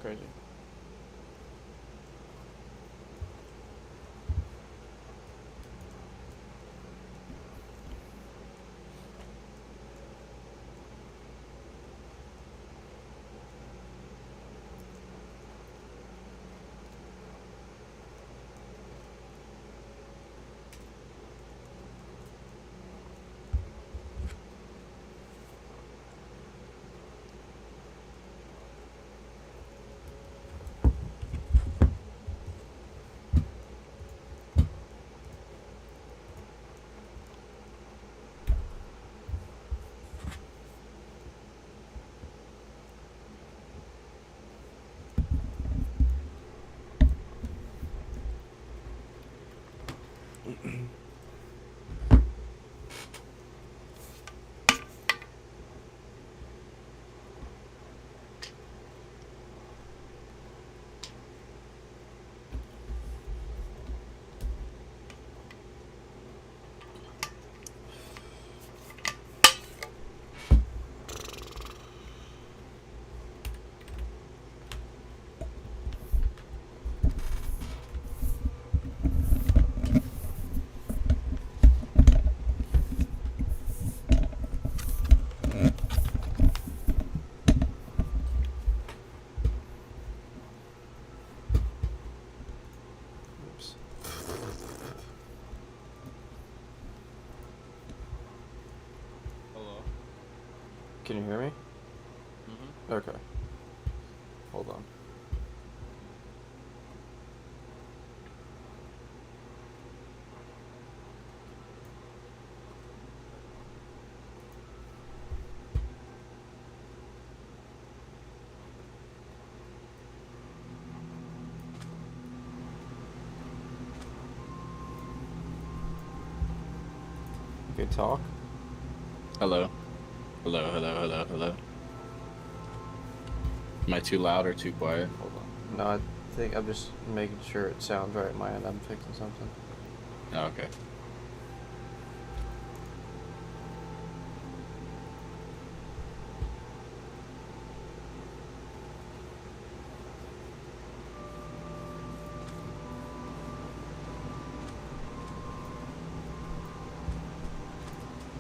crazy. Oops. Hello. Can you hear me? Mm-hmm. Okay. Hold on. You can talk? Hello. Hello. Am I too loud or too quiet? Hold on. No, I think I'm just making sure it sounds right at my end. I'm fixing something. Oh, okay.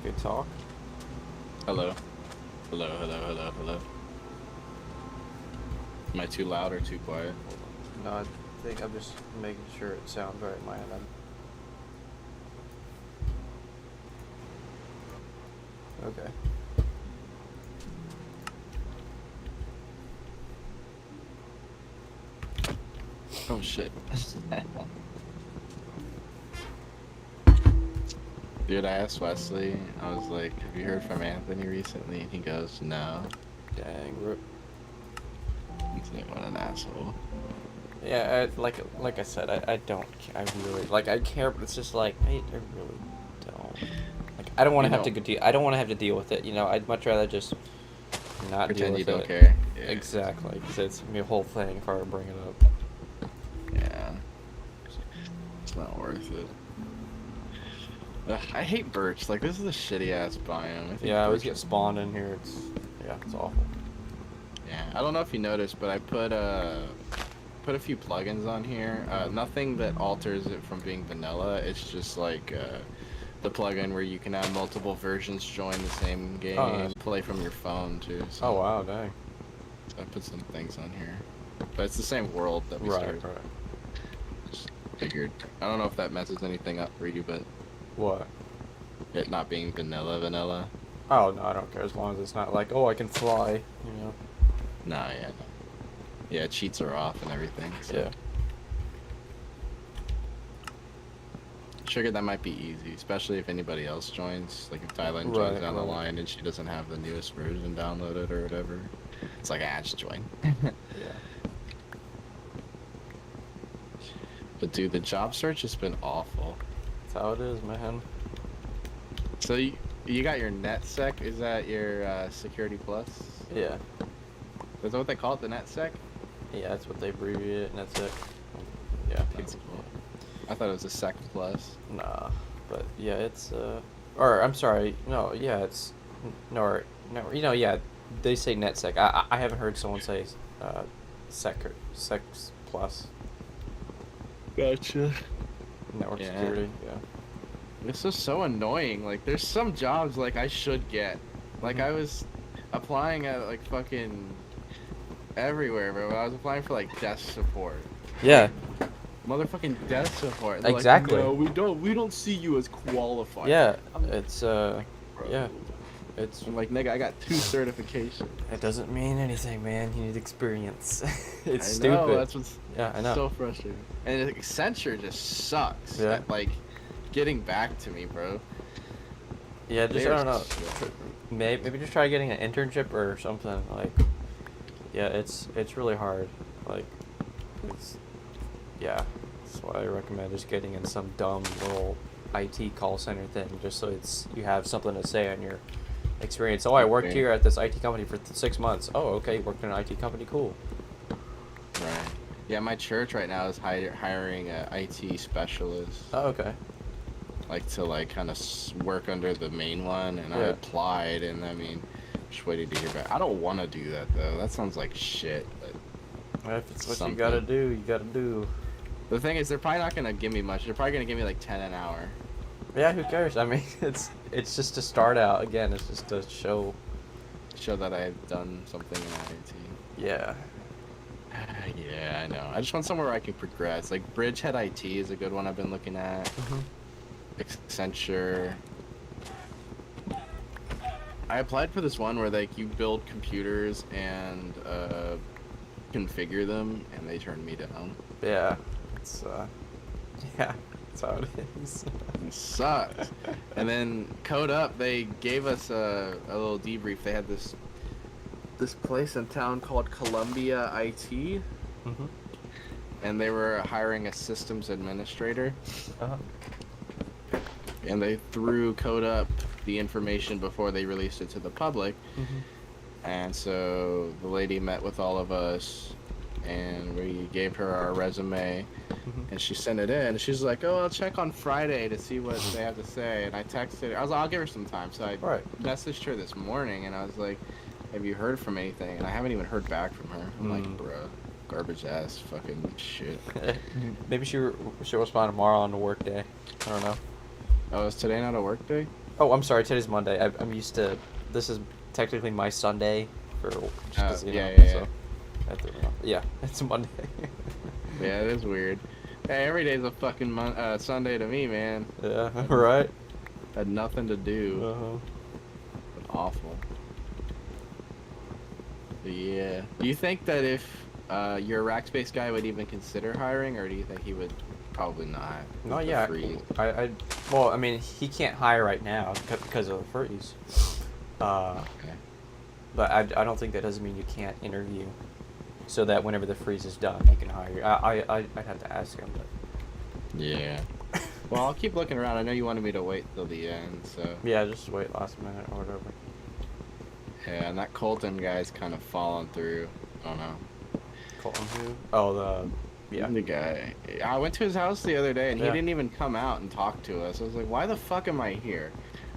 You can talk? Hello. Hello. Am I too loud or too quiet? Hold on. No, I think I'm just making sure it sounds right at my end. Okay. Oh shit. Dude, I asked Wesley, I was like, have you heard from Anthony recently? And he goes, no. Dang. Rip. He's like, what an asshole. Yeah, like I said, I don't. I really like. I care, but it's just like I really don't. Like I don't want to have to deal. I don't want to have to deal with it. You know, I'd much rather just not deal Pretend with you don't it. care. Yeah. Exactly, because it's gonna be a whole thing if I were to bring it up. Yeah. It's not worth it. Ugh, I hate birch. Like, this is a shitty ass biome. I think Yeah, I always birch get is- spawned in here. It's awful. Yeah, I don't know if you noticed, but I put a few plugins on here. Nothing that alters it from being vanilla. It's just like the plugin where you can have multiple versions join the same game, Oh, nice. play from your phone too. So, Oh wow, dang. so I put some things on here, but it's the same world that we started. Right. Just figured. I don't know if that messes anything up for you, but What? it not being vanilla. Oh no, I don't care as long as it's not like, oh, I can fly. You know. Nah, yeah, no. Yeah, cheats are off and everything. So. Yeah. Figured that might be easy, especially if anybody else joins. Like if Thailand joins down the line and she doesn't have the newest version downloaded or whatever. It's like, just join. Yeah. But dude, the job search has been awful. That's how it is, man. So you got your NetSec? Is that your Security Plus? Yeah. Is that what they call it, the NetSec? Yeah, that's what they abbreviate it, and that's it. Yeah. That's cool. I thought it was a Sec Plus. Nah, but yeah, it's or I'm sorry, no, yeah, it's no, you know, yeah, they say NetSec. I haven't heard someone say Sex plus Gotcha. network Yeah. security. Yeah. This is so annoying. Like, there's some jobs like I should get. Like, Mhm. I was applying at like fucking everywhere, bro. I was applying for like desk support. Yeah. Motherfucking desk support. And they're Exactly. like, no, we don't see you as qualified. Yeah. I'm It's like, yeah. bro. It's I'm like, nigga, I got 2 certifications. it doesn't mean anything, man. You need experience. It's I stupid. know, that's what's Yeah, I know. so frustrating. And Accenture just sucks Yeah. at like getting back to me, bro. Yeah, just I They're don't know. so- Maybe just try getting an internship or something. Like, yeah, it's really hard. Like, it's yeah. That's why I recommend just getting in some dumb little IT call center thing, just so you have something to say on your experience. Oh, I worked Okay. here at this IT company for 6 months. Oh, okay, you worked in an IT company. Cool. Right. Yeah, my church right now is hiring a IT specialist. Oh, okay. Like to like kind of work under the main one, and I Yeah. applied, and I mean, just waiting to hear back. I don't want to do that though. That sounds like shit. But If it's what Something. you gotta do, you gotta do. the thing is, they're probably not gonna give me much. They're probably gonna give me like 10 an hour. Yeah, who cares? I mean, it's just to start out. Again, it's just to show. Show that I've done something in IT. Yeah. Yeah, I know. I just want somewhere where I can progress. Like Bridgehead IT is a good one I've been looking at. Mm-hmm. Accenture. I applied for this one where like you build computers and configure them, and they turned me down. Yeah. It's yeah. That's how it is. It sucks. And then Code Up, they gave us a little debrief. They had this place in town called Columbia IT, Mm-hmm. and they were hiring a systems administrator. Uh-huh. And they threw Code Up the information before they released it to the public. Mm-hmm. And so the lady met with all of us, and we gave her our resume, Mm-hmm. and she sent it in. She's like, "Oh, I'll check on Friday to see what they have to say." And I texted her. I was like, "I'll give her some time." So I Right. messaged her this morning, and I was like, "Have you heard from anything?" And I haven't even heard back from her. I'm like, "Bruh, garbage ass fucking shit." Maybe she'll respond tomorrow on the work day. I don't know. Oh, is today not a work day? Oh, I'm sorry. Today's Monday. I'm used to. This is technically my Sunday for just 'cause, you know, yeah. so I threw me off. Yeah, it's Monday. Yeah, it is weird. Hey, every day's a fucking Sunday to me, man. Yeah. Right. Had nothing to do. Uh-huh. Awful. But yeah. Do you think that if your Rackspace guy would even consider hiring, or do you think he would probably not? No, with the yeah. freeze? Well, I mean, he can't hire right now because of the freeze. Okay. But I don't think that doesn't mean you can't interview, so that whenever the freeze is done, he can hire you. I'd have to ask him, but Yeah. Well, I'll keep looking around. I know you wanted me to wait till the end, so. yeah, just wait last minute or whatever. Yeah, and that Colton guy's kind of fallen through. I don't know. Colton who? Oh, yeah. The guy. I went to his house the other day, and Yeah. he didn't even come out and talk to us. I was like, why the fuck am I here?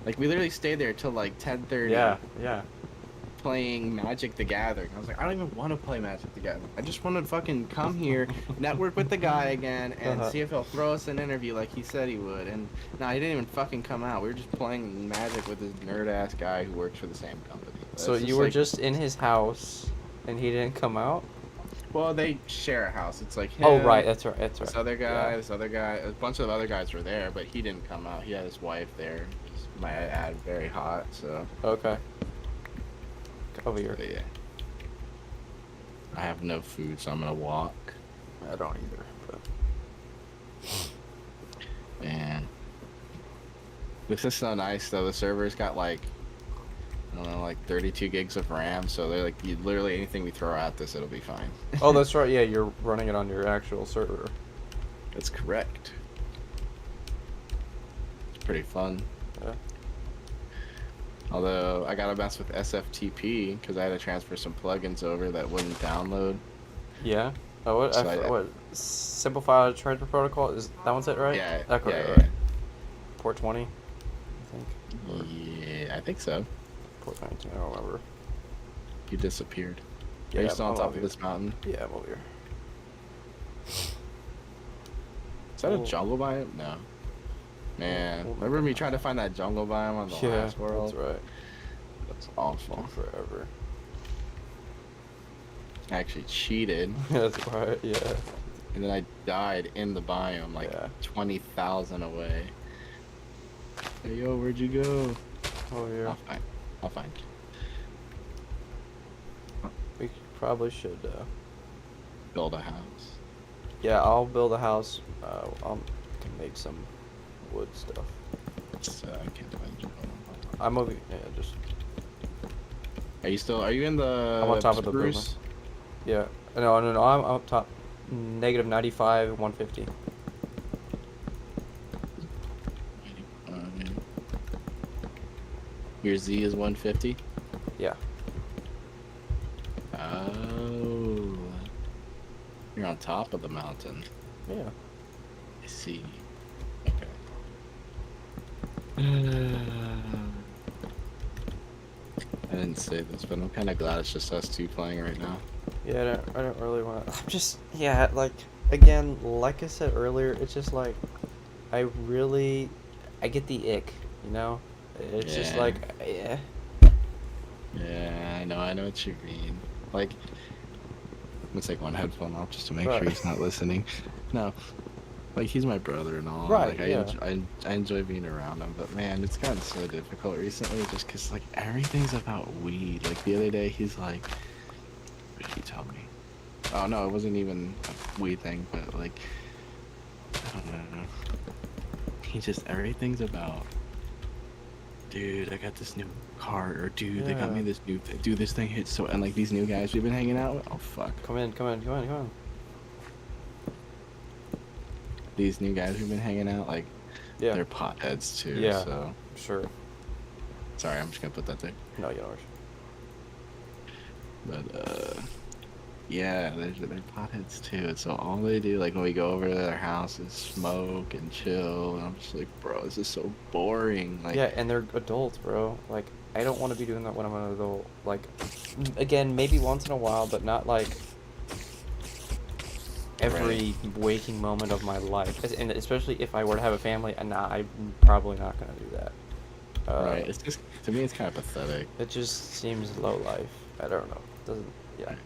Like, we literally stayed there till like 10:30. Yeah. Playing Magic the Gathering. I was like, I don't even want to play Magic the Gathering. I just want to fucking come here, network with the guy again, and Uh-huh. see if he'll throw us an interview like he said he would. And no, he didn't even fucking come out. We were just playing Magic with this nerd ass guy who works for the same company. So It's you were like- just in his house, and he didn't come out? Well, they share a house. It's like him, Oh, right. That's right. this other guy, Yeah. this other guy. A bunch of other guys were there, but he didn't come out. He had his wife there. Might add very hot, so. Okay. Over here. But yeah. I have no food, so I'm gonna walk. I don't either. But... Man. This is so nice though. The server's got like, I don't know, like 32 gigs of RAM, so they're like, literally anything we throw at this, it'll be fine. Oh, that's right. Yeah, you're running it on your actual server. That's correct. It's pretty fun. Yeah. Although I gotta mess with SFTP because I had to transfer some plugins over that wouldn't download. Yeah. Oh, what? So What? Simplified Transfer Protocol? Is that one's it, right? Yeah, Okay, yeah, right. yeah. Port 20, I think. Yeah, I think so. Port 19, I don't remember. You disappeared. Are you Yeah, still on I'm top over of this mountain? here. Yeah, I'm over here. Is that a Well- jungle biome? No. Man, Well, remember me trying to find that jungle biome on the Yeah, last world? that's right. That's awful. Took forever. I actually cheated, That's right, yeah. and then I died in the biome, like Yeah. 20,000 away. Hey, yo, where'd you go? Oh, yeah. I'll find you. We probably should, Build a house. yeah, I'll build a house. I can make some wood stuff. I can't find you. I'm over. Yeah, just. Are you in the I'm on top of the building. spruce? Yeah. No. I'm up top. Negative 95, 150. Your Z is 150? Yeah. Oh. You're on top of the mountain. Yeah. I see. Okay. I didn't say this, but I'm kind of glad it's just us two playing right now. Yeah. I don't really want to. I'm just. Yeah. Like again, like I said earlier, it's just like, I get the ick. You know. It's just Yeah. like, yeah. Yeah, I know what you mean. Like, I'm gonna take one headphone off just to make Right. sure he's not listening. No, like he's my brother and all. Right, Like yeah. I enjoy being around him, but man, it's gotten so difficult recently just because like everything's about weed. Like the other day, he's like, "What did he tell me?" Oh no, it wasn't even a weed thing, but like, I don't know. He just everything's about. Dude, I got this new car, or dude, they got me Yeah. this new dude, this thing hits so, and like these new guys we've been hanging out with, oh fuck. Come in. These new guys we've been hanging out, like, Yeah. they're potheads too, Yeah. so. Sure. Sorry, I'm just gonna put that there. No, you don't. But, yeah, they're potheads too, so all they do, like, when we go over to their house is smoke and chill, and I'm just like, bro, this is so boring, like. Yeah, and they're adults, bro. Like, I don't want to be doing that when I'm an adult. Like, again, maybe once in a while, but not like every waking moment of my life. And especially if I were to have a family, and I'm probably not gonna do that. Right, it's just, to me, it's kind of pathetic. It just seems low life. I don't know. Doesn't. Yeah. Right.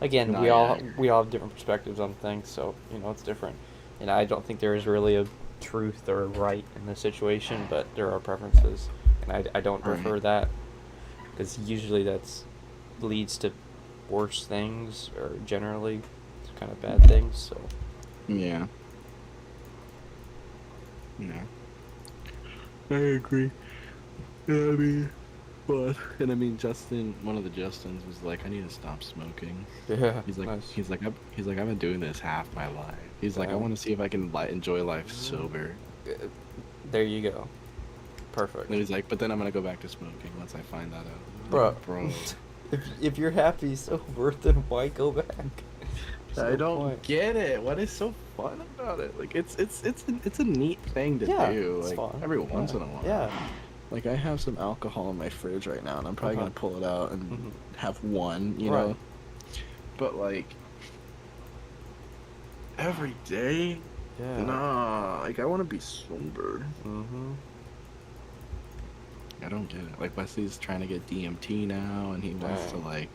Again, No, we yeah, all I agree. we all have different perspectives on things, so you know it's different. And I don't think there is really a truth or a right in this situation, but there are preferences, and I don't Right. prefer that because usually that's leads to worse things or generally kind of bad things. So Yeah. Yeah. I agree. Yeah, I mean, but and I mean, Justin, one of the Justins was like, I need to stop smoking. yeah, He's like, nice. he's like, I've been doing this half my life. He's like, I Yeah. want to see if I can enjoy life sober. There you go. Perfect. And he's like, but then I'm gonna go back to smoking once I find that out. I'm Bro, like, bro. if you're happy sober, then why go back? There's I no don't point. get it. What is so fun about it? Like it's a neat thing to Yeah, do. it's Like fun. every once Yeah. in a while. Yeah. Like I have some alcohol in my fridge right now, and I'm probably gonna pull it out and Mhm. have one, you Right. know. But like every day, Yeah. nah. Like I want to be sober. Mm-hmm. I don't get it. Like Wesley's trying to get DMT now, and he wants to Dang. like,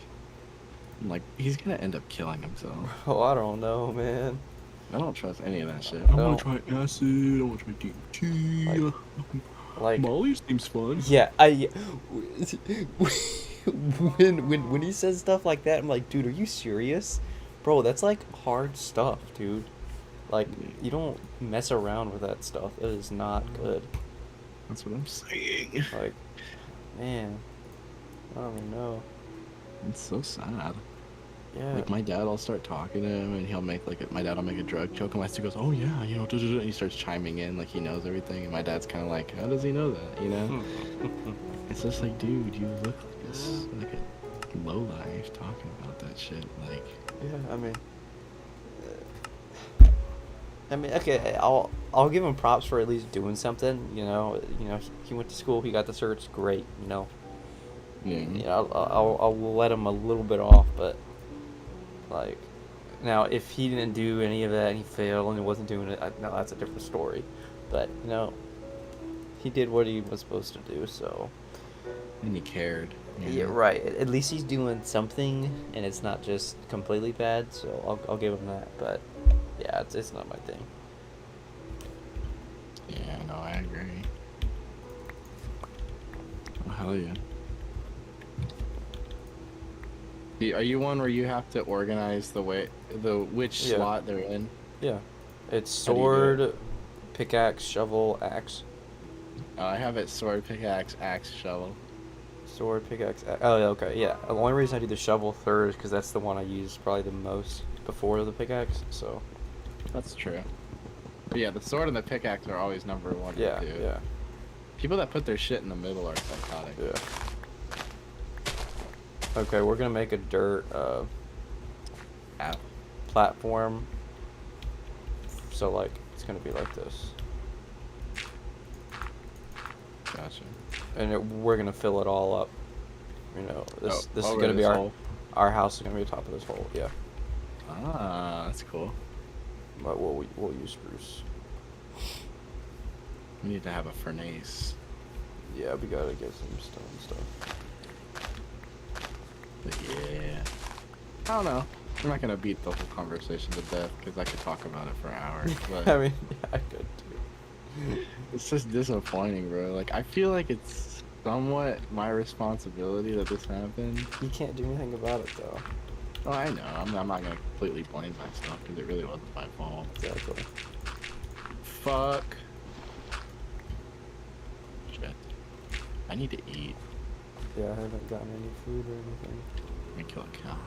I'm like he's gonna end up killing himself. Oh, I don't know, man. I don't trust any of that shit. I I want don't. to try acid. I want to try DMT. Like, Molly seems fun. yeah, when he says stuff like that, I'm like, dude, are you serious? Bro, that's like hard stuff, dude. Like, you don't mess around with that stuff. It is not good. That's what I'm saying. Like, man, I don't even know. It's so sad. Yeah. Like my dad, I'll start talking to him, and he'll make my dad will make a drug joke, and Wesley goes, "Oh yeah, you know," and he starts chiming in like he knows everything, and my dad's kind of like, "How does he know that?" You know? It's just like, dude, you look like this, like a low life talking about that shit. Like, Yeah, I mean, okay, I'll give him props for at least doing something. You know, he went to school, he got the certs, great. You know, yeah, I'll let him a little bit off, but Like, now if he didn't do any of that and he failed and he wasn't doing it, now that's a different story. But he did what he was supposed to do. So. And he cared. Yeah, right. At least he's doing something, and it's not just completely bad. So I'll give him that. But yeah, it's not my thing. Yeah, no, I agree. Oh, hell yeah. Are you one where you have to organize which Yeah. slot they're in? Yeah, it's How do you do it? sword, pickaxe, shovel, axe. I have it sword, pickaxe, axe, shovel. Sword, pickaxe. Oh, yeah, okay, yeah. The only reason I do the shovel third is because that's the one I use probably the most before the pickaxe. So. That's true. But yeah, the sword and the pickaxe are always number 1 Yeah, and 2. yeah, People that put their shit in the middle are psychotic. yeah. Okay, we're gonna make a dirt App. platform. So like it's gonna be like this, Gotcha. and we're gonna fill it all up. This is over gonna be this our hole? our house is gonna be the top of this hole. Yeah. Ah, that's cool. But we'll use spruce. We need to have a furnace. Yeah, we gotta get some stone stuff. But yeah. I don't know. I'm not gonna beat the whole conversation to death because I could talk about it for hours. But I mean, yeah, I could too. it's just disappointing, bro. Like, I feel like it's somewhat my responsibility that this happened. You can't do anything about it though. Oh, I know. I'm not gonna completely blame myself because it really wasn't my fault. Exactly. Fuck. Shit. I need to eat. Yeah, I haven't gotten any food or anything. Let me kill a cow.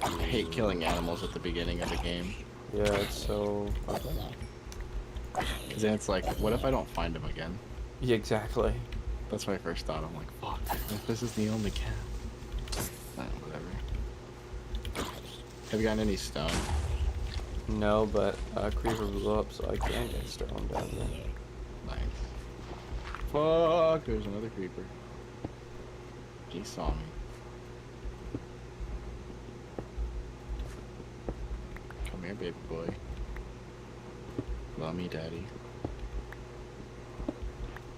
I hate killing animals at the beginning of the game. Yeah, it's so. Because then it's like, what if I don't find him again? Yeah, exactly. That's my first thought. I'm like, fuck, if this is the only cow. Whatever. Have you gotten any stone? No, but creeper blew up, so I can get stone down there. Nice. Fuck, there's another creeper. He saw me. Come here, baby boy. Love me, daddy.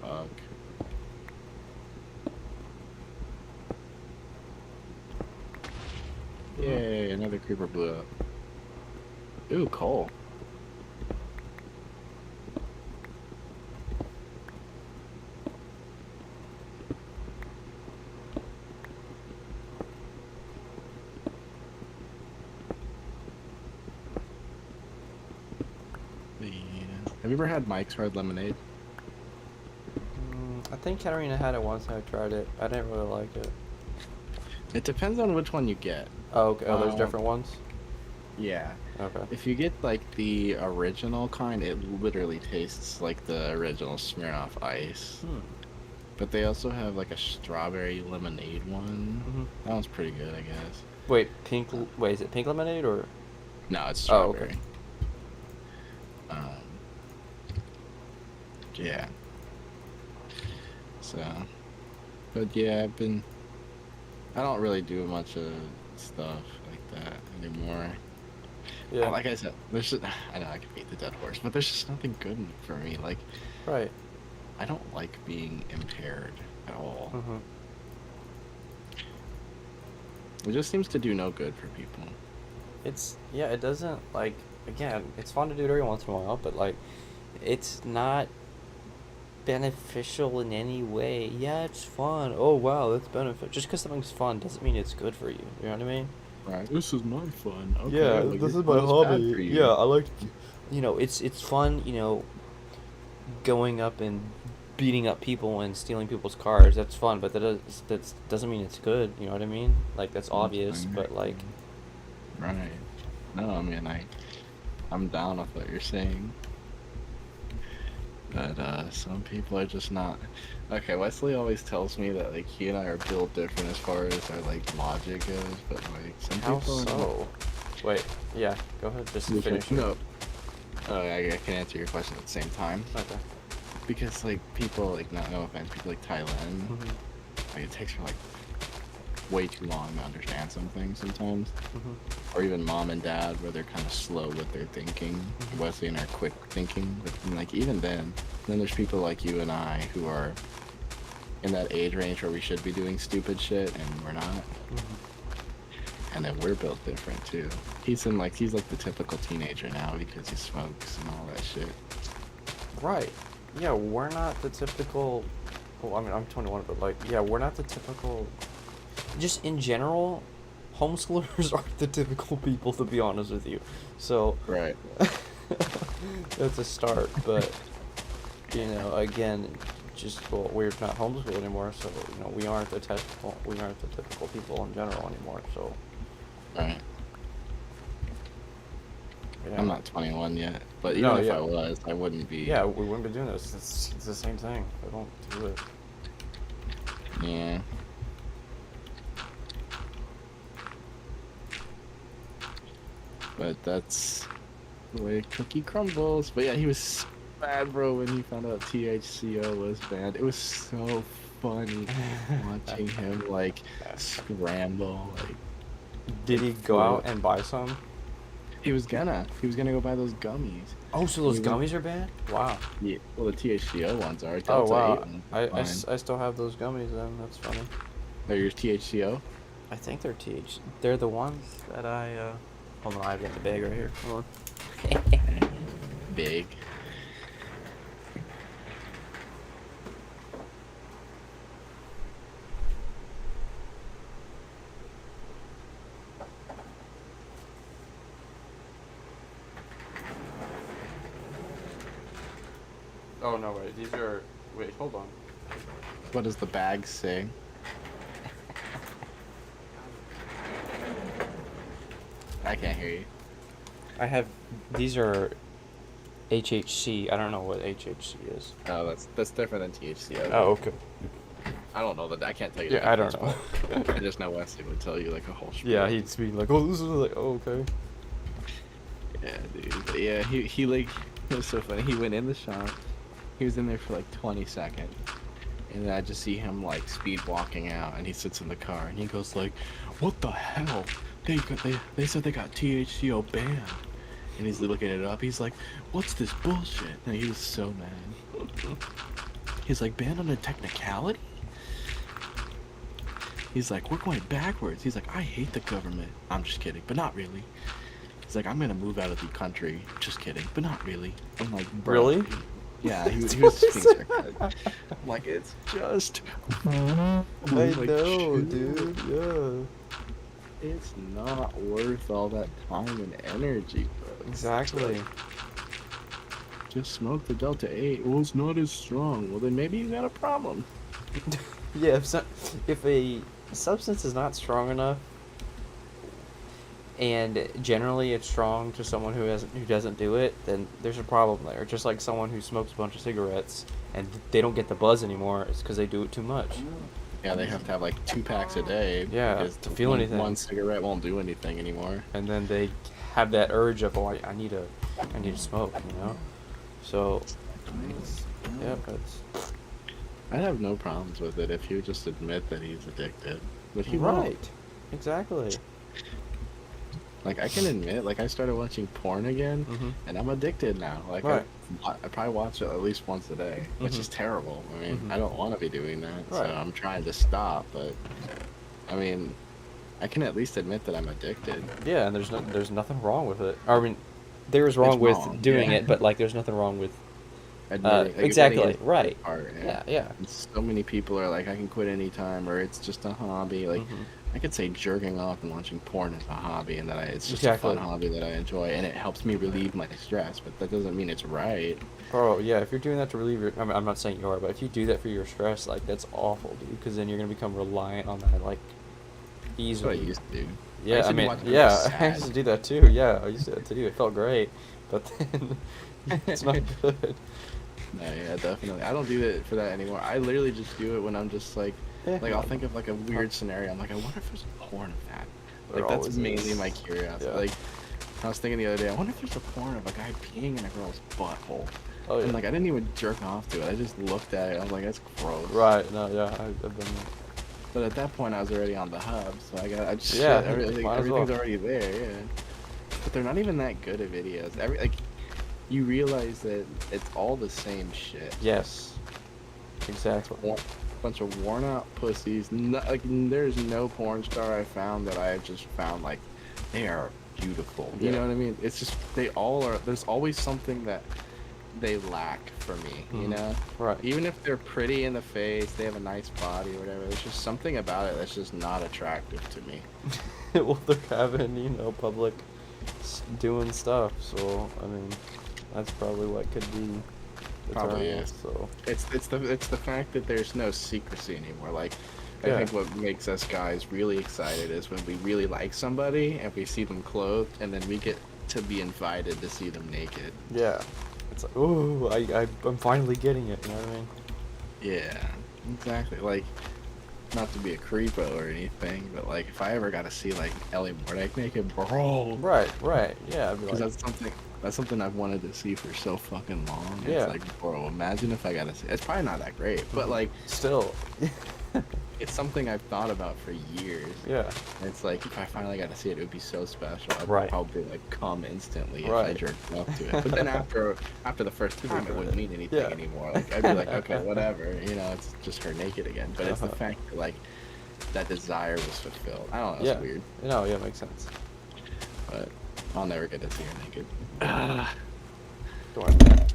Fuck. Yay, another creeper blew up. Ooh, coal. Yeah. Have you ever had Mike's Hard Lemonade? I think Katarina had it once and I tried it. I didn't really like it. It depends on which one you get. Oh, okay. Oh, there's different ones? Yeah. Okay. If you get like the original kind, it literally tastes like the original Smirnoff Ice. But they also have like a strawberry lemonade one. That one's pretty good, I guess. Wait, wait, is it pink lemonade or? No, it's Oh, strawberry. okay. Yeah. So, but yeah, I don't really do much of stuff like that anymore. Yeah. Like I said, I know I can beat the dead horse, but there's just nothing good for me. Like, Right. I don't like being impaired at all. It just seems to do no good for people. It doesn't, like, again, it's fun to do it every once in a while, but, like, it's not beneficial in any way. Yeah, it's fun. Oh, wow, that's benefit. Just because something's fun doesn't mean it's good for you. You know what I mean? Right. This is my fun. Okay, Yeah, well, this your is my fun bad for hobby. you. Yeah, I like, it's fun, going up and beating up people and stealing people's cars. That's fun, but that doesn't mean it's good. You know what I mean? Like, that's obvious, but like. Right. No, I mean, I'm down with what you're saying. But some people are just not. Okay, Wesley always tells me that like he and I are built different as far as our like logic goes, but like some How people. so? Wait, yeah, go ahead, just Okay, finish. no. I can answer your question at the same time. Okay. Because like people like no offense, people like Thailand, like it takes her like way too long to understand some things sometimes. Mm-hmm. Or even mom and dad, where they're kind of slow with their thinking. Wesley and are quick thinking, but like even then there's people like you and I who are in that age range where we should be doing stupid shit and we're not. Mm-hmm. And then we're built different too. He's like the typical teenager now because he smokes and all that shit. Right. Yeah, we're not the typical. Well, I mean, I'm 21, but like, yeah, we're not the typical. Just in general, homeschoolers aren't the typical people, to be honest with you. So. Right. That's a start, but you know, again, just well, we're not homeschooled anymore, so you know, we aren't the typical people in general anymore. So. Right. Yeah. I'm not 21 yet, but even if I was, I wouldn't be. Yeah, we wouldn't be doing this. It's the same thing. I don't do it. Yeah. But that's the way a cookie crumbles. But yeah, he was bad, bro, when he found out THCO was banned. It was so funny watching him like scramble. Like, did he go out and buy some? He was gonna go buy those gummies. Oh, so those gummies are banned? Wow. Yeah. Well, the THCO ones are. Oh wow. I still have those gummies then. That's funny. They're your THCO? I think they're They're the ones that I hold on, I've got the bag right here. Hold on. Big. Oh no, wait. These are. Wait, hold on. What does the bag say? I can't hear you. I have. These are HHC. I don't know what HHC is. Oh, that's different than THCO. Oh, okay. I don't know that. I can't tell you. Yeah, I don't know. I just know Wesley would tell you like a whole spiel. Yeah, he'd be like, "Oh, this is like, oh, okay." Yeah, dude. But yeah, he like, it was so funny. He went in the shop. He was in there for like 20 seconds, and then I just see him like speed walking out, and he sits in the car, and he goes like, "What the hell? They said they got THCO banned." And he's looking it up. He's like, "What's this bullshit?" And he was so mad. He's like, "Banned on a technicality?" He's like, "We're going backwards." He's like, "I hate the government." I'm just kidding, but not really. He's like, "I'm gonna move out of the country." Just kidding, but not really. I'm like, bro. Really? Yeah, he was being sarcastic. I'm like, it's just. I like, know, dude. Yeah. It's not worth all that time and energy, bro. Exactly. Just smoke the Delta 8. Well, it's not as strong. Well, then maybe you got a problem. Yeah, if a substance is not strong enough, and generally it's strong to someone who doesn't do it, then there's a problem there. Just like someone who smokes a bunch of cigarettes and they don't get the buzz anymore, it's because they do it too much. Yeah, they have to have like 2 packs a day. Yeah, because to feel anything. One cigarette won't do anything anymore. And then they have that urge of, oh, I need to smoke, you know. So, yeah, it's. I'd have no problems with it if he would just admit that he's addicted. But he Right. won't. Exactly. Like, I can admit, like, I started watching porn again, and I'm addicted now. Like, Right. I probably watch it at least once a day, which is terrible. I mean, I don't want to be doing that, so Right. I'm trying to stop. But, I mean, I can at least admit that I'm addicted. Yeah, and there's nothing wrong with it. I mean, there is wrong with doing it, but like, there's nothing wrong with. Exactly. Right. Part, Yeah. And so many people are like, I can quit anytime, or it's just a hobby. Like, I could say jerking off and watching porn is a hobby, and that it's just a fun hobby that I enjoy, and it helps me relieve my stress. But that doesn't mean it's right. Oh yeah, if you're doing that to relieve your, I mean, I'm not saying you are, but if you do that for your stress, like that's awful, dude. Because then you're gonna become reliant on that, like, easily. That's what I used to do. Yeah, I mean, yeah, I used to do that too. Yeah, I used to do that too. It felt great, but then it's not good. No, yeah, definitely. I don't do it for that anymore. I literally just do it when I'm just like I'll think of like a weird scenario. I'm like, I wonder if there's a porn of that. Like, that's mainly my curiosity. Yeah. Like, I was thinking the other day, I wonder if there's a porn of a guy peeing in a girl's butthole. Oh yeah. And like, I didn't even jerk off to it. I just looked at it. I was like, that's gross. Right. No. Yeah. I've done that. But at that point, I was already on the hub, so I just Yeah, might as well. everything's already there. Yeah. But they're not even that good at videos. You realize that it's all the same shit. Yes. Exactly. Bunch of worn out pussies. No, like there's no porn star I found that I've just found like they are beautiful. You know what I mean? It's just they all are. There's always something that they lack for me. You know? Right. Even if they're pretty in the face, they have a nice body or whatever. There's just something about it that's just not attractive to me. Well, they're having public doing stuff, so I mean, that's probably what could be. Probably is. So it's the fact that there's no secrecy anymore. Like I think what makes us guys really excited is when we really like somebody and we see them clothed, and then we get to be invited to see them naked. Yeah, it's like, ooh, I'm finally getting it. You know what I mean? Yeah, exactly. Like, not to be a creepo or anything, but like if I ever got to see like Ellie Mordak naked, bro. Right. Yeah. I'd be like, that's something I've wanted to see for so fucking long. Yeah. It's like, bro, imagine if I got to see. It's probably not that great, but like still. It's something I've thought about for years. Yeah. And it's like, if I finally got to see it, it would be so special. I'd probably like come instantly if I jerked off to it. But then after the first time, it wouldn't mean anything anymore. Like I'd be like, okay, whatever. You know, it's just her naked again. But it's the fact that like that desire was fulfilled. I don't know. It's weird. No, yeah, makes sense. But I'll never get to see her naked. Don't worry, man.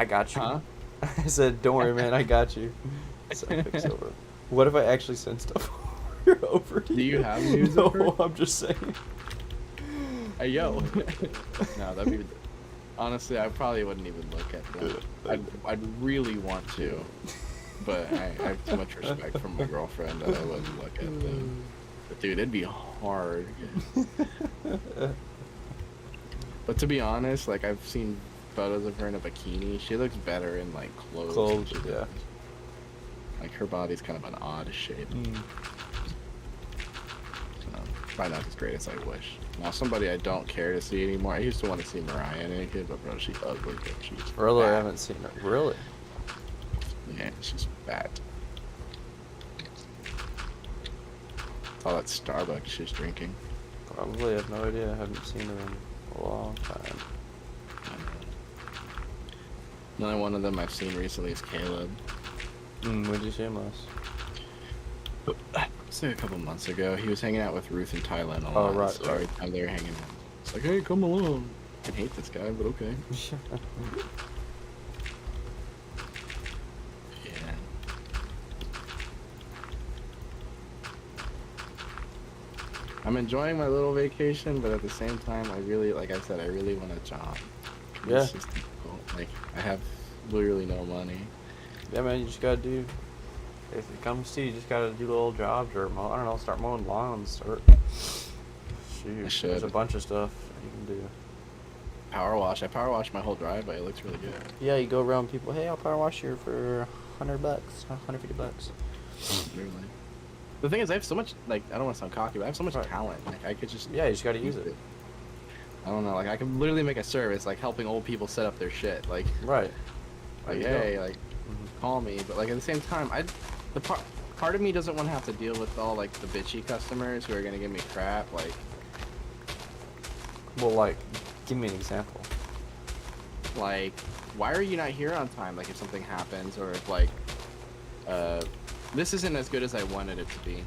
I got you. Huh? I said, don't worry, man. I got you. So fix over. What if I actually send stuff over to you? Do you have news No, of her? I'm just saying. Hey, yo. No, that'd be... Honestly, I probably wouldn't even look at them. I'd really want to, but I have too much respect for my girlfriend that I wouldn't look at them. But dude, it'd be hard. But to be honest, like I've seen photos of her in a bikini. She looks better in like clothes. Yeah. Like her body's kind of an odd shape. Probably not as great as I wish. Now somebody I don't care to see anymore. I used to want to see Mariah naked, but bro, she's ugly. She's really, fat. I haven't seen her. Really? Yeah, she's fat. It's all that Starbucks she's drinking. Probably, I have no idea. I haven't seen her in a long time. The only one of them I've seen recently is Caleb. When did you see him last? Say a couple months ago. He was hanging out with Ruth and Thailand a lot. Oh, right. So every time they were hanging out, it's like, hey, come along. I hate this guy, but okay. Yeah. I'm enjoying my little vacation, but at the same time, I really, like I said, I really want a job. Yeah. It's just difficult. Like, I have literally no money. Yeah, man, you just gotta do. If it comes to you just gotta do little jobs or I don't know, start mowing lawns. Shoot, there's a bunch of stuff you can do. Power wash. I power wash my whole driveway. It looks really good. Yeah, you go around people. Hey, I'll power wash you for $100, $150. Literally. The thing is, I have so much, like, I don't want to sound cocky, but I have so much talent. Like, I could just... Yeah, you just gotta use it. I don't know, like, I could literally make a service, like, helping old people set up their shit. Like, right. Like, hey, like, call me. But, like, at the same time, part of me doesn't want to have to deal with all, like, the bitchy customers who are going to give me crap, like... Well, like, give me an example. Like, why are you not here on time? Like, if something happens, or if, like, this isn't as good as I wanted it to be.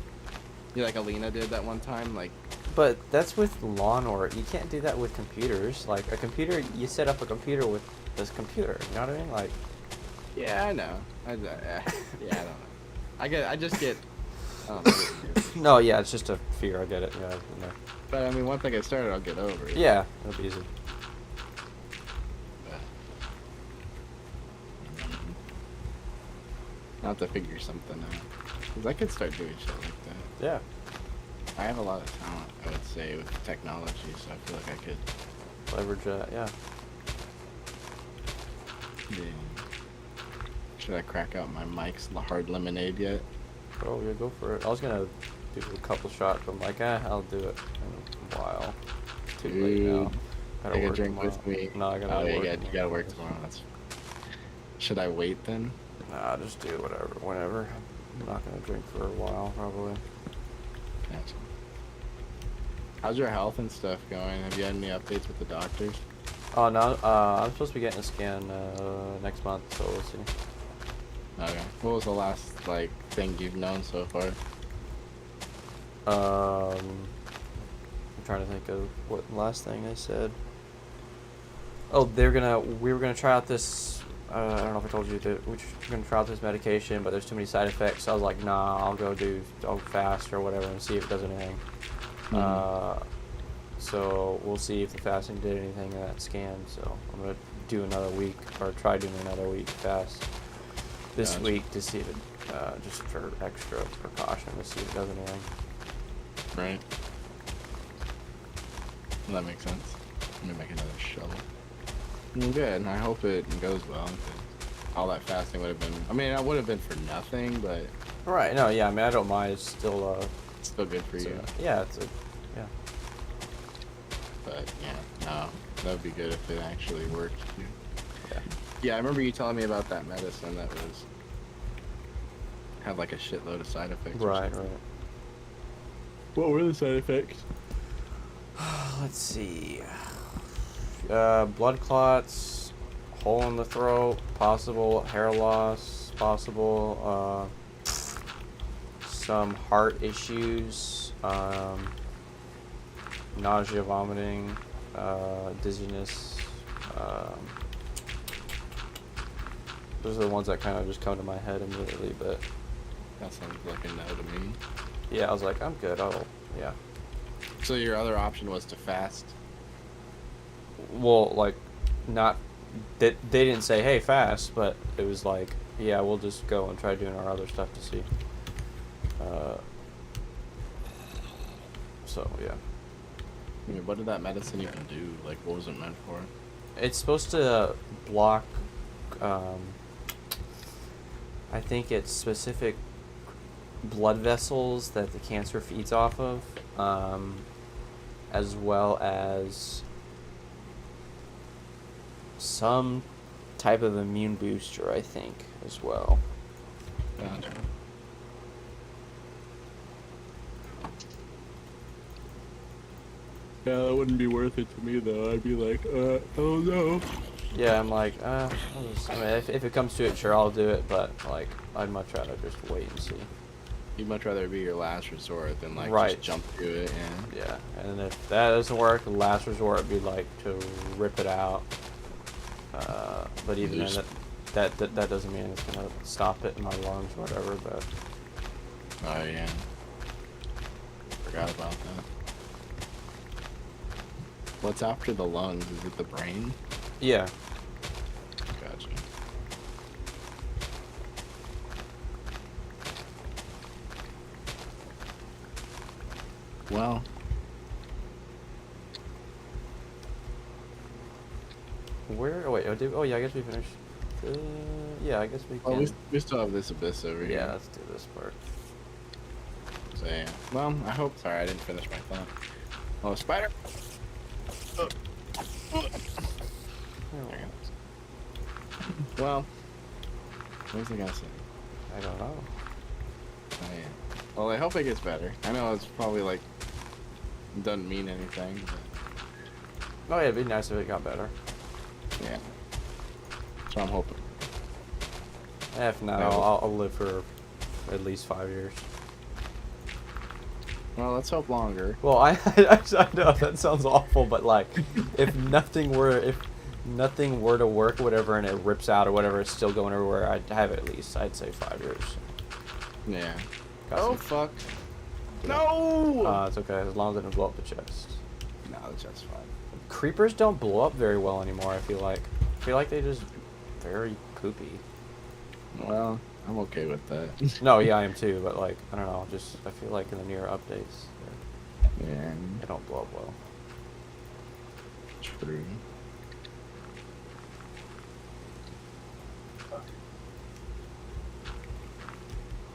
You like Alina did that one time, like... But that's with lawnmower. You can't do that with computers. Like, a computer, you set up a computer with this computer, you know what I mean? Like... Yeah, I know. I don't know. I just get... No, yeah, it's just a fear, I get it, yeah. But, I mean, once I get started, I'll get over it. Yeah, it'll be easy. I'll have to figure something out. Because I could start doing shit like that. Yeah. I have a lot of talent, I would say, with technology, so I feel like I could... Leverage that, yeah. Yeah. Should I crack out my Mike's hard lemonade yet? Oh, yeah, go for it. I was gonna do a couple shots, but I'm like, I'll do it in a while. Too late now. Take a drink with me. No, I gotta work. You gotta work tomorrow. Should I wait then? Nah, just do whatever, whenever. I'm not gonna drink for a while, probably. Gotcha. How's your health and stuff going? Have you had any updates with the doctors? Oh no, I'm supposed to be getting a scan next month, so we'll see. Okay. What was the last like thing you've known so far? I'm trying to think of what last thing I said. Oh, we were gonna try out this. I don't know if I told you that we're gonna try out this medication, but there's too many side effects. So I was like, nah, I'll fast or whatever and see if it does anything. So we'll see if the fasting did anything in that scan. So I'm gonna do another week, or try doing another week fast this week to see if it, just for extra precaution, to see if it does anything. Right. That makes sense. Let me make another shovel. Well, good. I hope it goes well. 'Cause all that fasting would have been. I mean, it would have been for nothing, but. Right. No. Yeah. I mean, I don't mind. It's still. Still good for you. Yeah. Yeah. But yeah, no, that would be good if it actually worked. Yeah. Yeah, I remember you telling me about that medicine that had like a shitload of side effects. Right. Right. What were the side effects? Let's see. Blood clots, hole in the throat, possible hair loss, possible some heart issues, nausea, vomiting, dizziness. Those are the ones that kind of just come to my head immediately, but That sounds like a no to me. yeah, I was like, I'm good. Yeah. So your other option was to fast. Well, like, not they didn't say, hey, fast, but it was like, yeah, we'll just go and try doing our other stuff to see. So yeah. I mean, what did that medicine even do? Like, what was it meant for? It's supposed to block, I think it's specific blood vessels that the cancer feeds off of, as well as some type of immune booster, I think, as well. Gotcha. Yeah, that wouldn't be worth it to me though. I'd be like, oh no. Yeah, I'm like, I mean, if it comes to it, sure, I'll do it, but, like, I'd much rather just wait and see. You'd much rather be your last resort than, like, Right. just jump to it, yeah. Yeah, and if that doesn't work, the last resort would be, like, to rip it out. But even then, that doesn't mean it's gonna stop it in my lungs or whatever, but... Oh, yeah. Forgot about that. What's after the lungs? Is it the brain? Yeah. Gotcha. Well, Where? Oh, wait, oh yeah, I guess we finished. Yeah, I guess we can. oh, we still have this abyss over here. Yeah, let's do this part. So, yeah. Well, I hope. Sorry, I didn't finish my thought. Oh, spider! Oh. Well, what was I gonna say? I don't know. Oh, yeah. Well, I hope it gets better. I know it's probably like doesn't mean anything, but Oh yeah, it'd be nice if it got better. yeah. So I'm hoping. If not, I'll live for at least 5 years. Well, let's hope longer. Well, I know that sounds awful, but like, if nothing were to work, or whatever, and it rips out or whatever, it's still going everywhere, I'd have at least, I'd say 5 years. Yeah. Got Oh some- fuck! No! It's okay as long as it doesn't blow up the chest. No, that's fine. Creepers don't blow up very well anymore. I feel like they just very poopy. Well, I'm okay with that. No, yeah, I am too, but like, I don't know, just I feel like in the newer updates, Yeah. they don't blow up well. True.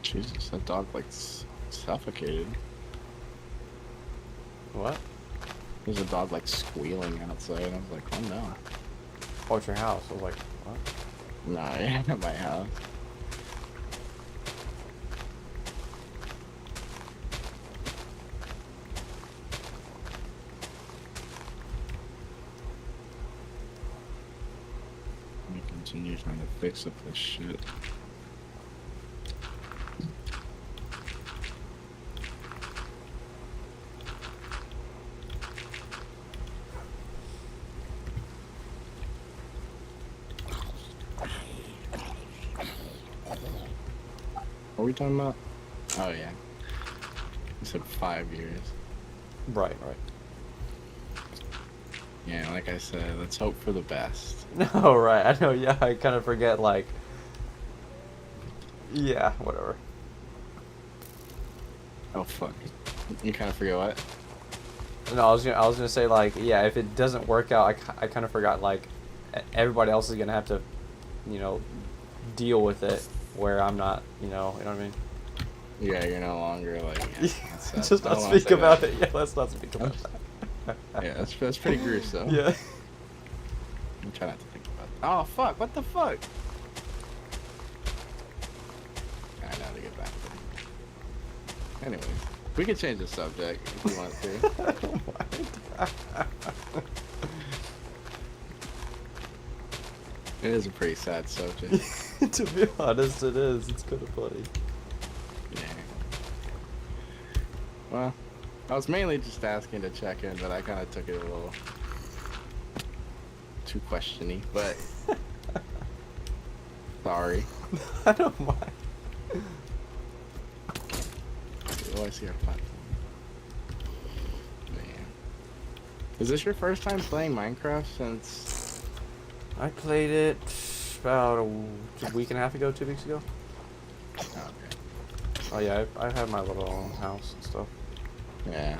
Jesus, that dog like suffocated. What? There's a dog like squealing outside. I was like, oh no. Oh, it's your house. I was like, what? No, yeah, at my house. continue trying to fix up this shit. What are we talking about? Oh yeah. You said 5 years. Right. Yeah, like I said, let's hope for the best. No, right. I know. Yeah, I kind of forget. Like, yeah, whatever. Oh fuck. You kind of forget what? No, I was gonna say like, yeah, if it doesn't work out, I kind of forgot like, everybody else is gonna have to, you know, deal with it, where I'm not, you know what I mean? Yeah, you're no longer like. Yeah, Just not speak about it. Yeah, let's not speak about that. Yeah, that's pretty gruesome. Yeah. I'm trying not to think about that. Oh fuck! What the fuck? I know to get back there. Anyways, we can change the subject if you want to. It is a pretty sad subject. To be honest, it is. It's kind of funny. Yeah. Well, I was mainly just asking to check in, but I kind of took it a little too questiony. But sorry. I don't mind. Oh, I see our platform. Man. Is this your first time playing Minecraft since? I played it about a week and a half ago, 2 weeks ago. Oh, okay. Oh yeah, I have my little house and stuff. Yeah.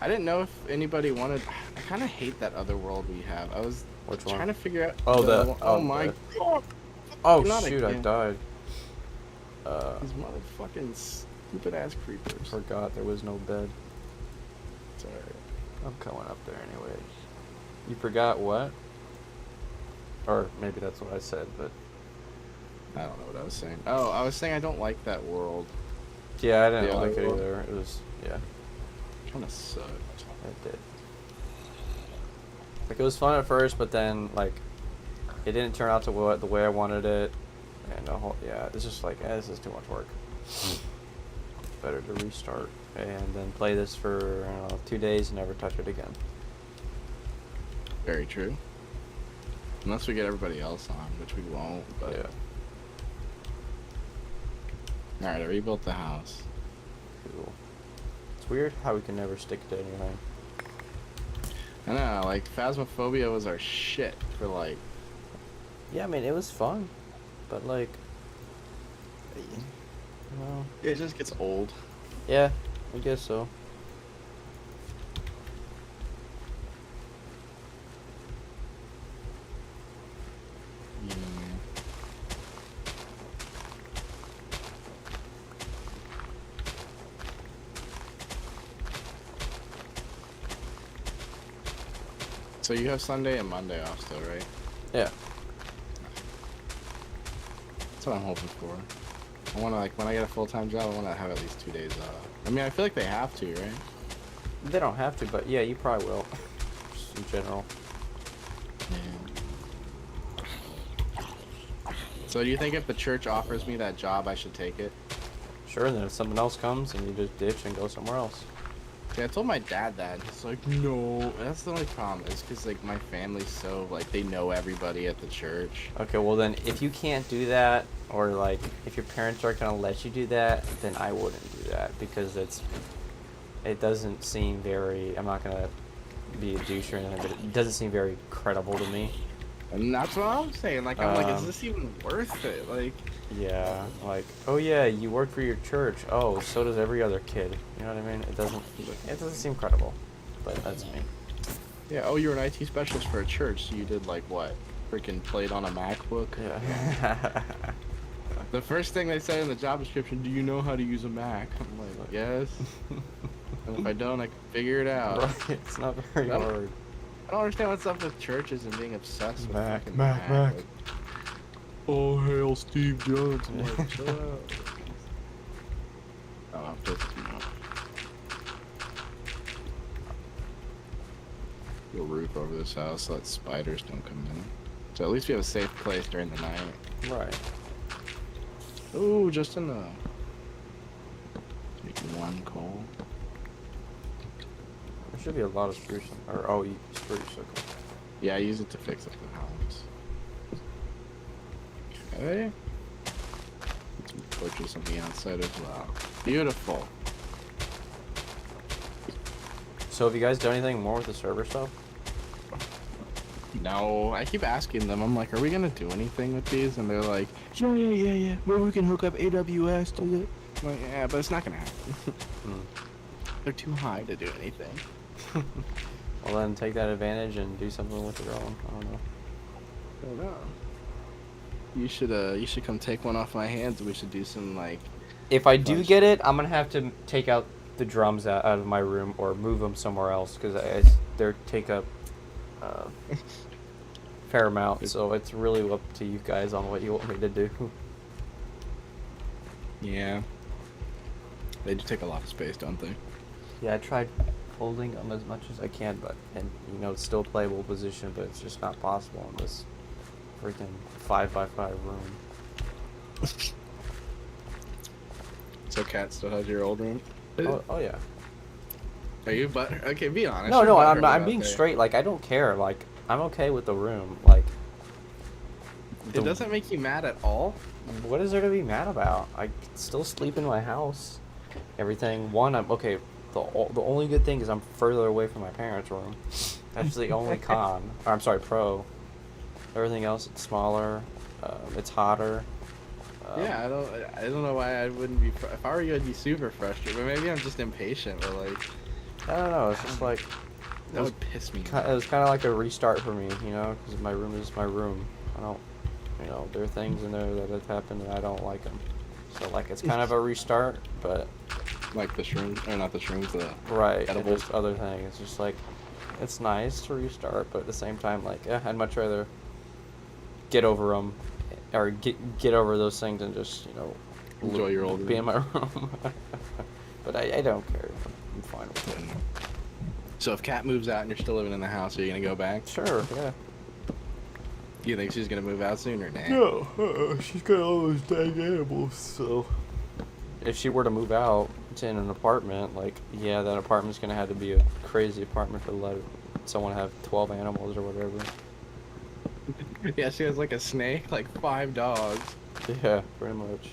I didn't know if anybody wanted. I kind of hate that other world we have. I was trying to figure out. Oh my god! Oh Not shoot! again. I died. These motherfucking stupid ass creepers. Forgot there was no bed. Sorry. I'm coming up there anyways. You forgot what? Or maybe that's what I said, but I don't know what I was saying. Oh, I was saying I don't like that world. yeah, I didn't The like other it world? either. It was yeah, Kind of sucked. it did. Like it was fun at first, but then like it didn't turn out to the way I wanted it, and the whole it's just like this is too much work. Better to restart and then play this for I don't know, 2 days and never touch it again. Very true. Unless we get everybody else on, which we won't. But Yeah. All right, I rebuilt the house. Cool. It's weird how we can never stick to anything. I know, like Phasmophobia was our shit for like. Yeah, I mean it was fun, but like, well, It just gets old. yeah, I guess so. So you have Sunday and Monday off still, right? Yeah. That's what I'm hoping for. I want to, like, when I get a full-time job, I want to have at least 2 days off. I mean, I feel like they have to, right? They don't have to, but yeah, you probably will. Just in general. Yeah. So do you think if the church offers me that job, I should take it? Sure, and then if someone else comes and you just ditch and go somewhere else. Yeah, I told my dad that. He's like, no. That's the only problem. Is because, like, my family's so, like, they know everybody at the church. Okay, well then, if you can't do that, or like, if your parents aren't gonna let you do that, then I wouldn't do that, because it doesn't seem very, I'm not gonna be a douche or anything, but it doesn't seem very credible to me. And that's what I'm saying. Like, I'm like, is this even worth it? Like, yeah, like, oh yeah, you work for your church. Oh, so does every other kid. You know what I mean? It doesn't seem credible, but that's me. yeah, oh, you're an IT specialist for a church, so you did, like, what? Freaking played on a MacBook? Yeah. The first thing they said in the job description, do you know how to use a Mac? I'm like, yes. And if I don't, I can figure it out. Right, it's not very hard. I don't understand what's up with churches and being obsessed with Mac, fucking Mac. Like, oh, hail Steve Jobs. I'm like, chill out. Oh, I'm pissed me off. a roof over this house so that spiders don't come in. So at least we have a safe place during the night. Right. Oh, just enough. Make one coal. There should be a lot of spruce. Or oh, spruce. Okay. Yeah, I use it to fix up the house. Okay. Put some torches on the outside as well. Beautiful. So have you guys done anything more with the server stuff? No, I keep asking them. I'm like, are we gonna do anything with these? And they're like, yeah. Well, we can hook up AWS to it. I'm like, yeah, but it's not gonna happen. They're too high to do anything. Well, then take that advantage and do something with your own. I don't know. I don't know. You should come take one off my hands. We should do some like. If I do get it, I'm gonna have to take out the drums out of my room or move them somewhere else because they take up fair amount. So it's really up to you guys on what you want me to do. Yeah. They do take a lot of space, don't they? Yeah, I tried folding them as much as I can, and it's still a playable position, but it's just not possible in this freaking 5x5 room. So Kat still has your old room? Oh yeah. Are you okay, be honest. No, I'm being straight. Like, I don't care. Like, I'm okay with the room. Like, it doesn't make you mad at all? What is there to be mad about? I still sleep in my house. Everything. I'm okay. The only good thing is I'm further away from my parents' room. That's the only con. Or, I'm sorry, pro. Everything else, it's smaller. It's hotter. Yeah, I don't know why I wouldn't be. If I were you, I'd be super frustrated. But maybe I'm just impatient. But like, I don't know. It's just like that would piss me off. It was kind of like a restart for me, because my room is my room. I don't, there are things in there that have happened and I don't like them. So like, it's kind of a restart, but like the shrooms, or not the shrooms, the right. edibles. There's other things. It's just like, it's nice to restart, but at the same time, like, I'd much rather get over them, or get over those things and just enjoy your old room. Be in my room. But I don't care. I'm fine with it. So if Kat moves out and you're still living in the house, are you gonna go back? Sure. Yeah. Do you think she's gonna move out soon or not? No, she's got all those dang animals. So if she were to move out to in an apartment, that apartment's gonna have to be a crazy apartment to let someone have 12 animals or whatever. Yeah, she has like a snake, like 5 dogs. Yeah, pretty much.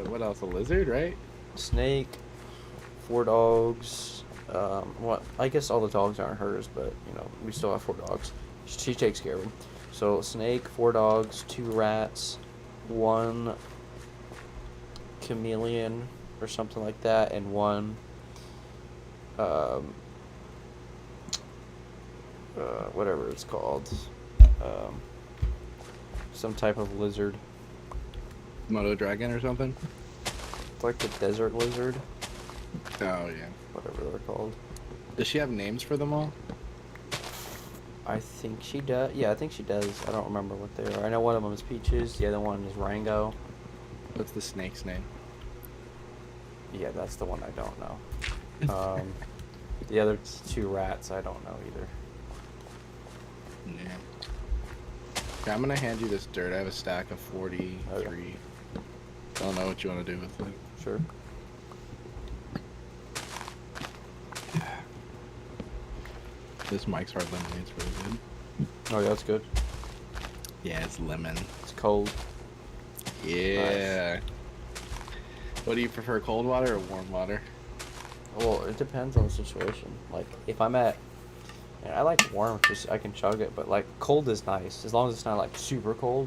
What else? A lizard, right? Snake, 4 dogs. I guess all the dogs aren't hers, but we still have 4 dogs. She takes care of them. So snake, 4 dogs, 2 rats, 1 chameleon or something like that, and 1 whatever it's called, some type of lizard. Moto dragon or something? It's like the desert lizard. Oh yeah. Whatever they're called. Does she have names for them all? I think she does. Yeah, I think she does. I don't remember what they are. I know one of them is Peaches. The other one is Rango. What's the snake's name? Yeah, that's the one I don't know. The other 2 rats, I don't know either. Yeah. Okay, I'm gonna hand you this dirt. I have a stack of 43. Okay. I don't know what you want to do with it. Sure. This Mike's Hard Lemonade's really good. Oh, yeah, that's good. Yeah, it's lemon. It's cold. Yeah. Nice. What do you prefer, cold water or warm water? Well, it depends on the situation. Like, if I'm at... I like warm, just I can chug it, but, cold is nice, as long as it's not, super cold.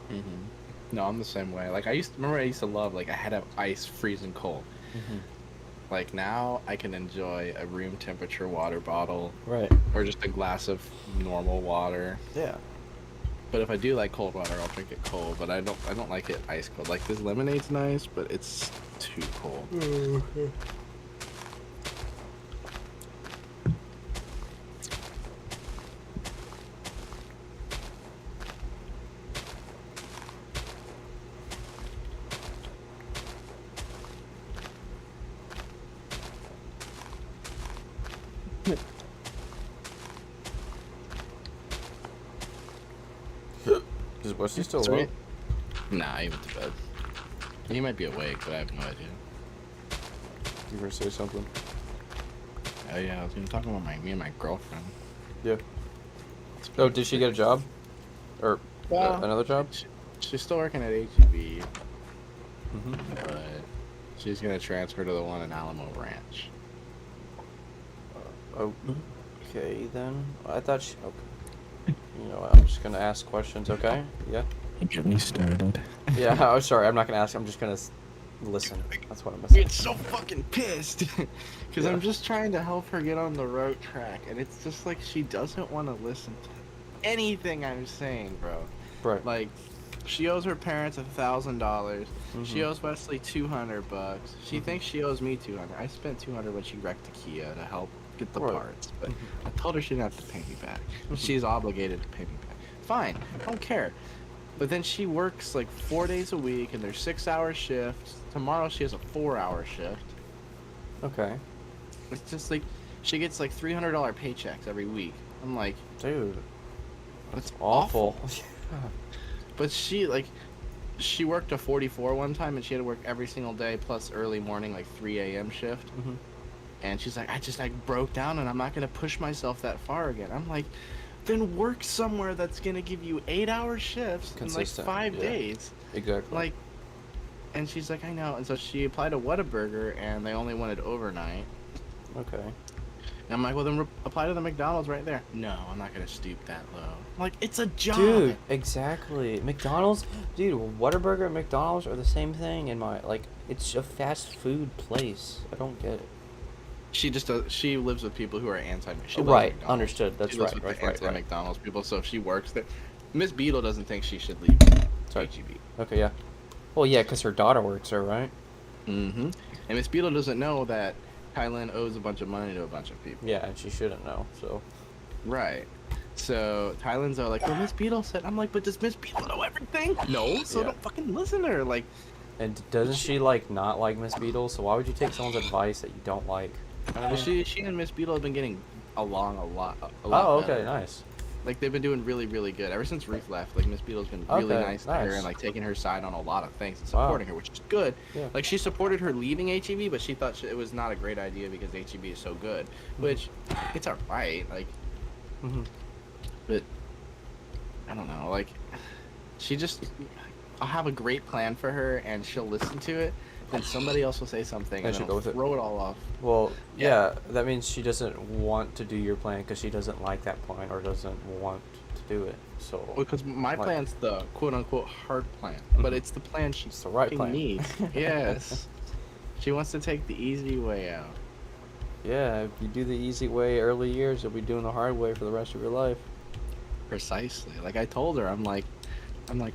Mm-hmm. No, I'm the same way. I used to love, I had to have ice freezing cold. Mm-hmm. Now I can enjoy a room temperature water bottle. Right. Or just a glass of normal water. Yeah. But if I do like cold water, I'll drink it cold. But I don't like it ice cold. This lemonade's nice, but it's too cold. Okay. Is Wesley still Sweet. up? Nah, he went to bed. He might be awake, but I have no idea. You were gonna say something? Oh yeah, I was gonna talk about me and my girlfriend. Yeah. Oh, did she get a job? Or another job? She's still working at HEB, Mm-hmm. but she's gonna transfer to the one in Alamo Ranch. Okay, then. I thought she... Okay. You know what, I'm just gonna ask questions, okay? Yeah? Get me started. Yeah, oh, sorry, I'm not gonna ask. I'm just gonna listen. That's what I'm I missing. get so fucking pissed because Yeah. I'm just trying to help her get on the right track, and it's just like she doesn't want to listen to anything I'm saying, bro. Right. Like, she owes her parents $1,000. She Mhm. owes Wesley $200. She thinks she owes me $200. I spent $200 when she wrecked the Kia to help get the Right. parts, but Mhm. I told her she didn't have to pay me back. She's obligated to pay me back. Fine, I don't care. But then she works like 4 days a week, and there's 6-hour shifts. Tomorrow she has a 4-hour shift. Okay. It's just like she gets like $300 paychecks every week. I'm like, Dude, that's awful. But she worked a 44 one time, and she had to work every single day plus early morning like 3 a.m. shift. Mhm. And she's like, I just like broke down, and I'm not gonna push myself that far again. I'm like, then work somewhere that's gonna give you 8-hour shifts Consistent, in like 5 yeah. days. Exactly. Like, and she's like, I know. And so she applied to Whataburger, and they only wanted overnight. Okay. And I'm like, well, then apply to the McDonald's right there. No, I'm not gonna stoop that low. I'm like, it's a job. Dude, exactly. McDonald's, dude, Whataburger and McDonald's are the same thing in my, like, it's a fast food place. I don't get it. She just does, she lives with people who are anti. She loves Right, McDonald's. understood. That's She lives right, with the right. anti-McDonald's people. So if she works there, Miss Beadle doesn't think she should leave Sorry. HEB. Okay, yeah. Well, yeah, because her daughter works there, right? Mm-hmm. And Miss Beadle doesn't know that Kylan owes a bunch of money to a bunch of people. Yeah, and she shouldn't know, so. Right. So Tylen's all like, well, Miss Beadle said. I'm like, but does Miss Beadle know everything? No. So Yeah. don't fucking listen to her. Like, And doesn't she, like, not like Miss Beadle? So why would you take someone's advice that you don't like? You know what I well, mean? she and Miss Beadle have been getting along a lot. Oh, okay, better. nice. Like, they've been doing really, really good. Ever since Ruth left, like, Miss Beadle's been really Okay, nice to her nice. and, like, taking her side on a lot of things and Wow. supporting her, which is good. Yeah. Like, she supported her leaving HEB, but she thought it was not a great idea because HEB is so good. Which, it's alright, like, Mm-hmm. but, I don't know, like, she just, I'll have a great plan for her, and she'll listen to it, then somebody else will say something, and she'll then go I'll with it. throw it all off. Well, Yeah. yeah, that means she doesn't want to do your plan because she doesn't like that plan or doesn't want to do it. So, Because my like- plan's the quote-unquote hard plan, but Mhm. it's the plan she It's the right fucking plan. needs. Yes. She wants to take the easy way out. yeah, if you do the easy way early years, you'll be doing the hard way for the rest of your life. Precisely. Like I told her, I'm like,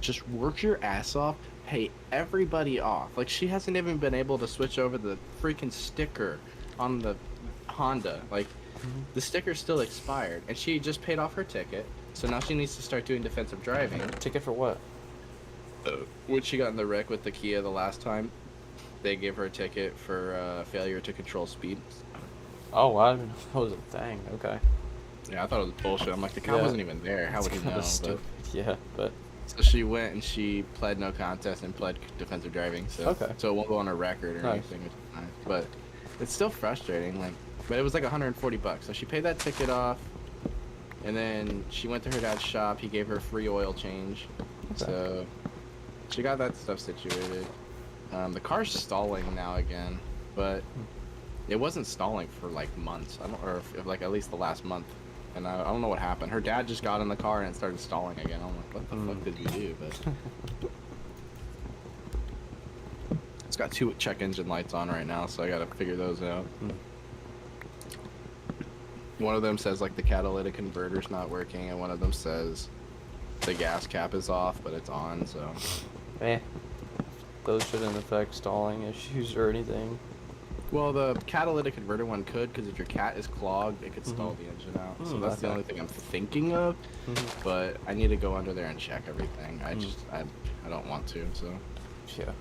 just work your ass off, pay everybody off. Like she hasn't even been able to switch over the freaking sticker on the Honda. Like the sticker's still expired, and she just paid off her ticket. So now she needs to start doing defensive driving. Ticket for what? When she got in the wreck with the Kia the last time, they gave her a ticket for failure to control speed. Oh, wow, I didn't know that was a thing. Okay. Yeah, I thought it was bullshit. I'm like, the cop Yeah. wasn't even there. How would he It's kinda know? But, stupid. Yeah, but so she went and she pled no contest and pled defensive driving. So Okay. so it won't go on her record or Nice. anything. Which is nice. But it's still frustrating. Like, but it was like $140. So she paid that ticket off, and then she went to her dad's shop. He gave her free oil change. Okay. So she got that stuff situated. The car's stalling now again, but it wasn't stalling for like months. I don't, or if, like at least the last month. And I don't know what happened. Her dad just got in the car and it started stalling again. I'm like, what the fuck did you do? But it's got 2 check engine lights on right now, so I gotta figure those out. One of them says like the catalytic converter's not working, and one of them says the gas cap is off, but it's on. So eh, those shouldn't affect stalling issues or anything. well, the catalytic converter one could, because if your cat is clogged, it could stall Mhm. the engine out. So Mm, that's the okay. only thing I'm thinking of. Mhm. But I need to go under there and check everything. I Mm. just I don't want to. So Yeah.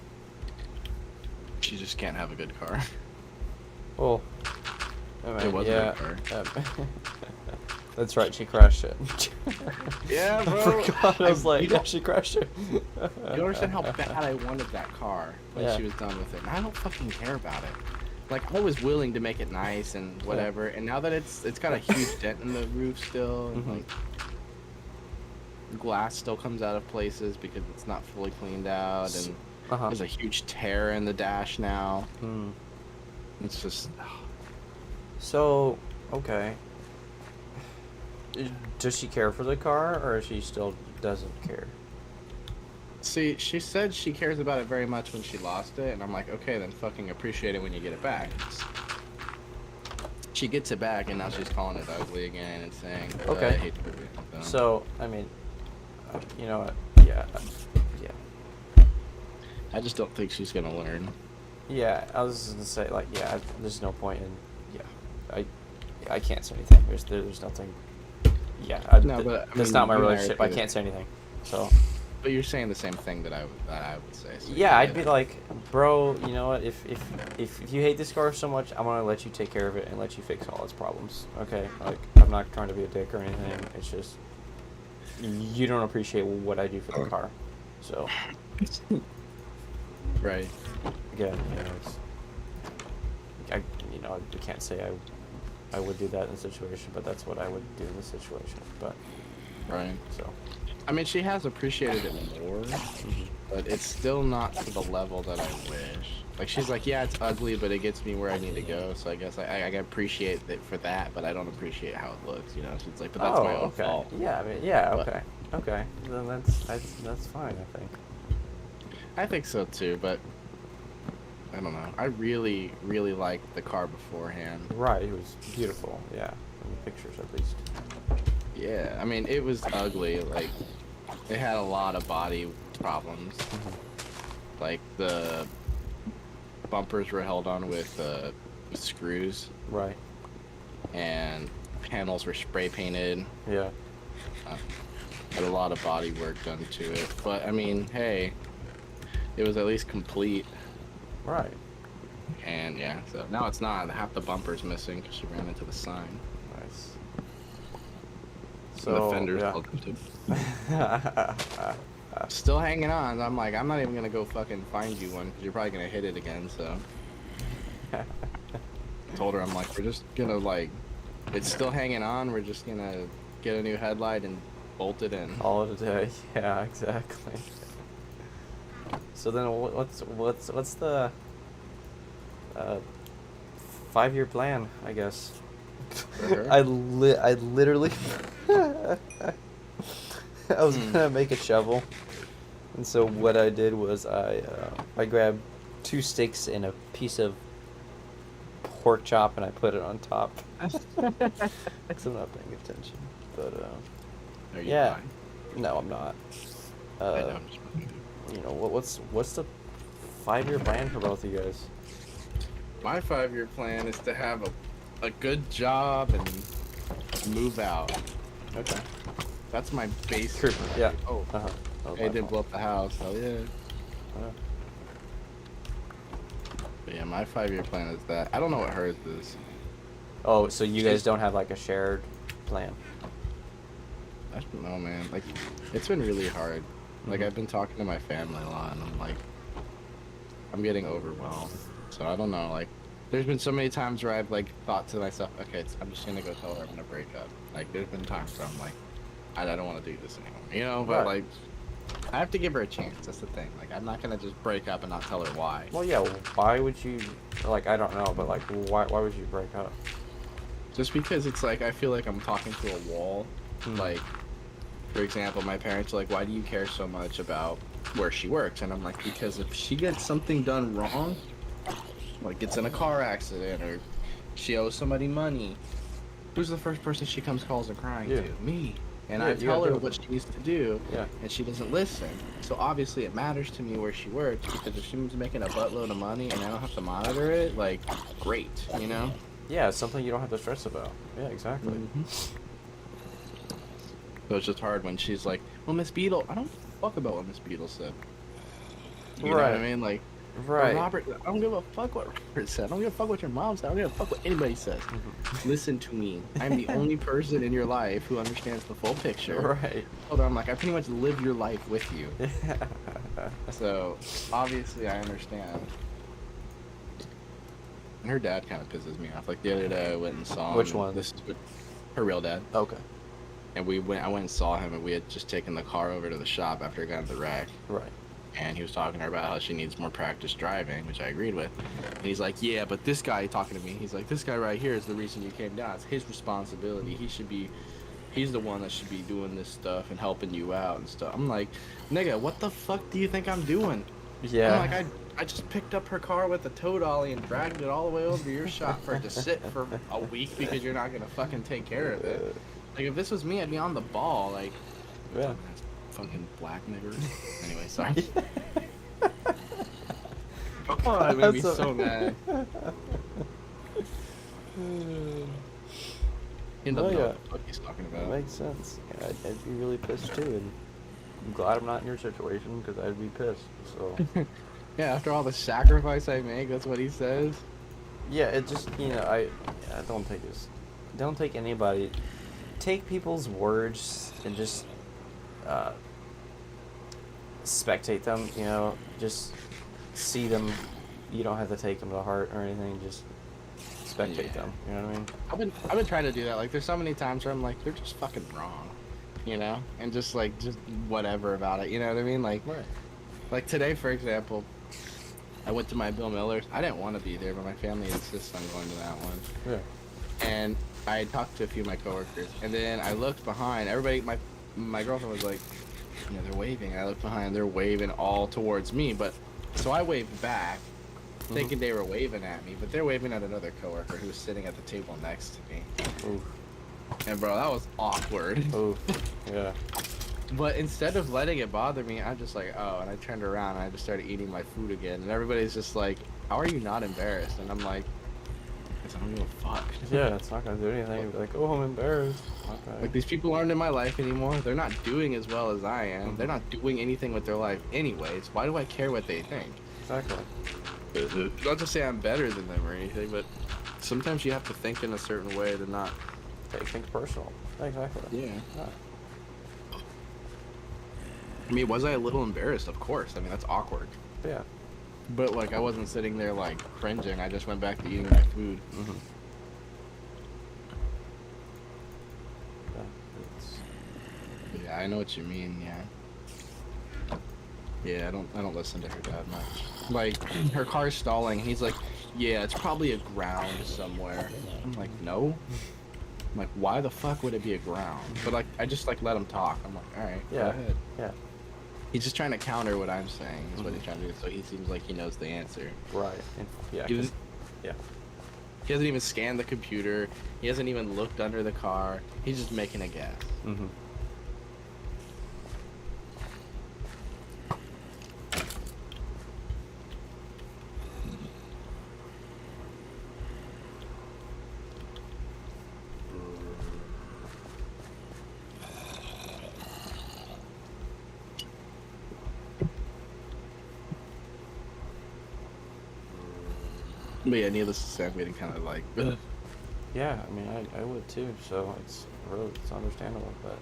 she just can't have a good car. Well, I mean, It was a yeah. good car. That's right, she crashed it. Yeah, I bro. forgot. I was like, you yeah, don't, she crashed it. you don't understand how bad I wanted that car when Yeah. she was done with it. And I don't fucking care about it. Like, I was willing to make it nice and whatever, and now that it's got a huge dent in the roof still, and like glass still comes out of places because it's not fully cleaned out, and there's a huge tear in the dash now. It's just. So, okay. Does she care for the car, or she still doesn't care? See, she said she cares about it very much when she lost it, and I'm like, okay, then fucking appreciate it when you get it back. She gets it back, and now she's calling it ugly again and saying, Okay. I hate it. So, I mean, you know what? Yeah. I just don't think she's gonna learn. Yeah, I was just gonna say, like, yeah, there's no point in, I can't say anything. There's nothing. Yeah, No, but that's not my relationship. I can't say anything. So. But you're saying the same thing that I would say. So Yeah, I'd be like, bro, you know what? If you hate this car so much, I'm gonna let you take care of it and let you fix all its problems. Okay, like I'm not trying to be a dick or anything. It's just you don't appreciate what I do for the car, so. Right. Again, I can't say I would do that in the situation, but that's what I would do in the situation. But. Right. So. I mean, she has appreciated it more, but it's still not to the level that I wish. Like, she's like, yeah, it's ugly, but it gets me where I need to go, so I guess I appreciate it for that, but I don't appreciate how it looks, you know? She's like, but that's my own fault. Yeah, I mean, yeah, But- okay. Okay, then that's fine, I think. I think so, too, but I don't know. I really, really liked the car beforehand. Right, it was beautiful, yeah, from the pictures at least. Yeah, I mean, it was ugly, like, it had a lot of body problems. Like, the bumpers were held on with screws. Right. And panels were spray painted. Yeah. Had a lot of body work done to it. But, I mean, hey, it was at least complete. Right. And, yeah, so now it's not. Half the bumper's missing because she ran into the sign. Nice. So, the fender's held into. Still hanging on. I'm like, I'm not even gonna go fucking find you one because you're probably gonna hit it again. So, told her, I'm like, we're just gonna like, it's still hanging on. We're just gonna get a new headlight and bolt it in. All of the day. Yeah, exactly. So then, what's the 5-year plan? I guess. For her? I literally. I was gonna make a shovel, and so what I did was I grabbed 2 sticks and a piece of pork chop and I put it on top. Because I'm not paying attention, but Are you yeah, lying? no, I'm not. I know, I'm just fucking with you. You know what's the 5-year plan for both of you guys? My 5-year plan is to have a good job and move out. Okay. That's my base. True. Yeah. Oh. Uh-huh. That was I my did fault. blow up the house. Hell yeah. Yeah. But yeah, my 5-year plan is that. I don't know what hers is. Oh, so you guys don't have like a shared plan? I don't know, man. Like, it's been really hard. Like, I've been talking to my family a lot, and I'm like, I'm getting overwhelmed. So I don't know. Like, there's been so many times where I've like thought to myself, okay, I'm just gonna go tell her I'm gonna break up. Like, there's been times where I'm like, I don't want to do this anymore, you know. But Right. like, I have to give her a chance. That's the thing. Like, I'm not gonna just break up and not tell her why. Well, yeah. Why would you? Like, I don't know, but like, why would you break up? Just because it's like I feel like I'm talking to a wall. Hmm. Like, for example, my parents are like, why do you care so much about where she works? And I'm like, because if she gets something done wrong, like gets in a car accident or she owes somebody money, who's the first person she comes, calls, and crying Yeah. to? Me. And Yeah, I you tell gotta her do what it. she needs to do, Yeah. and she doesn't listen. So obviously it matters to me where she works, because if she's making a buttload of money and I don't have to monitor it, like, great, you know? Yeah, it's something you don't have to stress about. Yeah, exactly. So it's just hard when she's like, well, Miss Beadle, I don't fuck about what Miss Beadle said. You know Right. what I mean? Like, But Right. Robert, I don't give a fuck what Robert said. I don't give a fuck what your mom said. I don't give a fuck what anybody says. Mhm. Listen to me. I'm the only person in your life who understands the full picture. Right. Hold on, I'm like, I pretty much live your life with you. Yeah. So, obviously, I understand. And her dad kind of pisses me off. Like, the other day, I went and saw him. Which one? This is her real dad. Okay. And I went and saw him, and we had just taken the car over to the shop after it got into the wreck. Right. And he was talking to her about how she needs more practice driving, which I agreed with. And he's like, yeah, but this guy, talking to me, he's like, this guy right here is the reason you came down. It's his responsibility. He's the one that should be doing this stuff and helping you out and stuff. I'm like, nigga, what the fuck do you think I'm doing? Yeah. I'm like, I just picked up her car with a tow dolly and dragged it all the way over to your shop for it to sit for a week because you're not gonna fucking take care of it. Like, if this was me, I'd be on the ball. Like, Yeah. fucking black nigger. Anyway, sorry. Oh, that made me so mad. He doesn't know what the fuck he's talking That about. makes sense. Yeah, I'd be really pissed too, and I'm glad I'm not in your situation because I'd be pissed. So Yeah, after all the sacrifice I make, that's what he says. yeah, it just I don't take anybody, take people's words and just spectate them. Just see them. You don't have to take them to heart or anything. Just spectate them. You know what I mean? I've been trying to do that. Like, there's so many times where I'm like, they're just fucking wrong, and just whatever about it. You know what I mean? Like today, for example, I went to my Bill Miller's. I didn't want to be there, but my family insists on going to that one. Yeah. And I talked to a few of my coworkers, and then I looked behind. Everybody, my girlfriend was like, they're waving. I looked behind, they're waving all towards me, but so I waved back, thinking they were waving at me, but they're waving at another coworker who was sitting at the table next to me. Oof. And bro, that was awkward. Oof. Yeah. But instead of letting it bother me, I'm just like, oh, and I turned around and I just started eating my food again, and everybody's just like, how are you not embarrassed? And I'm like, I don't give a fuck. Yeah, it's not gonna do anything. Be like, oh, I'm embarrassed. Okay. Like, these people aren't in my life anymore. They're not doing as well as I am. Mhm. They're not doing anything with their life anyways. Why do I care what they think? Exactly. Not to say I'm better than them or anything, but sometimes you have to think in a certain way to not. Take things personal. Exactly. Yeah. Yeah. I mean, was I a little embarrassed? Of course. I mean, that's awkward. Yeah. But, like, I wasn't sitting there, like, cringing. I just went back to eating my food. Mm-hmm. Yeah, Yeah, I know what you mean, yeah. Yeah, I don't listen to her that much. Like, her car's stalling, he's like, yeah, it's probably a ground somewhere. I'm like, no. I'm like, why the fuck would it be a ground? But, like, I just, like, let him talk. I'm like, alright, go yeah, ahead. yeah. He's just trying to counter what I'm saying, is what he's trying to do, so he seems like he knows the answer. Right. And, yeah. He, was, Yeah. he hasn't even scanned the computer. He hasn't even looked under the car. He's just making a guess. Mm-hmm. But yeah, needless to say, I'm getting kind of like, ugh. Yeah, I mean, I would too. So it's understandable, but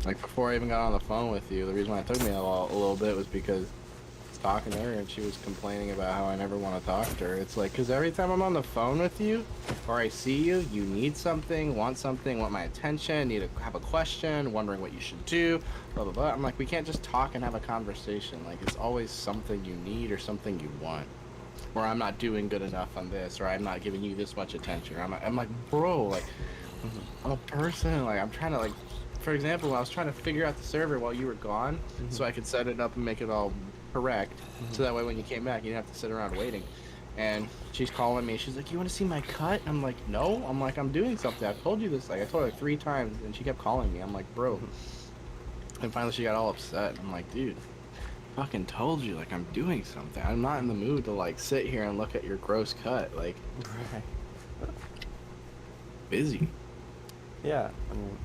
Like, before I even got on the phone with you, the reason why it took me a little bit was because I was talking to her and she was complaining about how I never want to talk to her. It's like, because every time I'm on the phone with you or I see you, you need something, want my attention, need to have a question, wondering what you should do, blah, blah, blah. I'm like, we can't just talk and have a conversation. Like, it's always something you need or something you want. Or I'm not doing good enough on this, or I'm not giving you this much attention. Or I'm like, bro, like, I'm a person. Like, I'm trying to, like, for example, I was trying to figure out the server while you were gone, so I could set it up and make it all correct, so that way when you came back, you didn't have to sit around waiting. And she's calling me. She's like, you want to see my cut? I'm like, no. I'm like, I'm doing something. I've told you this. Like, I told her 3 times, and she kept calling me. I'm like, bro. And finally, she got all upset. I'm like, dude, fucking told you. Like, I'm doing something. I'm not in the mood to, like, sit here and look at your gross cut. Like, right. busy. Yeah, I mean,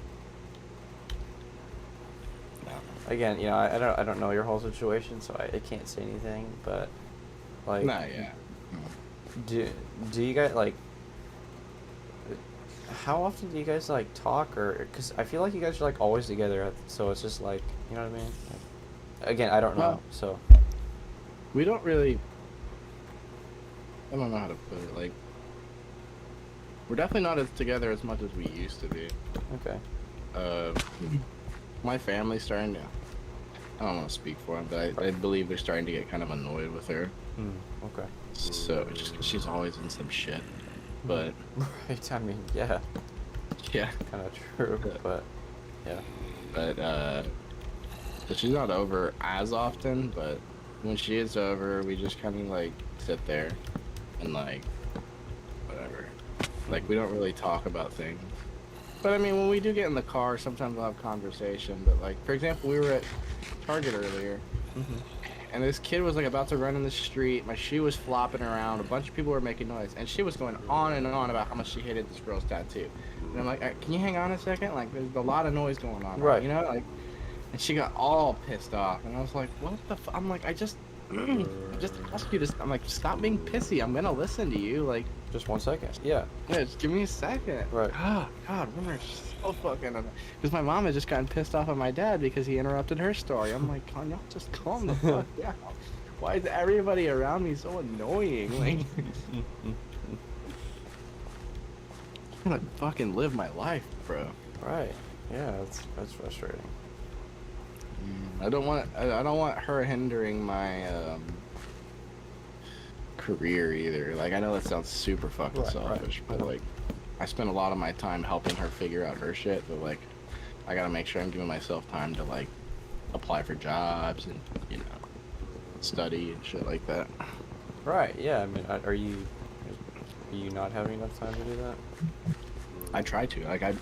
again, I don't know your whole situation, so I can't say anything. But like, Nah, yeah. do you guys like? How often do you guys like talk, or because I feel like you guys are like always together, so it's just like, you know what I mean? Like, again, I don't know, Well, so. we don't really. I don't know how to put it. Like, we're definitely not as together as much as we used to be. Okay. My family's starting to. I don't want to speak for them, but I believe they're starting to get kind of annoyed with her. Okay. So just 'cause she's always in some shit. But Right. I mean, yeah, yeah. kind of true, but yeah. But she's not over as often. But when she is over, we just kind of like sit there and like whatever. Like, we don't really talk about things. But I mean, when we do get in the car, sometimes we'll have conversation. But like, for example, we were at Target earlier, and this kid was like about to run in the street. My shoe was flopping around. A bunch of people were making noise, and she was going on and on about how much she hated this girl's tattoo. And I'm like, can you hang on a second? Like, there's a lot of noise going on, Right. You know, like, and she got all pissed off, and I was like, what the? I'm like, I just asked you to. I'm like, stop being pissy. I'm gonna listen to you. Like, Just 1 second. Yeah. yeah, just give me a second. Right. Oh, God, women are so fucking. Because my mom had just gotten pissed off at my dad because he interrupted her story. I'm like, can y'all just calm the fuck down? Why is everybody around me so annoying? Like, I'm gonna fucking live my life, bro. Right. Yeah, that's frustrating. I don't want her hindering my career either. Like, I know that sounds super fucking Right, selfish, right. but like, I spend a lot of my time helping her figure out her shit. But like, I gotta make sure I'm giving myself time to like apply for jobs and study and shit like that. Right. Yeah. I mean, are you not having enough time to do that? I try to. Like, I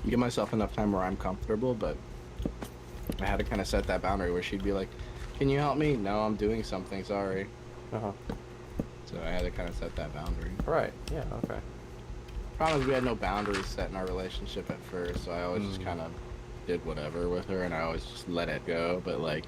give myself enough time where I'm comfortable, but I had to kind of set that boundary where she'd be like, "Can you help me?" "No, I'm doing something. Sorry." Uh-huh. So I had to kind of set that boundary. Right. Yeah. Okay. Problem is, we had no boundaries set in our relationship at first, so I always just kind of did whatever with her, and I always just let it go. But like,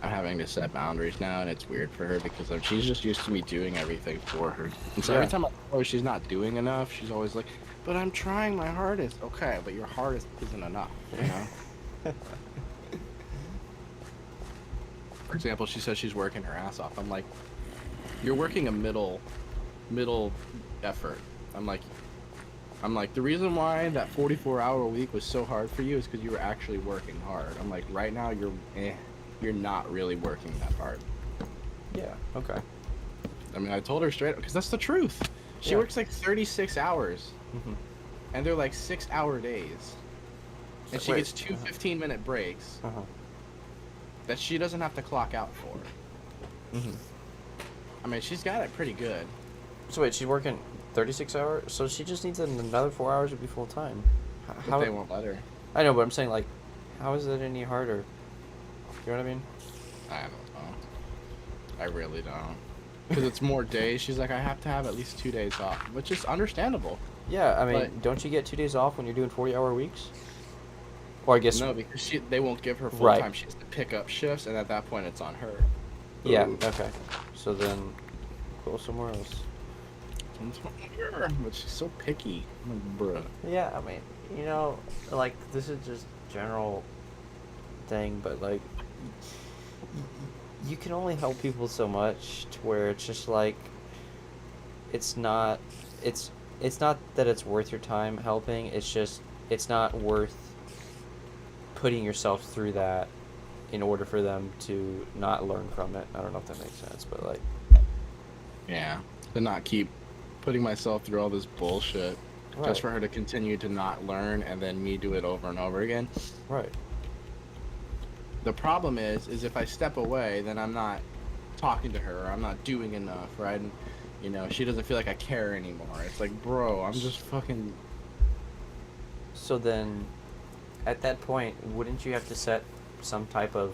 I'm having to set boundaries now, and it's weird for her because she's just used to me doing everything for her. And so every time I tell her she's not doing enough, she's always like, "But I'm trying my hardest." Okay, but your hardest isn't enough, you know? For example, she says she's working her ass off. I'm like, you're working a middle effort. I'm like, the reason why that 44-hour week was so hard for you is because you were actually working hard. I'm like, right now you're not really working that hard. Yeah. Okay. I mean, I told her straight, because that's the truth. She works like 36 hours, and they're like 6-hour days, and she gets two 15-minute breaks that she doesn't have to clock out for. I mean, she's got it pretty good. So wait, she's working 36 hours, so she just needs another 4 hours to be full time. But they won't let her. I know, but I'm saying, like, how is it any harder? You know what I mean? I don't know. I really don't. Because it's more days. She's like, I have to have at least 2 days off, which is understandable. Yeah, I mean, But don't you get 2 days off when you're doing 40-hour weeks? Or I guess no, because they won't give her full Right. time. She has to pick up shifts, and at that point, it's on her. Yeah. Ooh. Okay. So then, go somewhere else. But she's so picky. I'm like, bruh. Yeah, I mean, like, this is just general thing, but like, you can only help people so much to where it's just like, it's not that it's worth your time helping. It's just it's not worth putting yourself through that in order for them to not learn from it. I don't know if that makes sense, but like, Yeah. To not keep putting myself through all this bullshit right. just for her to continue to not learn and then me do it over and over again. Right. The problem is if I step away, then I'm not talking to her, or I'm not doing enough, right? And, she doesn't feel like I care anymore. It's like, bro, I'm just fucking... So then, at that point, wouldn't you have to set some type of,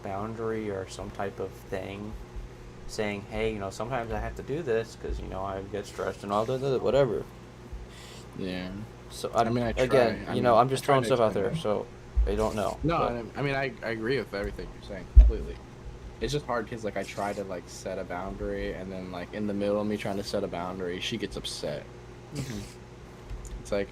boundary or some type of thing saying, hey, sometimes I have to do this because, I get stressed and all that, whatever. Yeah. So, I mean, I try. again, I mean, I'm just I try throwing to stuff out there, explain so I don't know. No, But I mean I agree with everything you're saying completely. It's just hard because like I try to like set a boundary, and then like in the middle of me trying to set a boundary, she gets upset. mhm. It's like,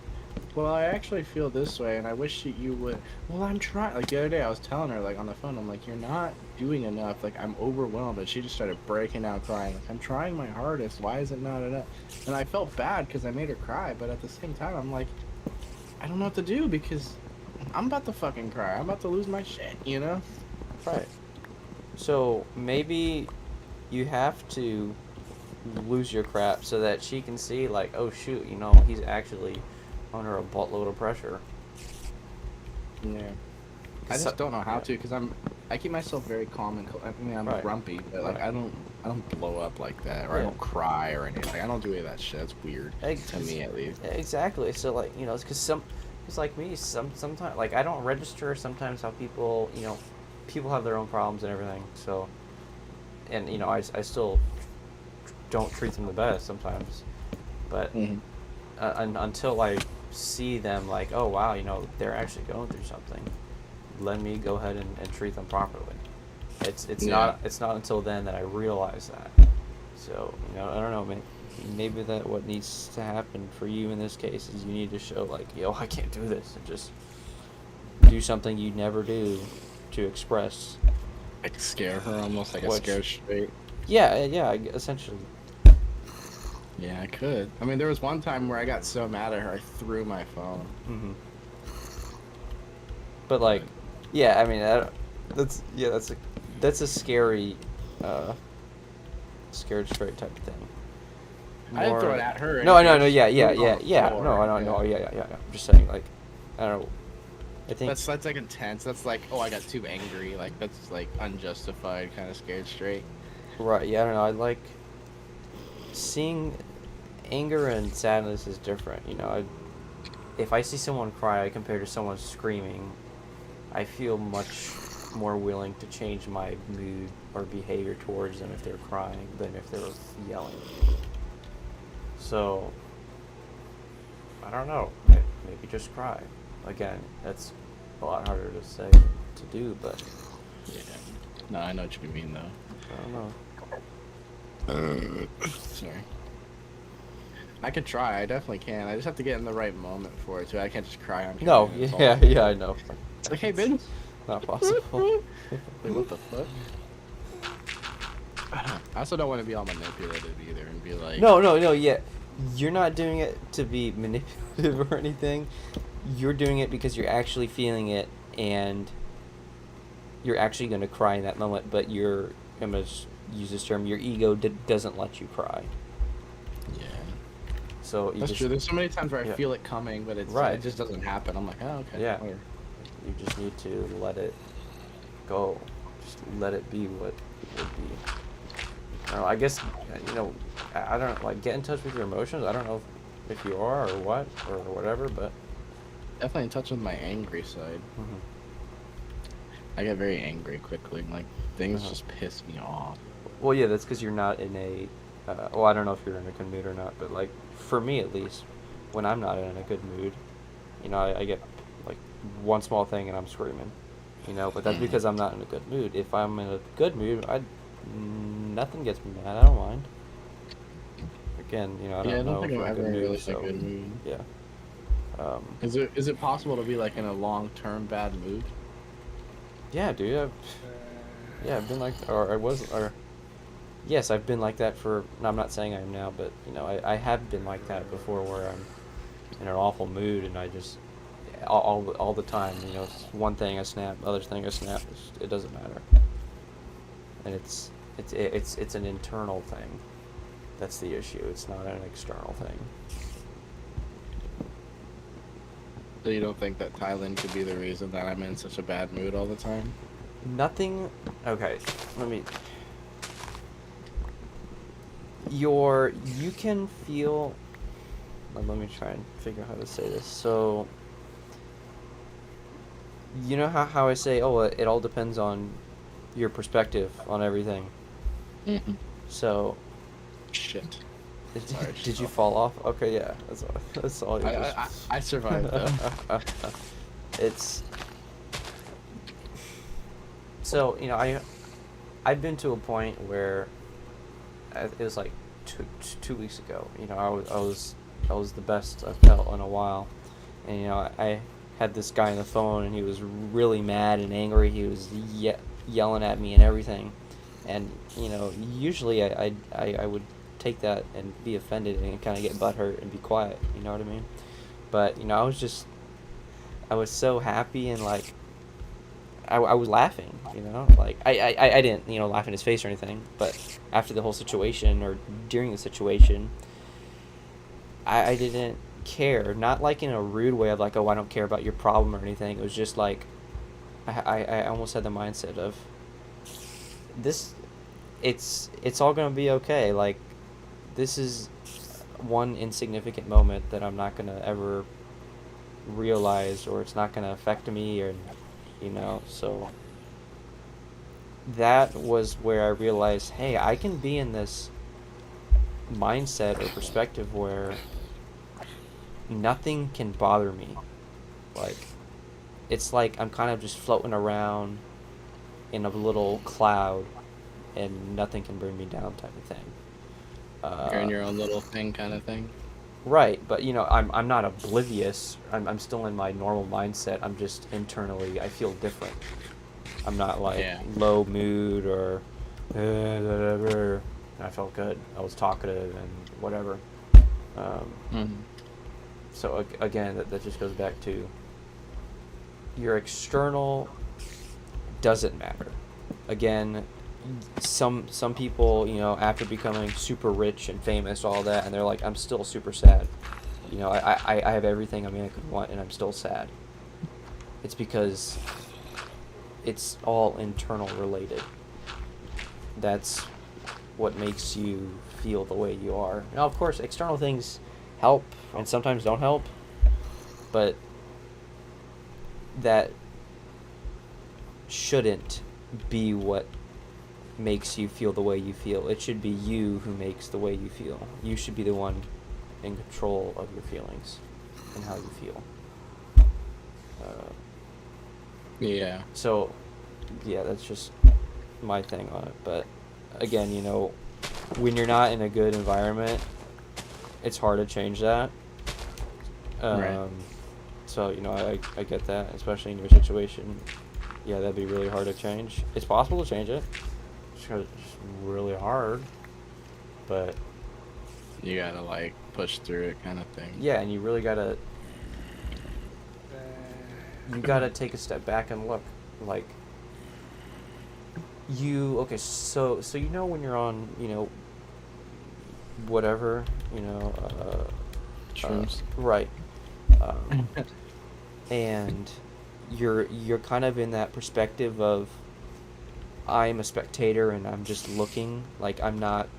well, I actually feel this way, and I wish you would. Well, I'm trying. Like the other day, I was telling her like on the phone, I'm like, you're not doing enough. Like I'm overwhelmed, and she just started breaking out crying. Like I'm trying my hardest. Why is it not enough? And I felt bad because I made her cry, but at the same time, I'm like, I don't know what to do because I'm about to fucking cry. I'm about to lose my shit. You know? Right. So maybe you have to lose your crap so that she can see, like, oh shoot, he's actually under a buttload of pressure. Yeah. I 'Cause just don't know how yeah. to because I keep myself very calm and I mean I'm Right. grumpy, but like Right. I don't blow up like that, or I Yeah. don't cry or anything. Like, I don't do any of that shit. It's weird to me at least. Exactly. So like, it's because it's like me. Sometimes like I don't register sometimes how people people have their own problems and everything. So, and I still don't treat them the best sometimes, but Hmm. until I see them like, oh wow, they're actually going through something, let me go ahead and treat them properly. It's Yeah. not until then that I realize that. So I don't know, maybe that what needs to happen for you in this case is you need to show like, yo, I can't do this, and just do something you never do to express. Like scare her almost like a Which, scare straight. yeah, essentially. Yeah, I could. I mean, there was one time where I got so mad at her, I threw my phone. Hmm. But like, But yeah, I mean, that's a scary, uh, scared straight type of thing. I didn't throw it More. at her or No, anything. no, I no, just yeah, threw yeah, it on yeah, the yeah. floor. No, I don't Yeah. know. Yeah. I'm just saying, like, I don't know. I think. That's like intense. That's like, oh, I got too angry. Like that's like unjustified, kind of scared straight. Right. Yeah, I don't know. I like seeing anger and sadness is different. If I see someone cry compared to someone screaming, I feel much more willing to change my mood or behavior towards them if they're crying than if they're yelling. So, I don't know. Maybe just cry. Again, that's a lot harder to say to do, but Yeah. No, I know what you mean though. I don't know. Sorry. I could try. I definitely can. I just have to get in the right moment for it too. I can't just cry on No, command. It's all- yeah, I know. It's like, hey, Ben. Not possible. Like, what the fuck? I also don't want to be all manipulative either and be like, No, yeah. You're not doing it to be manipulative or anything. You're doing it because you're actually feeling it and you're actually going to cry in that moment, but I'm going to use this term, your ego doesn't let you cry. yeah, So you that's just, true. There's so many times where I yeah. feel it coming, but Right. it just doesn't happen. I'm like, oh, okay. Yeah. Whatever. You just need to let it go. Just let it be what it would be. I don't know, I guess, I don't like get in touch with your emotions. I don't know if you are or what or whatever, but Definitely in touch with my angry side. mhm. I get very angry quickly. Like things Uh-huh. just piss me off. Well, yeah, that's because you're not in a. Well, I don't know if you're in a good mood or not, but like for me at least, when I'm not in a good mood, I get like one small thing and I'm screaming, But that's because I'm not in a good mood. If I'm in a good mood, nothing gets me mad. I don't mind. Again, I Yeah, I don't don't know think if I'm we're in a ever good in mood, really so a good mood. yeah. Is it possible to be like in a long-term bad mood? Yeah, dude. I've been like, or I was, or yes, I've been like that for. No, I'm not saying I am now, but I have been like that before, where I'm in an awful mood and I just all the time. It's one thing I snap, other thing I snap. It doesn't matter, and it's an internal thing. That's the issue. It's not an external thing. So you don't think that Thailand could be the reason that I'm in such a bad mood all the time? Nothing. Okay, let me. You can feel. Let me try and figure out how to say this. So, you know how I say, oh, it all depends on your perspective on everything. Mm-hmm. So, Shit. Sorry, did you fall off? Okay, yeah, that's all. You I survived though. it's So I've been to a point where it was like 2 weeks ago. I was the best I've felt in a while, and I had this guy on the phone, and he was really mad and angry. He was yelling at me and everything, and usually I would take that and be offended and kind of get butthurt and be quiet. You know what I mean? But I was so happy and like I was laughing, like I didn't laugh in his face or anything, but after the whole situation or during the situation, I didn't care, not like in a rude way of like, oh, I don't care about your problem or anything. It was just like I almost had the mindset of this, it's all gonna be okay. Like, this is one insignificant moment that I'm not gonna ever realize, or it's not gonna affect me, or so that was where I realized, hey, I can be in this mindset or perspective where nothing can bother me. Like, it's like I'm kind of just floating around in a little cloud and nothing can bring me down, type of thing. You're in your own little thing, kind of thing. Right, but I'm not oblivious. I'm still in my normal mindset. I'm just internally, I feel different. I'm not like low mood or I felt good. I was talkative and whatever. So again, that just goes back to your external doesn't matter. Again, some people, after becoming super rich and famous, all that, and they're like, I'm still super sad. I have everything I could want, and I'm still sad. It's because it's all internal related. That's what makes you feel the way you are. Now, of course, external things help and sometimes don't help, but that shouldn't be what makes you feel the way you feel. It should be you who makes the way you feel. You should be the one in control of your feelings and how you feel. Yeah. So, yeah, that's just my thing on it. But again, when you're not in a good environment, it's hard to change that. Right. So, I get that, especially in your situation. Yeah, that'd be really hard to change. It's possible to change it. It's really hard. But You gotta like push through it, kind of thing. yeah, and you really gotta take a step back and look. Like, okay, so when you're on, whatever, Shrooms. right, and you're kind of in that perspective of, I'm a spectator and I'm just looking, like I'm not,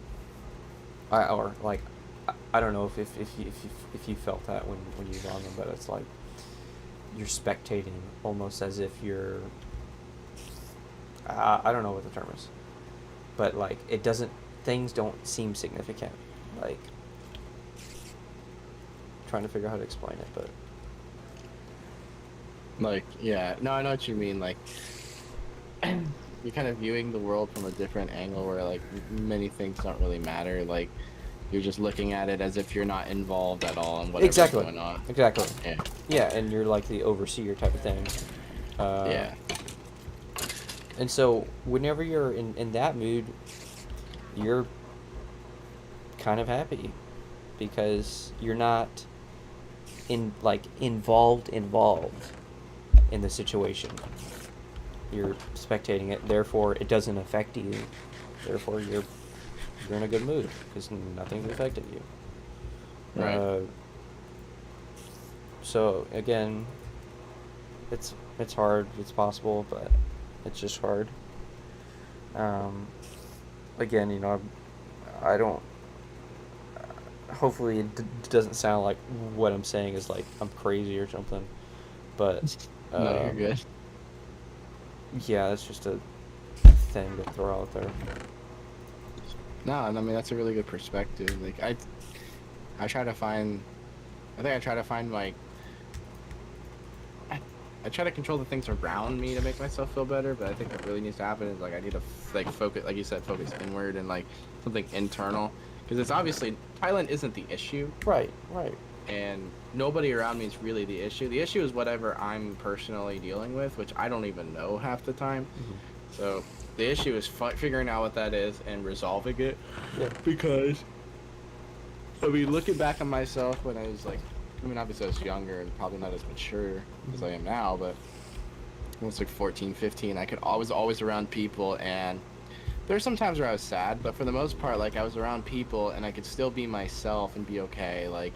I don't know if you felt that when you were on them, but it's like you're spectating almost as if you're, I don't know what the term is, but like things don't seem significant, like, trying to figure out how to explain it, but Like, yeah, no, I know what you mean. Like, you're kind of viewing the world from a different angle where like many things don't really matter. Like, you're just looking at it as if you're not involved at all in whatever's going on. Exactly. Yeah. Yeah, and you're like the overseer type of thing. Yeah. And so whenever you're in that mood, you're kind of happy because you're not involved in the situation. You're spectating it, therefore it doesn't affect you. Therefore you're in a good mood because nothing's affected you. Right. So again, it's hard. It's possible, but it's just hard. Again, I don't. Hopefully, it doesn't sound like what I'm saying is like I'm crazy or something. But No, you're good. yeah, that's just a thing to throw out there. No, I mean that's a really good perspective. Like I try to find, like I try to control the things around me to make myself feel better, but I think what really needs to happen is like I need to like focus, like you said, focus inward and like something internal, because it's obviously Thailand isn't the issue, Right, right. and nobody around me is really the issue. The issue is whatever I'm personally dealing with, which I don't even know half the time. Hmm. So the issue is figuring out what that is and resolving it, Yeah. because I mean, looking back on myself when I was like, I mean, obviously I was younger and probably not as mature as I am now, but when I was like 14, 15, I could always around people, and there's some times where I was sad, but for the most part, like I was around people and I could still be myself and be okay, like,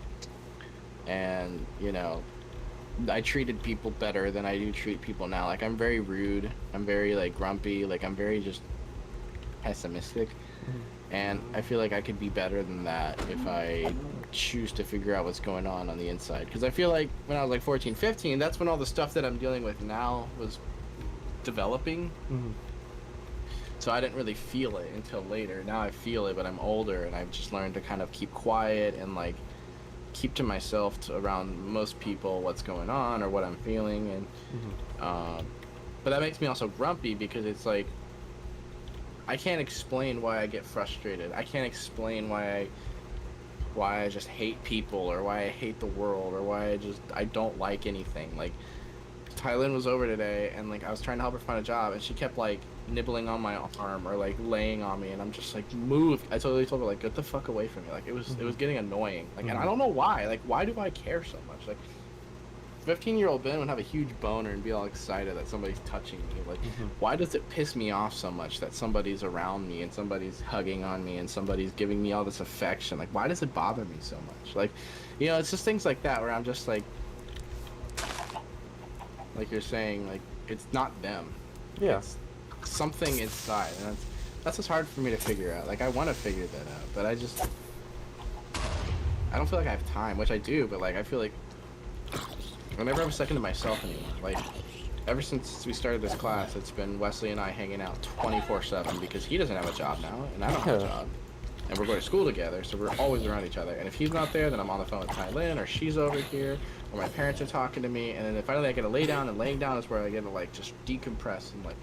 and I treated people better than I do treat people now. Like I'm very rude, I'm very like grumpy, like I'm very just pessimistic. And I feel like I could be better than that if I choose to figure out what's going on the inside. Because I feel like when I was like 14, 15, that's when all the stuff that I'm dealing with now was developing. Hmm. So I didn't really feel it until later. Now I feel it, but I'm older, and I've just learned to kind of keep quiet and like keep to myself around most people what's going on or what I'm feeling. And Hmm. but that makes me also grumpy, because it's like I can't explain why I get frustrated. I can't explain why I just hate people, or why I hate the world, or why I don't like anything. Like Thailand was over today, and like I was trying to help her find a job, and she kept like nibbling on my arm or like laying on me, and I'm just like, move. I totally told her like, get the fuck away from me. Like it was getting annoying. Like, and I don't know why. Like, why do I care so much? Like 15-year-old Ben would have a huge boner and be all excited that somebody's touching me. Like, why does it piss me off so much that somebody's around me and somebody's hugging on me and somebody's giving me all this affection? Like, why does it bother me so much? Like, it's just things like that where I'm just like you're saying, like, it's not them. Yeah. It's something inside, and that's just hard for me to figure out. Like, I want to figure that out, but I don't feel like I have time, which I do, but like I feel like I never have a second to myself anymore. Like, ever since we started this class, it's been Wesley and I hanging out 24/7, because he doesn't have a job now, and I don't have a job. And we're going to school together, so we're always around each other. And if he's not there, then I'm on the phone with Tylin, or she's over here, or my parents are talking to me. And then finally I get to lay down, and laying down is where I get to, like, just decompress. And, like,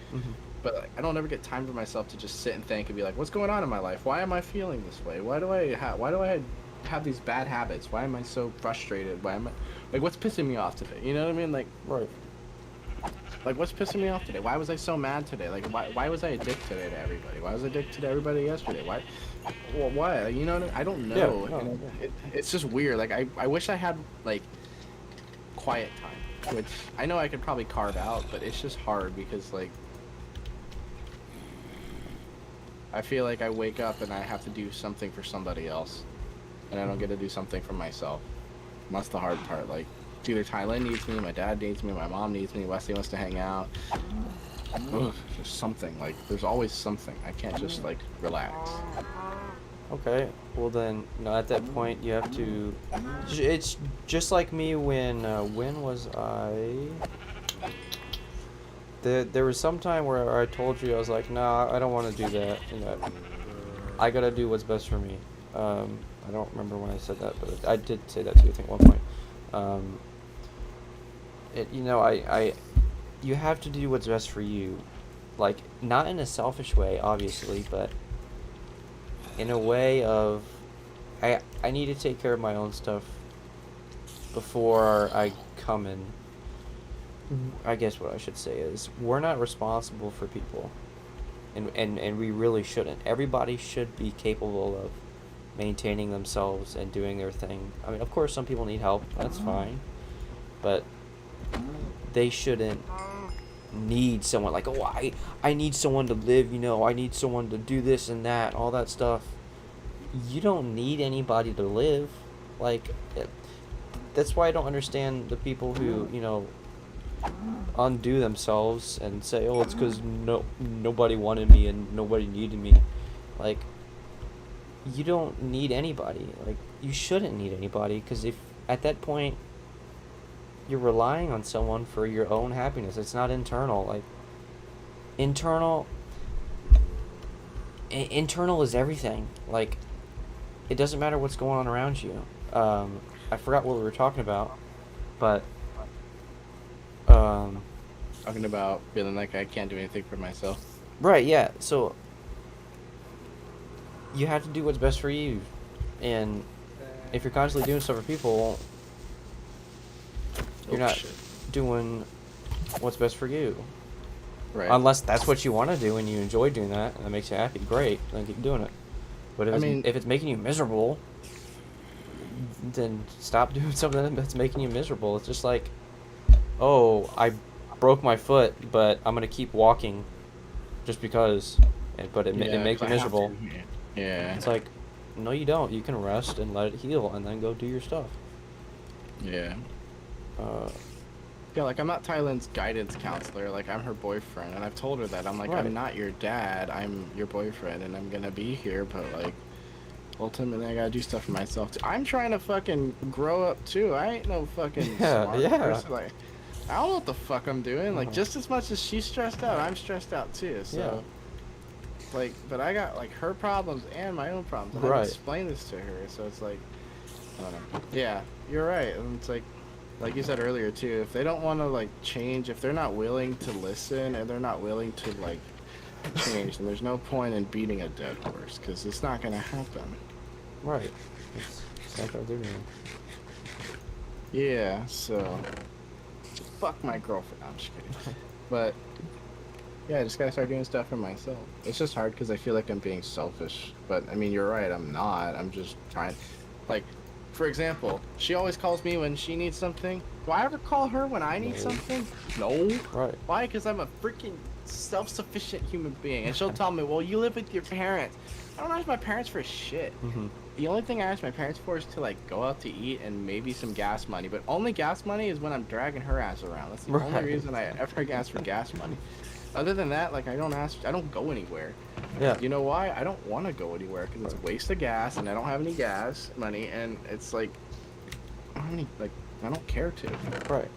but like, I don't ever get time for myself to just sit and think and be like, what's going on in my life? Why am I feeling this way? Why do I have these bad habits? Why am I so frustrated? Why am I, like, what's pissing me off today? You know what I mean? Like, Right. like, what's pissing me off today? Why was I so mad today? Like, why was I a dick today to everybody? Why was I a dick to everybody yesterday? Why? Well, why? You know what I mean? I don't know. Yeah, no, And it's just weird. Like, I wish I had, like, quiet time, which I know I could probably carve out, but it's just hard because, like, I feel like I wake up and I have to do something for somebody else, and I don't get to do something for myself. And that's the hard part. Like, it's either Thailand needs me, my dad needs me, my mom needs me, Wesley wants to hang out. Ugh, there's something. Like, there's always something. I can't just, like, relax. Okay. Well then, at that point you have to. It's just like me when was I? There was some time where I told you I was like, nah, I don't want to do that. I gotta do what's best for me. I don't remember when I said that, but I did say that to you, I think, at one point. You have to do what's best for you, like, not in a selfish way, obviously, but in a way of, I need to take care of my own stuff before I come in. I guess what I should say is, we're not responsible for people, and we really shouldn't. Everybody should be capable of maintaining themselves and doing their thing. I mean, of course, some people need help, that's fine, but they shouldn't need someone like, oh, I need someone to live, I need someone to do this and that, all that stuff. You don't need anybody to live. Like, that's why I don't understand the people who, undo themselves and say, oh, it's because nobody wanted me and nobody needed me. Like, you don't need anybody. Like, you shouldn't need anybody, because if at that point you're relying on someone for your own happiness, it's not internal. Like, internal is everything. Like, it doesn't matter what's going on around you. I forgot what we were talking about, but Um, Talking about feeling like I can't do anything for myself. right, yeah. So you have to do what's best for you, and if you're constantly doing stuff for people, you're Oh not shit. doing what's best for you. Right. Unless that's what you want to do and you enjoy doing that and that makes you happy, great, then keep doing it. But I mean, if it's making you miserable, then stop doing something that's making you miserable. It's just like, oh, I broke my foot, but I'm gonna keep walking just because. But it yeah, makes 'cause me I have to. miserable. Yeah. It's like, no, you don't. You can rest and let it heal, and then go do your stuff. Yeah. Uh, Yeah, like I'm not Tylen's guidance counselor. Like I'm her boyfriend, and I've told her that I'm like Right. I'm not your dad. I'm your boyfriend, and I'm gonna be here. But like, ultimately, I gotta do stuff for myself too. I'm trying to fucking grow up too. I ain't no fucking Yeah, smart yeah. person. Like, I don't know what the fuck I'm doing. Like, Uh-huh. just as much as she's stressed out, I'm stressed out too. So, like, but I got like her problems and my own problems. I had to Right. explain this to her. So it's like, I don't know. Yeah, you're right. And it's like you said earlier too, if they don't want to like change, if they're not willing to listen and they're not willing to like change, then there's no point in beating a dead horse because it's not gonna happen. Right. It's exactly what they're doing. Yeah, so fuck my girlfriend. No, I'm just kidding. But yeah, I just gotta start doing stuff for myself. It's just hard because I feel like I'm being selfish. But I mean, you're right. I'm not. I'm just trying. Like, for example, she always calls me when she needs something. Do I ever call her when I need No. something? No. Right. Why? Because I'm a freaking self-sufficient human being. And she'll tell me, well, you live with your parents. I don't ask my parents for shit. Mm-hmm. The only thing I ask my parents for is to like go out to eat and maybe some gas money. But only gas money is when I'm dragging her ass around. That's the only Right. reason I ever ask for gas money. Other than that, like I don't go anywhere. Yeah. You know why? I don't want to go anywhere because it's a waste of gas and I don't have any gas money and it's like I don't have any, like I don't care to. Right.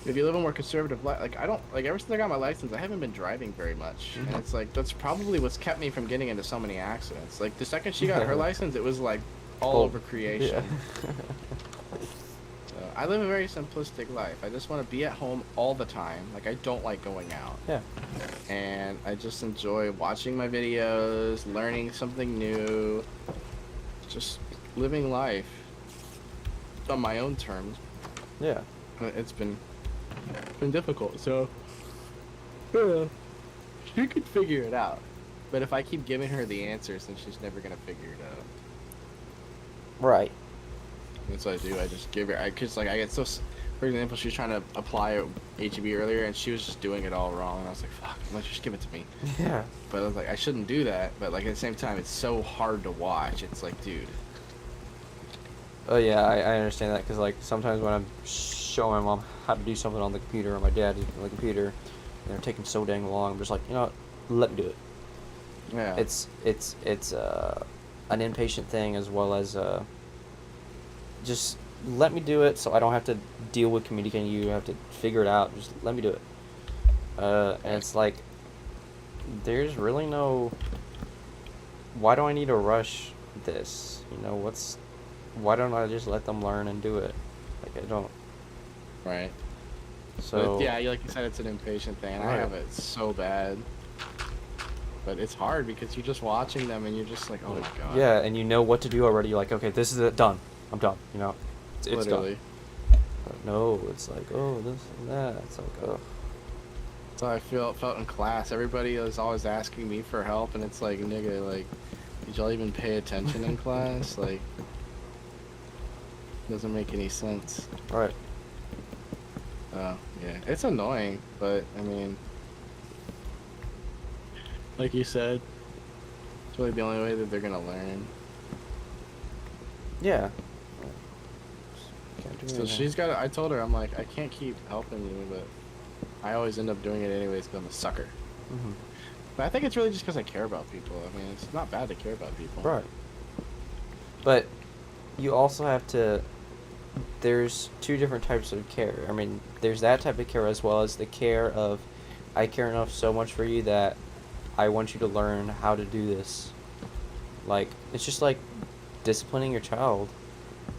If you live a more conservative life, like I don't like ever since I got my license, I haven't been driving very much, Mm-hmm. and it's like that's probably what's kept me from getting into so many accidents. Like the second she got her license, it was like all over creation. Yeah. So, I live a very simplistic life. I just want to be at home all the time. Like I don't like going out. Yeah. And I just enjoy watching my videos, learning something new, just living life on my own terms. Yeah. It's been difficult, so she could figure it out. But if I keep giving her the answers, then she's never gonna figure it out. Right. That's what I do. I just give her. Cause like I get so. For example, she was trying to apply at HEB earlier, and she was just doing it all wrong. And I was like, "Fuck, let's just give it to me." Yeah. But I was like, I shouldn't do that. But like at the same time, it's so hard to watch. It's like, dude. Oh yeah, I understand that because like sometimes when I'm showing my mom how to do something on the computer or my dad on the computer, and they're taking so dang long, I'm just like, you know what, let me do it. Yeah. It's an impatient thing as well as just let me do it so I don't have to deal with communicating you. Have to figure it out. Just let me do it. And it's like there's really no. Why do I need to rush this? You know what's. Why don't I just let them learn and do it? Like I don't. Right. So But yeah, like you said, it's an impatient thing, and I Right. have it so bad. But it's hard because you're just watching them, and you're just like, oh my god. yeah, and you know what to do already. You're like, okay, this is it. Done. I'm done. You know, it's Literally. done. But no, it's like, oh, this and that. It's like, oh. That's how I felt in class. Everybody was always asking me for help, and it's like, nigga, like, did y'all even pay attention in class? Like, doesn't make any sense. Right. Oh, yeah. It's annoying, but, I mean, like you said, it's really the only way that they're gonna learn. Yeah. Can't do So anything. she's got I told her, I'm like, I can't keep helping you, but I always end up doing it anyways because I'm a sucker. Mm-hmm. But I think it's really just because I care about people. I mean, it's not bad to care about people. Right. But you also have to. There's two different types of care. I mean, there's that type of care as well as the care of, I care enough so much for you that I want you to learn how to do this. Like, it's just like disciplining your child.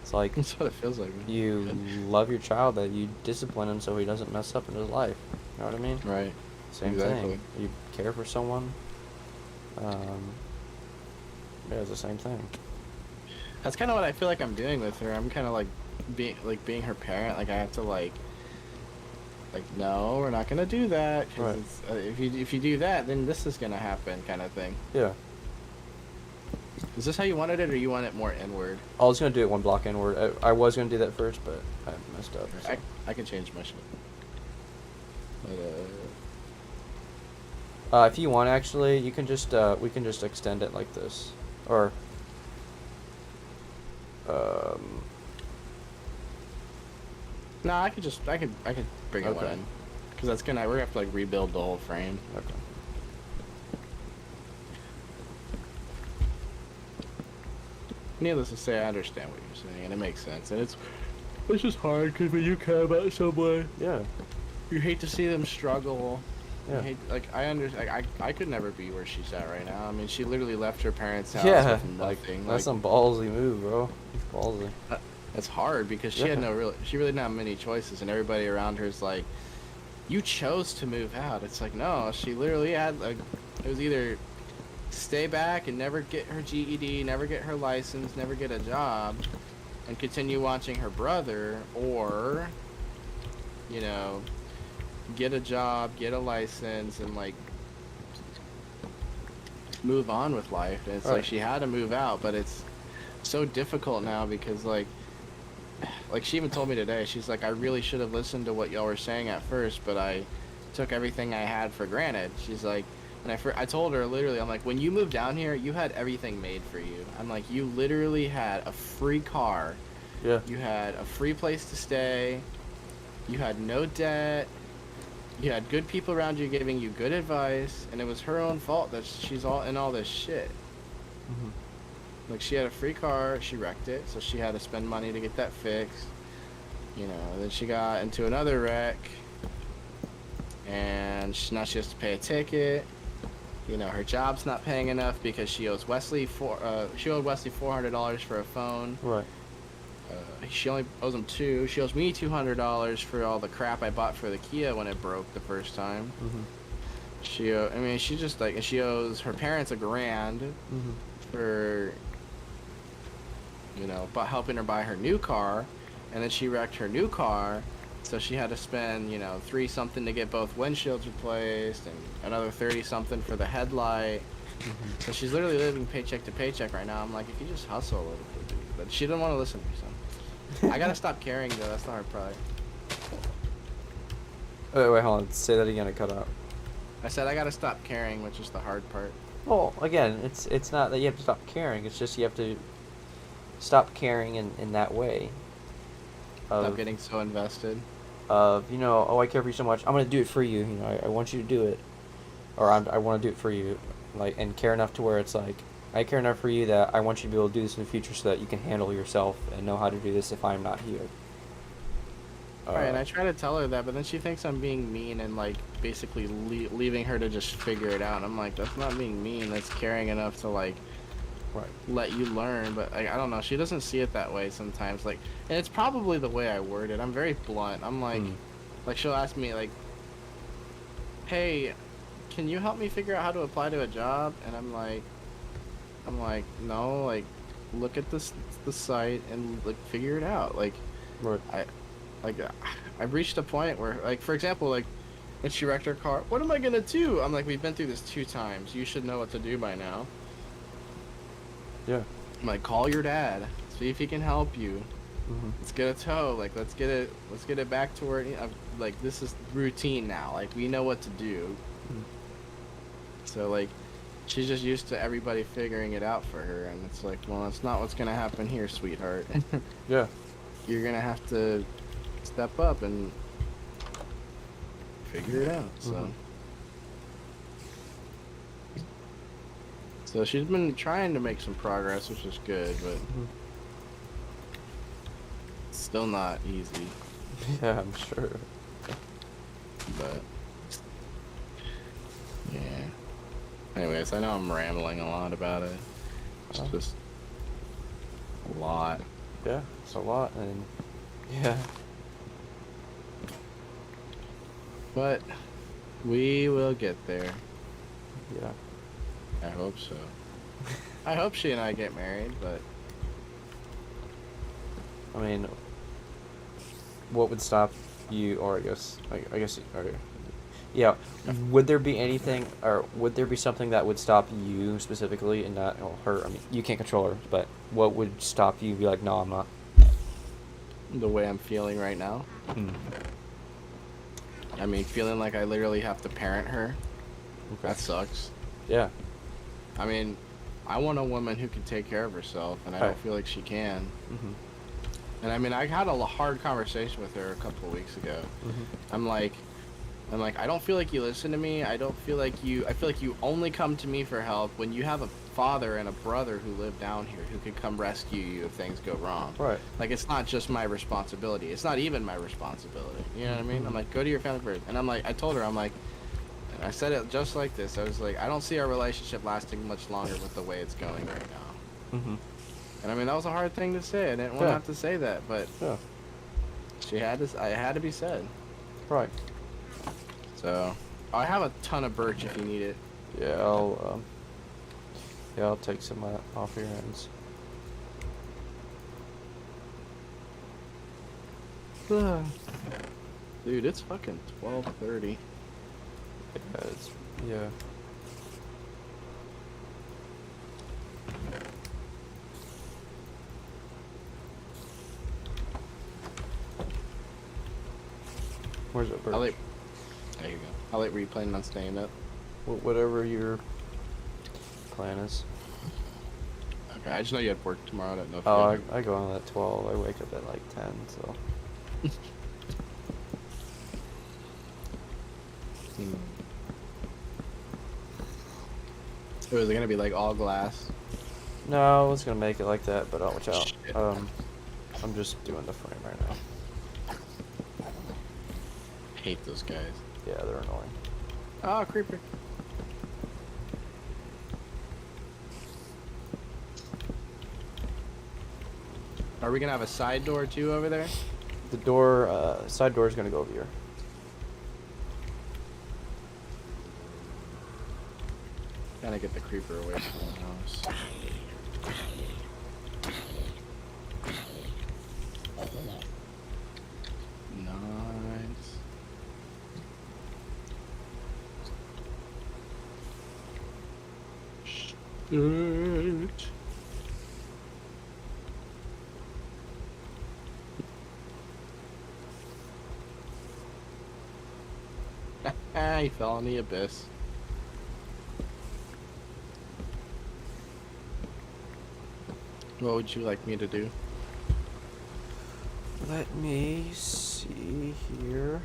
It's like That's what it feels like. Man. you love your child, that you discipline him so he doesn't mess up in his life. You know what I mean? Right. Same Exactly. thing. You care for someone. Yeah, it's the same thing. That's kind of what I feel like I'm doing with her. I'm kind of like being her parent. Like I have to like no, we're not gonna do that. Cause Right. if you do that, then this is gonna happen, kind of thing. Yeah. Is this how you wanted it, or you want it more inward? I was gonna do it one block inward. I was gonna do that first, but I messed up. So. I can change my shit. But, if you want, actually, you can just we can just extend it like this, or No, I could bring it Okay. in, because that's we're gonna have to like rebuild the whole frame. Okay. Needless to say, I understand what you're saying, and it makes sense. And it's just hard because when you care about someone, Yeah. you hate to see them struggle. Yeah. You hate, like I understand. I could never be where she's at right now. I mean, she literally left her parents' house Yeah. with nothing. That's some ballsy move, bro. It's ballsy. It's hard because she Yeah. had she really didn't have many choices, and everybody around her is like, you chose to move out. It's like, no, she literally had like, it was either stay back and never get her GED, never get her license, never get a job, and continue watching her brother, or, you know, get a job, get a license, and like move on with life. And it's Right. like she had to move out, but it's so difficult now because like she even told me today, she's like, I really should have listened to what y'all were saying at first, but I took everything I had for granted. She's like, and I told her literally, I'm like, when you moved down here, you had everything made for you. I'm like, you literally had a free car. Yeah. You had a free place to stay. You had no debt. You had good people around you giving you good advice, and it was her own fault that she's all in all this shit. Mm-hmm. Like, she had a free car, she wrecked it, so she had to spend money to get that fixed. You know, then she got into another wreck, and now she has to pay a ticket. You know, her job's not paying enough because she owes Wesley $400 for a phone. Right. She only owes him $200. She owes me $200 for all the crap I bought for the Kia when it broke the first time. Mm-hmm. She just like, she owes her parents $1,000 Mm-hmm. for, you know, helping her buy her new car, and then she wrecked her new car, so she had to spend, you know, $3 something to get both windshields replaced, and another $30 something for the headlight. Mm-hmm. So she's literally living paycheck to paycheck right now. I'm like, if you just hustle a little bit, dude. But she didn't want to listen to me, so I gotta stop caring though. That's not her pride. Wait, hold on. Say that again. It cut out. I said I gotta stop caring, which is the hard part. Well, again, it's not that you have to stop caring. It's just you have to stop caring in that way. Stop getting so invested. Of, you know, oh, I care for you so much, I'm gonna do it for you. You know, I want you to do it, or I want to do it for you, like, and care enough to where it's like, I care enough for you that I want you to be able to do this in the future so that you can handle yourself and know how to do this if I'm not here. Right, and I try to tell her that, but then she thinks I'm being mean and like basically leaving her to just figure it out. And I'm like, that's not being mean. That's caring enough to like Right. let you learn. But like, I don't know. She doesn't see it that way sometimes. Like, and it's probably the way I word it. I'm very blunt. I'm like, like she'll ask me like, hey, can you help me figure out how to apply to a job? And I'm like, no, like, look at the site and like figure it out. Like, Right. I've reached a point where, like, for example, like, when she wrecked her car, what am I gonna do? I'm like, we've been through this 2 times. You should know what to do by now. Yeah. I'm like, call your dad. See if he can help you. Mm-hmm. Let's get a tow. Like, let's get it back to where, like, this is routine now. Like, we know what to do. Mm-hmm. So, like, she's just used to everybody figuring it out for her. And it's like, well, that's not what's gonna happen here, sweetheart. Yeah. You're gonna have to step up and figure it out. So, so she's been trying to make some progress, which is good, but it's still not easy. Yeah, I'm sure. But yeah. Anyways, I know I'm rambling a lot about it. It's just a lot. Yeah, it's a lot, and yeah. But we will get there. Yeah. I hope so. I hope she and I get married, but I mean, what would stop you, or I guess, or, yeah, would there be anything, or would there be something that would stop you specifically and not, well, her? I mean, you can't control her, but what would stop you? Be like, no, I'm not. the way I'm feeling right now, Hmm. I mean, feeling like I literally have to parent her, Okay. that sucks. Yeah. I mean, I want a woman who can take care of herself, and I Right. don't feel like she can. Mm-hmm. And I mean, I had a hard conversation with her a couple of weeks ago. Mm-hmm. I'm like, I don't feel like you listen to me. I don't feel like you. I feel like you only come to me for help when you have a father and a brother who live down here who could come rescue you if things go wrong. Right. Like, it's not just my responsibility. It's not even my responsibility. You know what I mean? I'm like, go to your family first. And I'm like, I told her, I'm like, and I said it just like this. I was like, I don't see our relationship lasting much longer with the way it's going right now. Mm-hmm. And I mean, that was a hard thing to say. I didn't want to have to say that, but Yeah. she had to. I had to be said. Right. So, I have a ton of birch if you need it. Yeah, I'll take some off your hands. Dude, it's fucking 12:30. Yeah. Where's it? There you go. How late were you planning on staying up? Whatever your plan is. Okay, I just know you had work tomorrow. I don't know if Oh, you I go on at 12. I wake up at like 10, so. So is it gonna be like all glass? No, I was gonna make it like that, but I'll watch out. Shit. I'm just doing the frame right now. Hate those guys. Yeah, they're annoying. Oh, creeper. Are we gonna have a side door too over there? The door, side door is gonna go over here. Trying to get the creeper away from the house. Nice. Shit. He fell in the abyss. What would you like me to do? Let me see here.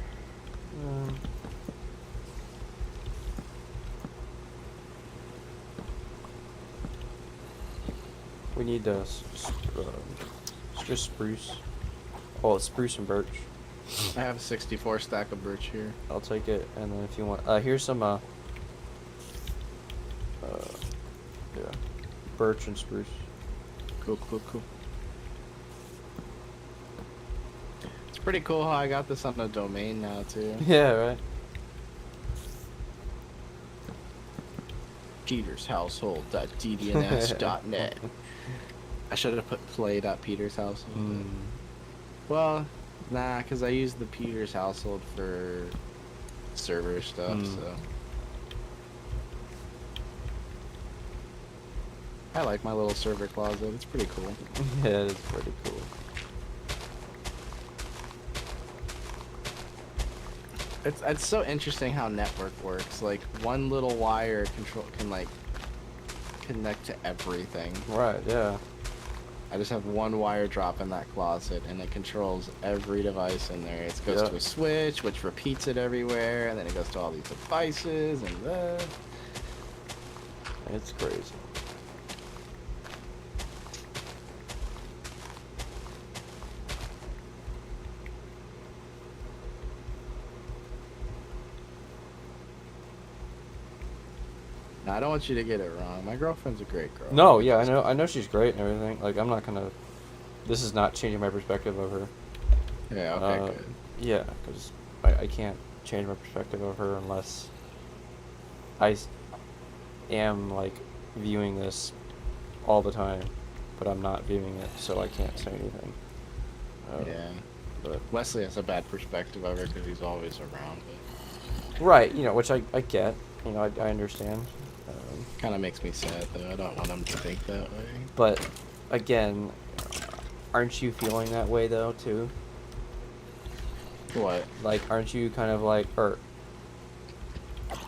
We need just spruce. Oh, it's spruce and birch. I have a 64 stack of birch here. I'll take it, and then if you want, here's some yeah, birch and spruce. Cool, cool, cool. It's pretty cool how I got this on the domain now too. Yeah, right. petershousehold.ddns.net. I should have put play.petershousehold. Well, nah, because I use the Peters household for server stuff, so. I like my little server closet. It's pretty cool. Yeah, it's pretty cool. It's so interesting how network works. Like, one little wire can like connect to everything. Right, yeah. I just have one wire drop in that closet, and it controls every device in there. It goes to a switch, which repeats it everywhere, and then it goes to all these devices, and It's crazy. I don't want you to get it wrong. My girlfriend's a great girl. No, yeah, I know she's great and everything. Like, I'm not gonna this is not changing my perspective of her. Yeah. Okay. Good. Yeah, because I can't change my perspective of her unless am like viewing this all the time, but I'm not viewing it, so I can't say anything. Yeah. But Wesley has a bad perspective of her because he's always around. right, which I get, I understand. Kind of makes me sad though. I don't want him to think that way. But again, aren't you feeling that way though too? What? Like, aren't you kind of like, or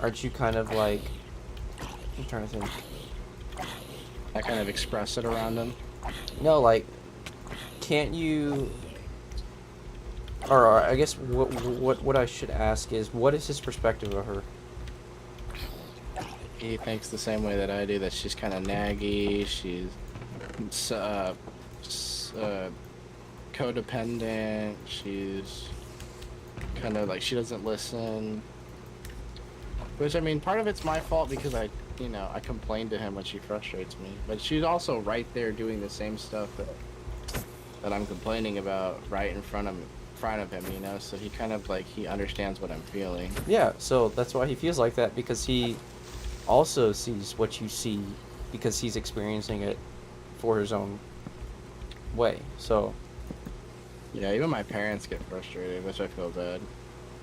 aren't you kind of like? I'm trying to think. I kind of express it around him. No, like, can't you? Or I guess what I should ask is, what is his perspective of her? He thinks the same way that I do. That she's kind of naggy. She's codependent. She's kind of like she doesn't listen. Which, I mean, part of it's my fault because I complain to him when she frustrates me. But she's also right there doing the same stuff that I'm complaining about right in front of him, so he kind of like he understands what I'm feeling. Yeah, so that's why he feels like that, because he also sees what you see, because he's experiencing it for his own way. So yeah, even my parents get frustrated, which I feel bad.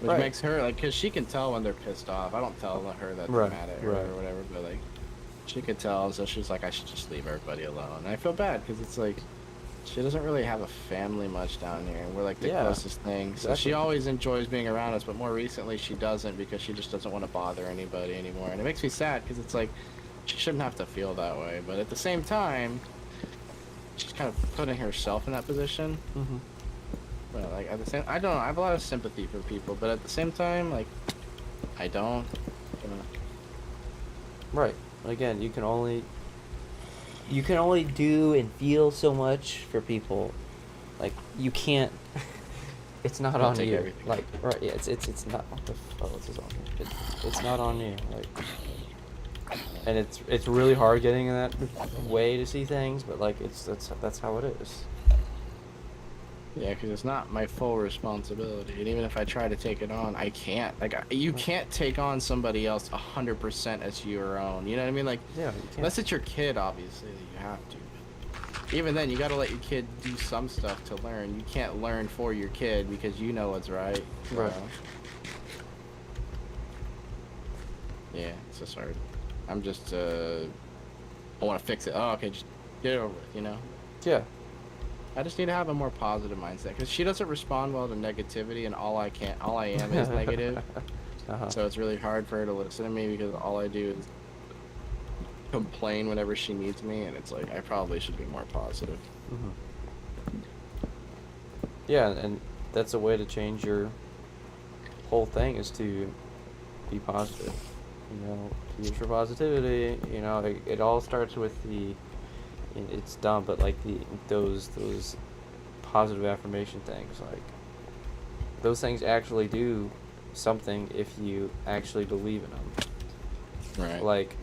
Which right. makes her, like, because she can tell when they're pissed off. I don't tell her that they're mad at her or whatever, but, like, she could tell, so she's like, I should just leave everybody alone. And I feel bad, because it's like, she doesn't really have a family much down here, and we're, like, the closest thing. So she always enjoys being around us, but more recently she doesn't, because she just doesn't want to bother anybody anymore. And it makes me sad, because it's like, she shouldn't have to feel that way. But at the same time, she's kind of putting herself in that position. Mm-hmm. But like at the same, I don't know. I have a lot of sympathy for people, but at the same time, like, I don't. Right. Again, you can only do and feel so much for people. Like, you can't. It's not on you. Everything. Like, right? Yeah. It's not. What the fuck is on you? It's not on you. Like, and it's really hard getting in that way to see things, but like that's how it is. Yeah, because it's not my full responsibility, and even if I try to take it on, I can't. Like, you can't take on somebody else 100% as your own. You know what I mean? Like, Yeah, you can't. unless it's your kid, obviously, that you have to. Even then, you got to let your kid do some stuff to learn. You can't learn for your kid because you know what's right. So. Right. Yeah, it's just hard. I'm just, I want to fix it. Oh, okay, just get it over with, Yeah. I just need to have a more positive mindset, because she doesn't respond well to negativity, and all I am is negative. Uh-huh. So it's really hard for her to listen to me, because all I do is complain whenever she needs me, and it's like I probably should be more positive. Mm-hmm. Yeah, and that's a way to change your whole thing, is to be positive. Use for positivity. It all starts with it's dumb, but like those positive affirmation things, like those things actually do something if you actually believe in them. Right. Like,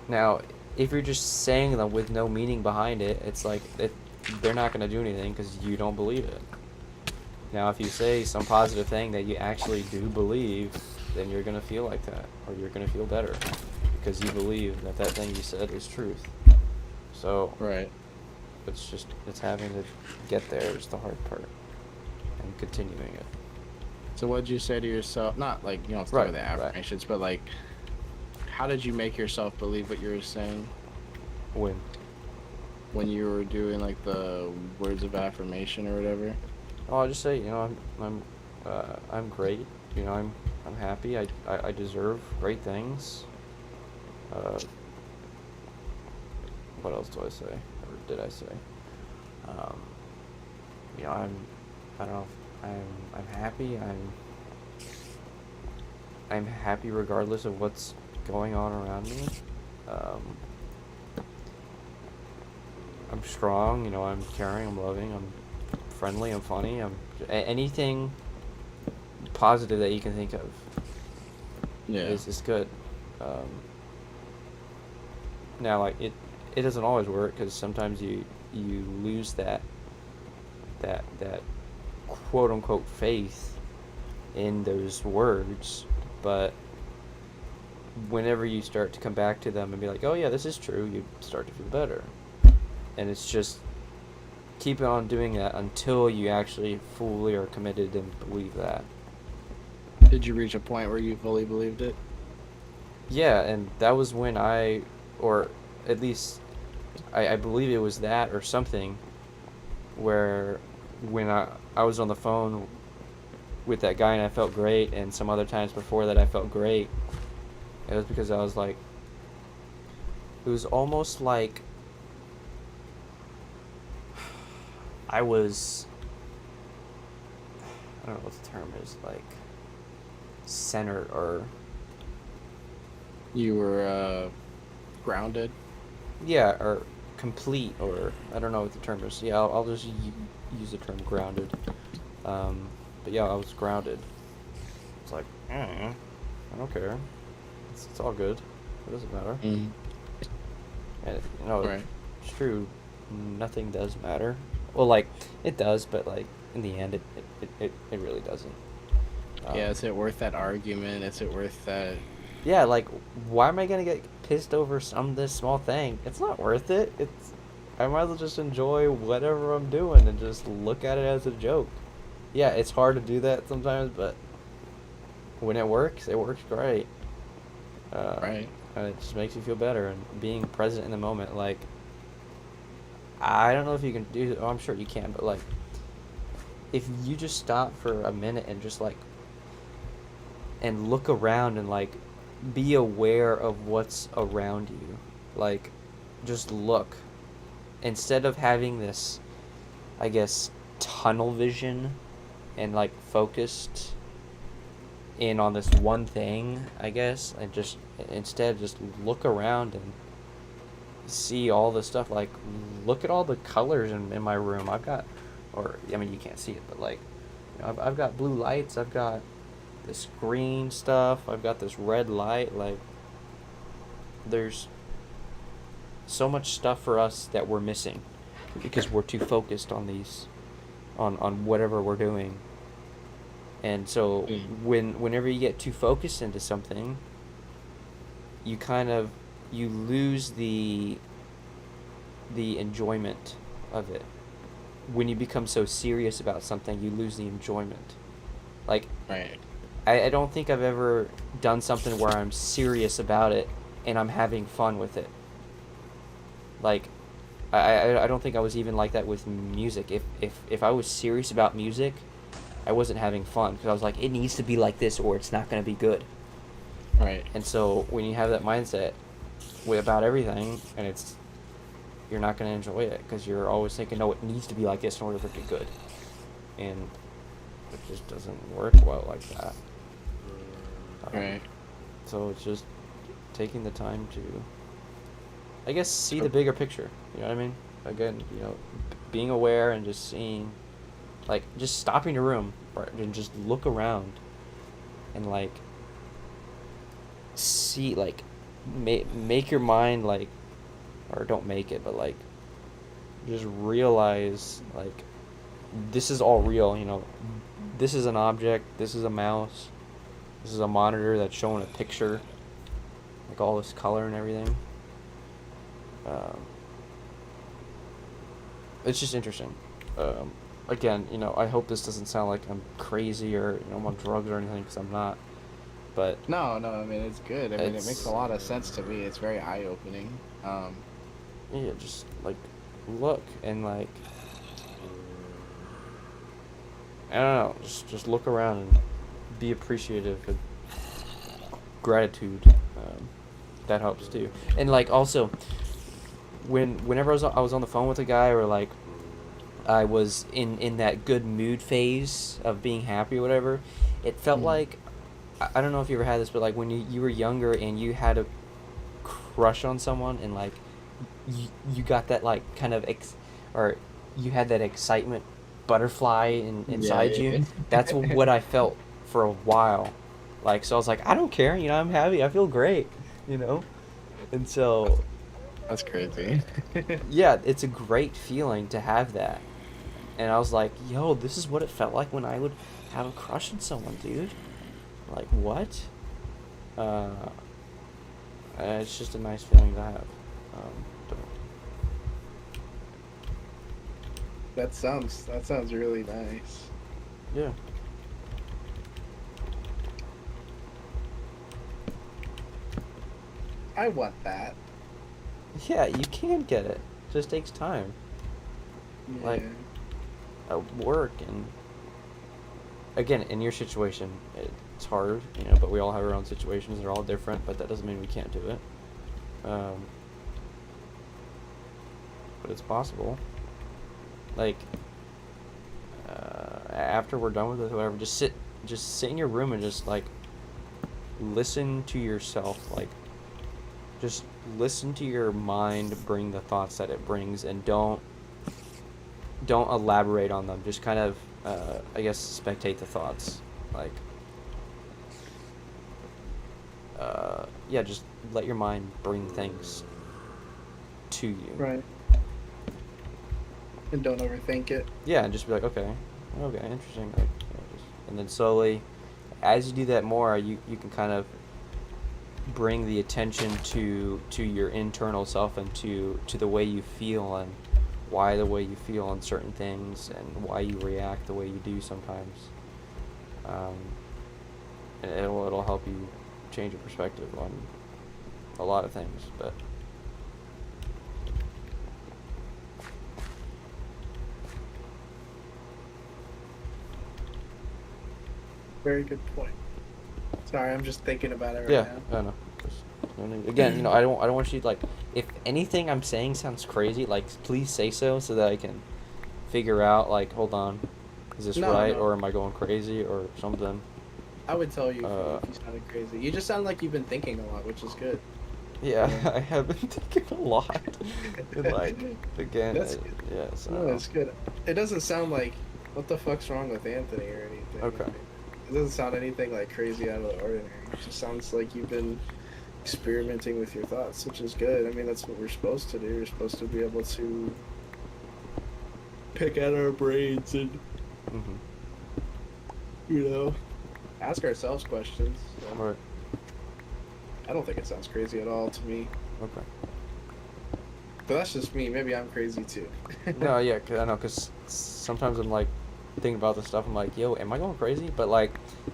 now, if you're just saying them with no meaning behind it, it's like they're not going to do anything because you don't believe it. Now, if you say some positive thing that you actually do believe, then you're going to feel like that, or you're going to feel better, because you believe that thing you said is truth. So Right. it's having to get there is the hard part, and continuing it. So what'd you say to yourself? Not like, you don't start with the affirmations, but like, how did you make yourself believe what you were saying? When you were doing like the words of affirmation or whatever? Oh, I'll just say, I'm great. I'm happy. I deserve great things. What else do I say? Or did I say? I don't know. I'm happy. I'm happy regardless of what's going on around me. I'm strong. I'm caring. I'm loving. I'm friendly. I'm funny. I'm anything positive that you can think of. Yeah. Is good. Now, like, it doesn't always work, because sometimes you you lose that quote unquote faith in those words, but whenever you start to come back to them and be like, oh yeah, this is true, you start to feel better. And it's just keep on doing that until you actually fully are committed and believe that. Did you reach a point where you fully believed it? Yeah, and that was when or at least I believe it was that or something, where when I was on the phone with that guy and I felt great, and some other times before that I felt great, it was because I was like, it was almost like I was, I don't know what the term is, like centered or You were grounded. yeah, or complete, or I don't know what the term is. Yeah, I'll just use the term grounded. But yeah, I was grounded. It's like, I don't care. It's all good. It doesn't matter. Mm. And Right. it's true. Nothing does matter. Well, like it does, but like in the end, it really doesn't. Yeah, is it worth that argument? Is it worth that? Yeah, like why am I gonna get pissed over this small thing? It's not worth it. I might as well just enjoy whatever I'm doing and just look at it as a joke. Yeah, it's hard to do that sometimes, but when it works great. Right. And it just makes you feel better and being present in the moment. Like I don't know if you can do. Oh, I'm sure you can, but like if you just stop for a minute and just like and look around and like be aware of what's around you, like just look instead of having this, I guess, tunnel vision and like focused in on this one thing, I guess, and just instead just look around and see all the stuff. Like look at all the colors in my room. I've got, or I mean you can't see it, but like I've got blue lights, I've got this green stuff, I've got this red light. Like there's so much stuff for us that we're missing because we're too focused on these on whatever we're doing. And so whenever you get too focused into something, you kind of you lose the enjoyment of it. When you become so serious about something, you lose the enjoyment. Like Right. I don't think I've ever done something where I'm serious about it and I'm having fun with it. Like I don't think I was even like that with music. If I was serious about music, I wasn't having fun because I was like, it needs to be like this or it's not going to be good. Right. And so when you have that mindset about everything, and you're not going to enjoy it because you're always thinking, no, it needs to be like this in order for it to be good. And it just doesn't work well like that. Right. So it's just taking the time to, I guess, see the bigger picture. You know what I mean? Again, being aware and just seeing, like, just stopping your room and just look around and, like, see, like, make your mind, like, or don't make it, but, like, just realize, like, this is all real, this is an object, this is a mouse, this is a monitor that's showing a picture, like, all this color and everything. It's just interesting. Again, I hope this doesn't sound like I'm crazy or I'm on drugs or anything, because I'm not. But No, I mean it's good. I mean it makes a lot of sense to me. It's very eye-opening. Yeah, just like look and like I don't know, just look around and be appreciative and gratitude. That helps too. And like also, whenever I was on the phone with a guy, or like I was in that good mood phase of being happy or whatever, it felt like, I don't know if you ever had this, but like when you were younger and you had a crush on someone and like you got that like kind of or you had that excitement butterfly inside you. That's what I felt for a while. Like, so I was like, I don't care, I'm happy, I feel great, and so That's crazy. Yeah, it's a great feeling to have that. And I was like, yo, this is what it felt like when I would have a crush on someone, dude. Like, what? Uh, it's just a nice feeling to have. Don't- That sounds really nice. yeah. I want that. Yeah, you can get it. Just takes time. Yeah. Like, work and again, in your situation, it's hard, but we all have our own situations. They're all different, but that doesn't mean we can't do it. But it's possible. Like, after we're done with this, whatever, just sit in your room and just like listen to yourself. Like, just listen to your mind bring the thoughts that it brings, and don't elaborate on them. Just kind of, I guess, spectate the thoughts. Like, yeah, just let your mind bring things to you. Right. And don't overthink it. Yeah, and just be like, okay, interesting. Like, and then slowly, as you do that more, you can kind of bring the attention to your internal self and to the way you feel and why the way you feel on certain things and why you react the way you do sometimes. And it'll help you change your perspective on a lot of things, but. Very good point. Sorry, I'm just thinking about it right Yeah, now. I know. Again, I don't want you to, like, if anything I'm saying sounds crazy, like, please say so that I can figure out, like, hold on, is this No, right, no. or am I going crazy, or something. I would tell you Uh, if you sounded crazy. You just sound like you've been thinking a lot, which is good. Yeah, Yeah. I have been thinking a lot. And, like, again, That's good. yeah, so. No, it's good. It doesn't sound like what the fuck's wrong with Anthony or anything. Okay. It doesn't sound anything like crazy out of the ordinary. It just sounds like you've been experimenting with your thoughts, which is good. I mean, that's what we're supposed to do. We're supposed to be able to pick at our brains and, Mm-hmm. ask ourselves questions. So Right. I don't think it sounds crazy at all to me. Okay. But that's just me. Maybe I'm crazy too. No, yeah, I know, because sometimes I'm, like, thinking about this stuff, I'm like, yo, am I going crazy? But, like,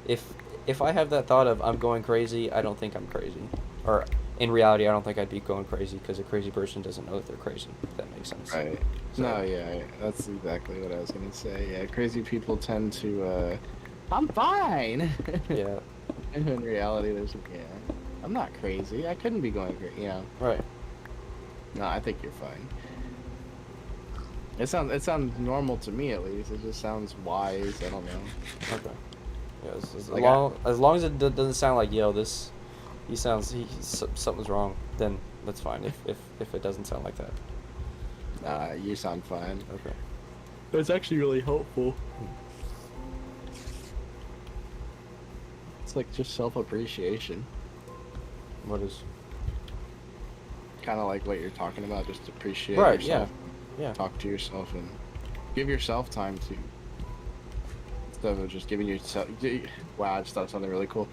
if I have that thought of I'm going crazy, I don't think I'm crazy. Or, in reality, I don't think I'd be going crazy, because a crazy person doesn't know that they're crazy, if that makes sense. Right. So- No, yeah, that's exactly what I was gonna say. Yeah, crazy people tend to, I'm fine. Yeah, And in reality, I'm not crazy. I couldn't be going crazy, right. No, I think you're fine. It sounds normal to me, at least. It just sounds wise. I don't know. Okay. Yeah, Like, as long as it doesn't sound like, yo, something's wrong, then that's fine. If it doesn't sound like that. Nah, you sound fine. Okay. It's actually really helpful. It's like just self-appreciation. What is? Kind of like what you're talking about. Just appreciate Right. yourself. Yeah. Talk to yourself and give yourself time to. Instead of just giving yourself. Wow, I just thought of something really cool.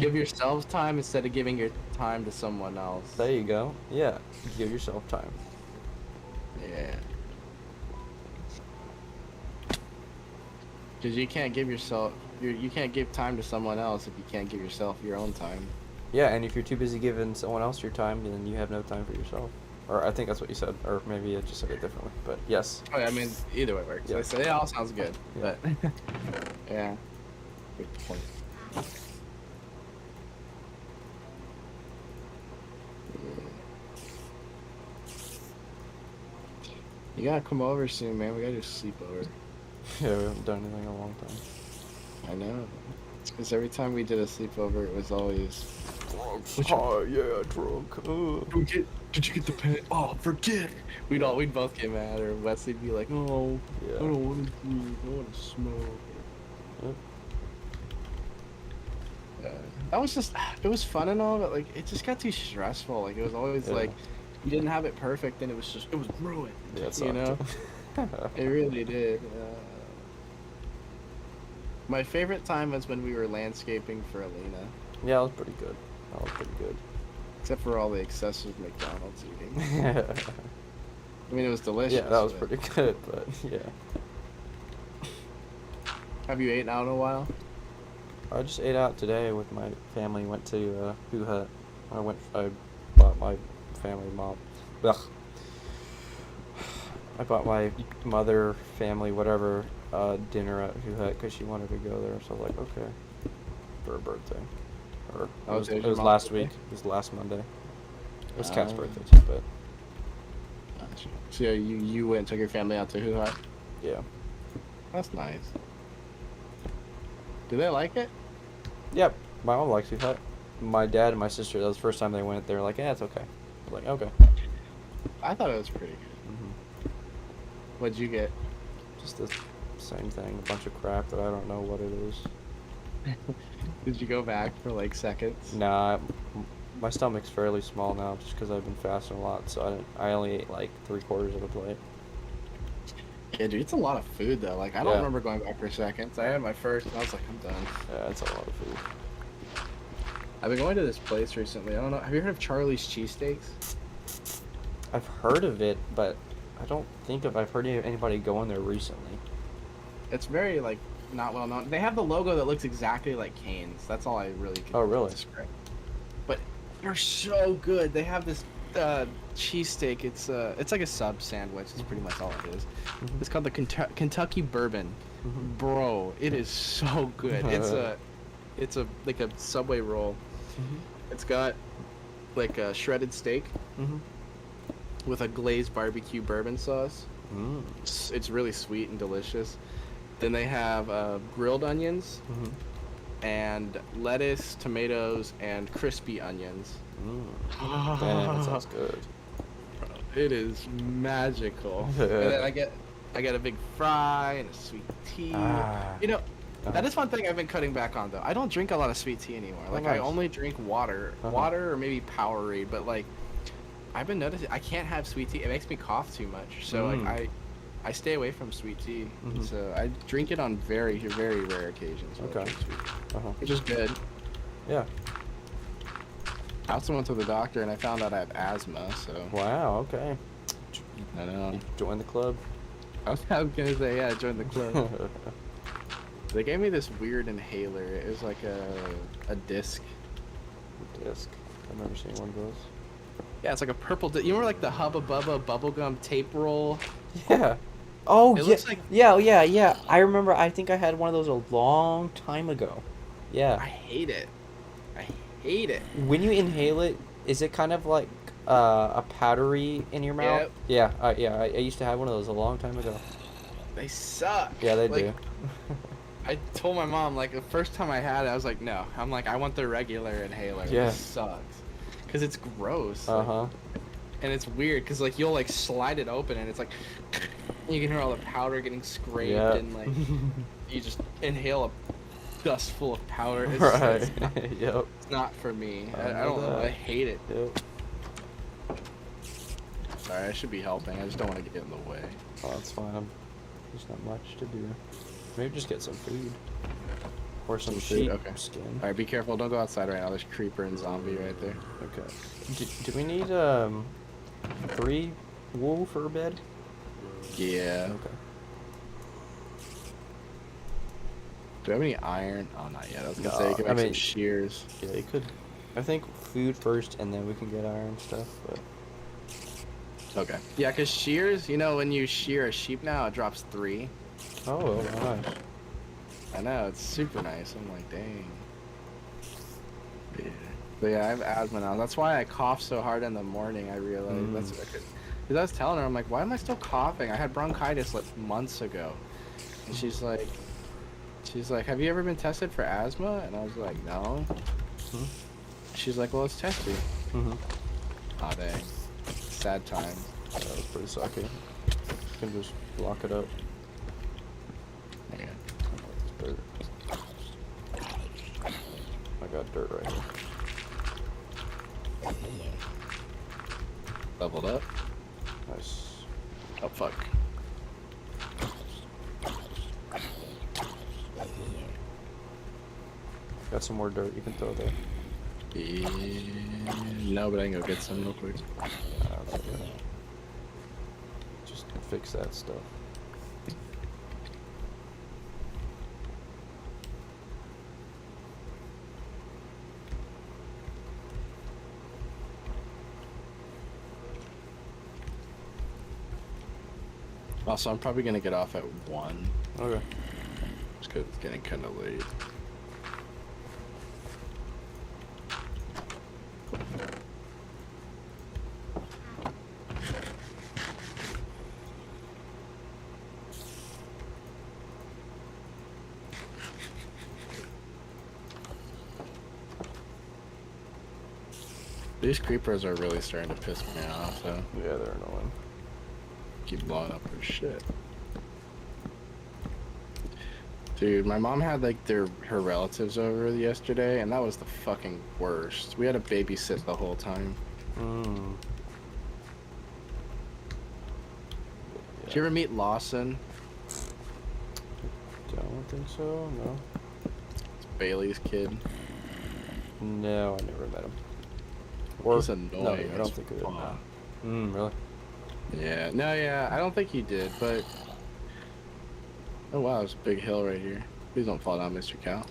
Give yourself time instead of giving your time to someone else. There you go. Yeah. Give yourself time. Yeah. Because you can't give yourself. You can't give time to someone else if you can't give yourself your own time. Yeah, and if you're too busy giving someone else your time, then you have no time for yourself. Or I think that's what you said, or maybe I just said it differently. But yes. Oh, yeah, I mean, either way works. Yeah. I say it all sounds good, Yeah. but yeah. Good point. You gotta come over soon, man. We gotta do sleepover. Yeah, we haven't done anything in a long time. I know. It's because every time we did a sleepover, it was always. Oh yeah, drunk. Did you get the pen? Oh, forget. We'd both get mad, or Wesley'd be like, "No, Yeah. I don't want to drink. I want to smoke." Yep. That was just, it was fun and all, but like it just got too stressful. Like it was always Yeah. like you didn't have it perfect, and it was ruined. Yeah, it you know, sucked. it really did. My favorite time was when we were landscaping for Alina, Yeah, that was pretty good. That was pretty good. except for all the excessive McDonald's eating. Yeah, I mean, it was delicious. that was but- pretty good, but yeah. Have you eaten out in a while? I just ate out today with my family. Went to Who Hut. I bought my family mom. Ugh. I bought my mother, family, whatever, dinner at Who Hut because she wanted to go there. So I was like, okay, for her birthday. Or Oh, it was, today's it your was mom's last birthday? week. It was last Monday. It was Kat's Oh. birthday too, but Gotcha. So yeah, you went and took your family out to Who Hut? yeah. That's nice. Do they like it? Yep. My mom likes Who Hut. My dad and my sister, that was the first time they went. They were like, yeah, it's okay. I was like, okay. I thought it was pretty good. Hmm. What'd you get? Just the same thing, a bunch of crap that I don't know what it is. Did you go back for like seconds? Nah, my stomach's fairly small now just because I've been fasting a lot, so I only ate like 3/4 of a plate. Yeah, dude, it's a lot of food though. Like I don't Yeah. remember going back for seconds. I had my first, and I was like, I'm done. Yeah, it's a lot of food. I've been going to this place recently. I don't know. Have you heard of Charlie's Cheesesteaks? I've heard of it, but I don't think I've heard anybody going there recently. It's very like not well known. They have the logo that looks exactly like Cane's. That's all I really can Oh, really? describe. But they're so good. They have this cheesesteak. It's like a sub sandwich. It's pretty much all it is. Mhm. It's called the Kentucky Bourbon. Mhm. Bro, it is so good. It's a like a Subway roll. Mhm. It's got like a shredded steak Mhm. with a glazed barbecue bourbon sauce. Mm. It's really sweet and delicious. Then they have grilled onions Mhm. and lettuce, tomatoes, and crispy onions. Mm. Damn, that sounds good. It is magical. And then I get a big fry and a sweet tea. Ah. You know, Uh-huh. that is one thing I've been cutting back on though. I don't drink a lot of sweet tea anymore. Like I nice. only drink water, Uh-huh. water or maybe Powerade. But like, I've been noticing I can't have sweet tea. It makes me cough too much. So Mm. like I stay away from sweet tea. Mhm. So I drink it on very very rare occasions. when I Okay. drink sweet tea, Uh-huh. which is good. Yeah. I also went to the doctor and I found out I have asthma. So Wow, okay. I know. You join the club. I was gonna say yeah, join the club. They gave me this weird inhaler. It was like a disc. Disc. I've never seen one of those. Yeah, it's like a purple. You remember like the Hubba Bubba bubblegum tape roll? Yeah. Oh, It yeah. looks like- Yeah. I remember. I think I had one of those a long time ago. Yeah. I hate it. I hate it. When you inhale it, is it kind of like a powdery in your mouth? Yep. Yeah. I used to have one of those a long time ago. They suck. Yeah, they Like, do. I told my mom like the first time I had it, I was like, no. I'm like, I want the regular inhaler. Yeah. This sucks. Cause it's gross. Uh like, huh. and it's weird because like you'll like slide it open and it's like you can hear all the powder getting scraped Yeah. and like you just inhale a dust full of powder. It's, Right. it's, not, Yep. it's not for me. I I know don't know. that. I hate it. Yep. Sorry, I should be helping. I just don't want to get in the way. Oh, that's fine. There's not much to do. Maybe just get some food. Or some Some food, sheep okay. skin. All right, be careful. Don't go outside right now. There's creeper and zombie right there. Okay. Do we need 3 wool for a bed? Yeah. Okay. Do I have any iron? Oh, not yet. I was gonna No, say you can I make some mean- shears. Yeah, you could. I think food first, and then we can get iron stuff. But Okay. Yeah, cause shears. You know, when you shear a sheep now, it drops 3. oh, nice. I know, it's super nice. I'm like, dang. Yeah. But yeah, I have asthma now. That's why I cough so hard in the morning. I realized that's what I could. Because I was telling her, I'm like, why am I still coughing? I had bronchitis like months ago, and she's like, have you ever been tested for asthma? And I was like, no. Hmm? She's like, well, let's test you. Mm-hmm. Aw, dang. Sad times. That was pretty sucky. You can just block it up. Yeah. Dirt. I got dirt right here. Leveled up. Nice. Oh fuck. Got some more dirt you can throw there. Yeah, no, but I can go get some real quick. Okay. Just fix that stuff. Also, I'm probably gonna get off at 1. Okay. Just 'cause it's getting kind of late. These creepers are really starting to piss me off, though. Yeah, they're annoying. Keep blowing up their shit. Dude, my mom had like her relatives over yesterday, and that was the fucking worst. We had to babysit the whole time. Mm. Did you ever meet Lawson? Don't think so. No. It's Bailey's kid. No, I never met him. He's annoying. No, I don't think it. Really? Yeah. No, yeah. I don't think he did, but. Oh wow, there's a big hill right here. Please don't fall down, Mr. Cow.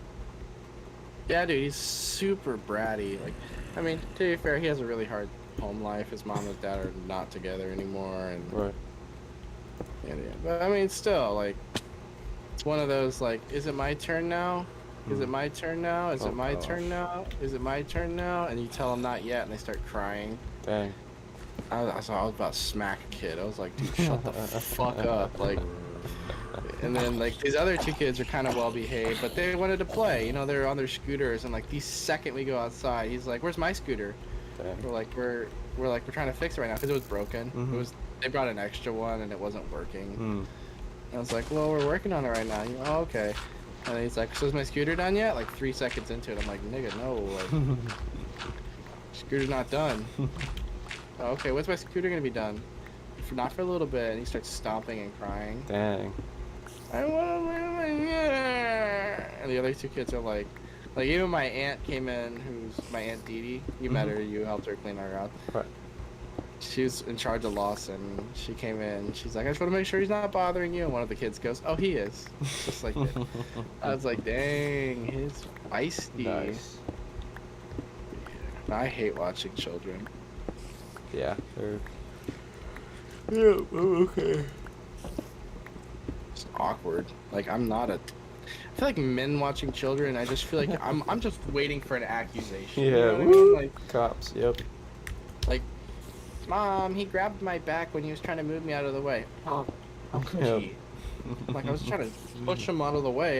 Yeah, dude, he's super bratty. Like, I mean, to be fair, he has a really hard home life. His mom and dad are not together anymore, and Right. yeah. But I mean, still, like, it's one of those like, is it my turn now? Is it my turn now? Is it my turn now? Is it my turn now? And you tell them not yet, and they start crying. Dang. I was about to smack a kid. I was like, dude, shut the fuck up, like. And then like these other two kids are kind of well behaved, but they wanted to play. You know, they're on their scooters, and like the second we go outside, he's like, "Where's my scooter?" Dang. We're trying to fix it right now because it was broken. Mhm. They brought an extra one and it wasn't working. Mm. I was like, "Well, we're working on it right now." Oh, okay. And then he's like, "So is my scooter done yet?" Like 3 seconds into it, I'm like, "Nigga, no, like, scooter's not done." Oh, okay, when's my scooter gonna be done? Not for a little bit. And he starts stomping and crying. Dang. I want my and the other two kids are like even my aunt came in, who's my aunt Dee Dee. You met her, you helped her clean our house. Right. She was in charge of Lawson. She came in, she's like, I just want to make sure he's not bothering you. And one of the kids goes, oh, he is. Just like that. I was like, dang, he's feisty. Nice. Yeah. I hate watching children. Yeah, they're. Yeah, okay. It's awkward. Like, I'm not a. I feel like men watching children. I just feel like I'm just waiting for an accusation. Yeah, You know what I woo. mean? Like, Cops. Yep. like, Mom, he grabbed my back when he was trying to move me out of the way. Oh, how could he? Like, I was trying to push him out of the way.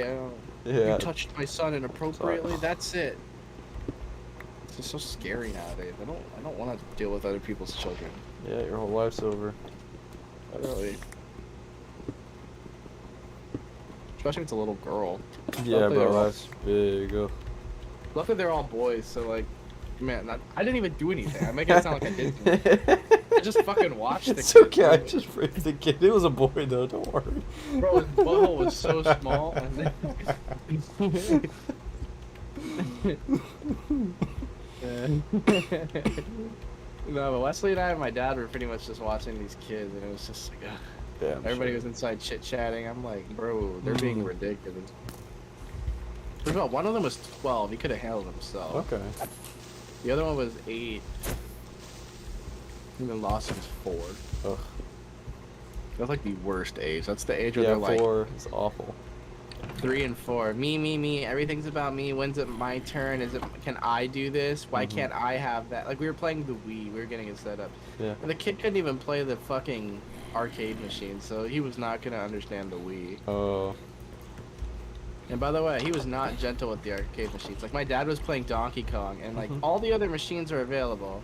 Yeah. You touched my son inappropriately. That's it. It's just so scary nowadays. I don't want to deal with other people's children. Yeah, your whole life's over. Really. Especially if it's a little girl. Yeah, Luckily they're bro, all- that's big. Luckily they're all boys, so like, man, I didn't even do anything. I make it sound like I did something. I just fucking watched the It's kid. okay, I just raped the kid. It was a boy though, don't worry. Bro, his butthole was so small. No, but Wesley and I and my dad were pretty much just watching these kids, and it was just like, Yeah, everybody was inside chit-chatting. I'm like, bro, they're being ridiculous. First of all, one of them was 12. He could have handled himself. Okay. The other one was 8. And then Lawson's 4. Ugh. That's like the worst age. That's the age where Yeah, they're 4 is awful. 3 and 4. Me. Everything's about me. When's it my turn? Can I do this? Why can't I have that? Like, we were playing the Wii. We were getting it set up. Yeah. And the kid couldn't even play the fucking arcade machine, so he was not going to understand the Wii. Oh. And by the way, he was not gentle with the arcade machines. Like, my dad was playing Donkey Kong, and like all the other machines are available,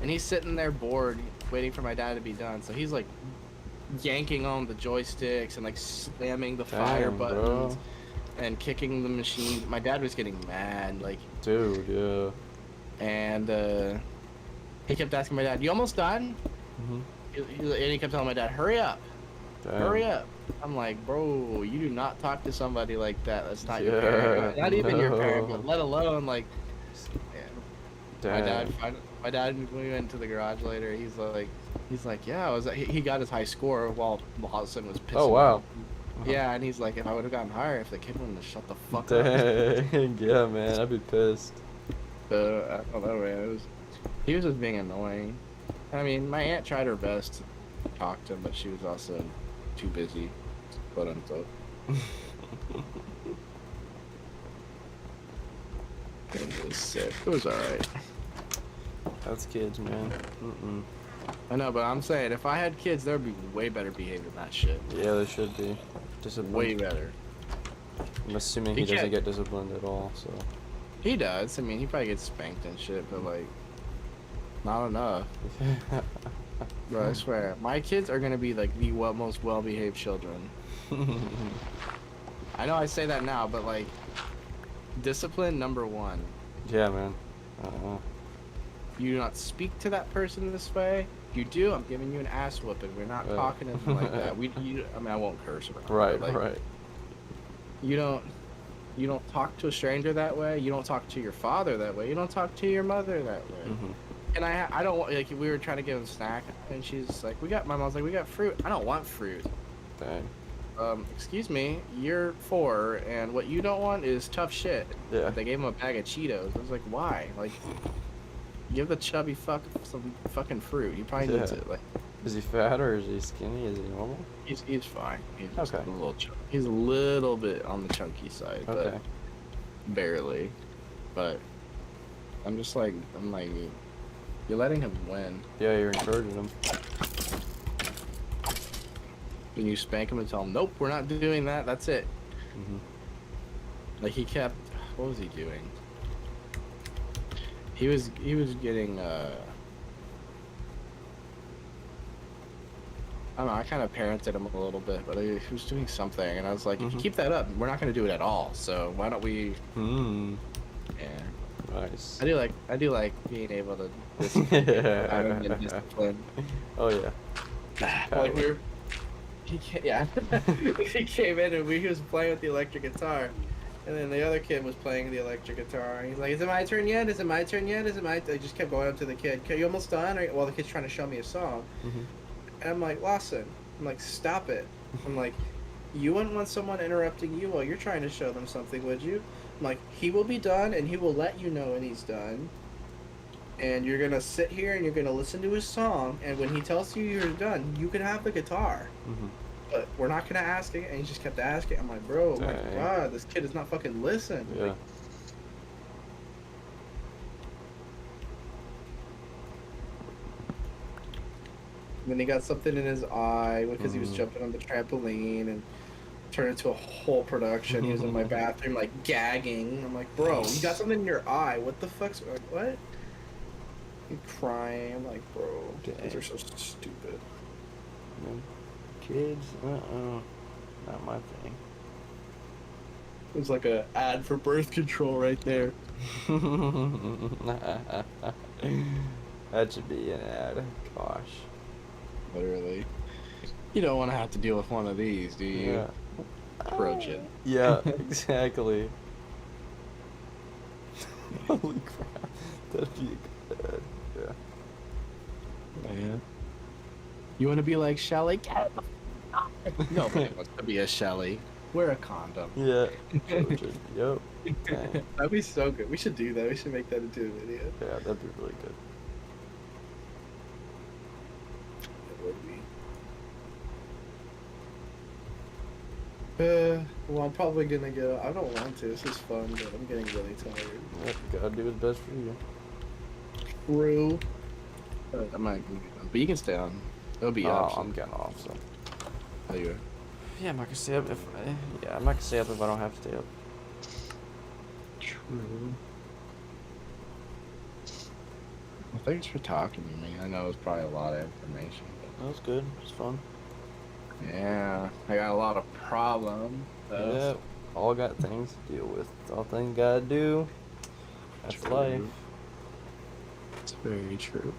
and he's sitting there bored, waiting for my dad to be done. So he's like yanking on the joysticks and like slamming the fire Damn, buttons bro. and kicking the machine. My dad was getting mad, like, Dude, yeah. and he kept asking my dad, "You almost done? And he kept telling my dad, "Hurry up, Damn. hurry up." I'm like, bro, you do not talk to somebody like that. That's not your parent. Not even your parent, but let alone like. Yeah. My dad, when we went to the garage later, he's like, yeah, he got his high score while Lawson was pissing. Oh wow. Off. Yeah, and he's like, if I would have gotten higher, if the kid wouldn't have shut the fuck Dang. up. Yeah, man, I'd be pissed. I don't know, man. He was just being annoying. I mean, my aunt tried her best to talk to him, but she was also too busy, quote unquote. It was sick. It was alright. That's kids, man. I know, but I'm saying if I had kids, they'd be way better behaved than that shit. Yeah, they should be. Disciplined. Way better. I'm assuming he doesn't get disciplined at all, so. He does. I mean, he probably gets spanked and shit, but like, not enough. Bro, I swear, my kids are gonna be like the most well-behaved children. I know I say that now, but like, discipline number one. Yeah, man. You do not speak to that person this way. If you do, I'm giving you an ass whooping. We're not talking to them like that. I mean, I won't curse around. Right, like, right. You don't talk to a stranger that way. You don't talk to your father that way. You don't talk to your mother that way. And I don't want, like, we were trying to give him a snack, and she's like, my mom's like, we got fruit. I don't want fruit. Dang. Excuse me, you're 4, and what you don't want is tough shit. Yeah. But they gave him a bag of Cheetos. I was like, why? Like, give the chubby fuck some fucking fruit. He probably needs it. Like, is he fat or is he skinny? Is he normal? He's fine. He's just okay. He's a little bit on the chunky side, okay. But barely. But I'm like, you're letting him win. Yeah, you're encouraging him. When you spank him and tell him, nope, we're not doing that. That's it. Like he kept. What was he doing? He was getting. I don't know. I kind of parented him a little bit, but he was doing something, and I was like, if you keep that up, we're not going to do it at all. So why don't we? Yeah. Nice. I do like being able to having been disciplined. Oh yeah. Like he came in and he was playing with the electric guitar, and then the other kid was playing the electric guitar, and he's like, "Is it my turn yet? Is it my turn yet? Is it my?" I just kept going up to the kid. "Are you almost done?" Well, the kid's trying to show me a song, and I'm like, "Lawson," I'm like, "Stop it." I'm like, "You wouldn't want someone interrupting you while you're trying to show them something, would you?" I'm like, "He will be done, and he will let you know when he's done. And you're gonna sit here and you're gonna listen to his song, and when he tells you you're done, you can have the guitar. But we're not gonna ask it." And he just kept asking. I'm like, bro, my God, this kid is not fucking listen. Yeah. Like, then he got something in his eye because he was jumping on the trampoline and turned into a whole production. He was in my bathroom like gagging. I'm like, bro, you got something in your eye. What the fuck's like, what? I'm crying. I'm like, bro, kids are so stupid. Kids, not my thing. It was like a ad for birth control right there. That should be an ad. Gosh. Literally. You don't want to have to deal with one of these, do you? Yeah. Approach it. Yeah, exactly. Holy crap. That'd be a good ad. Yeah. You want to be like Shelly? Nobody wants to be a Shelly. Wear a condom. Yeah. Yep. Dang. That'd be so good. We should do that. We should make that into a video. Yeah, that'd be really good. It would be. Well, I'm probably gonna go. I don't want to. This is fun, but I'm getting really tired. Yep, gotta do what's best for you. True. I might, but you can stay on. It'll be up. I'm getting off, so. How you? Yeah, I'm not gonna stay up if I'm not gonna stay up if I don't have to stay up. True. Well, thanks for talking to me. I know it's probably a lot of information. That was good. It was fun. Yeah, I got a lot of problems. Yeah, all got things to deal with. It's all things gotta do. That's True. life. It's very true.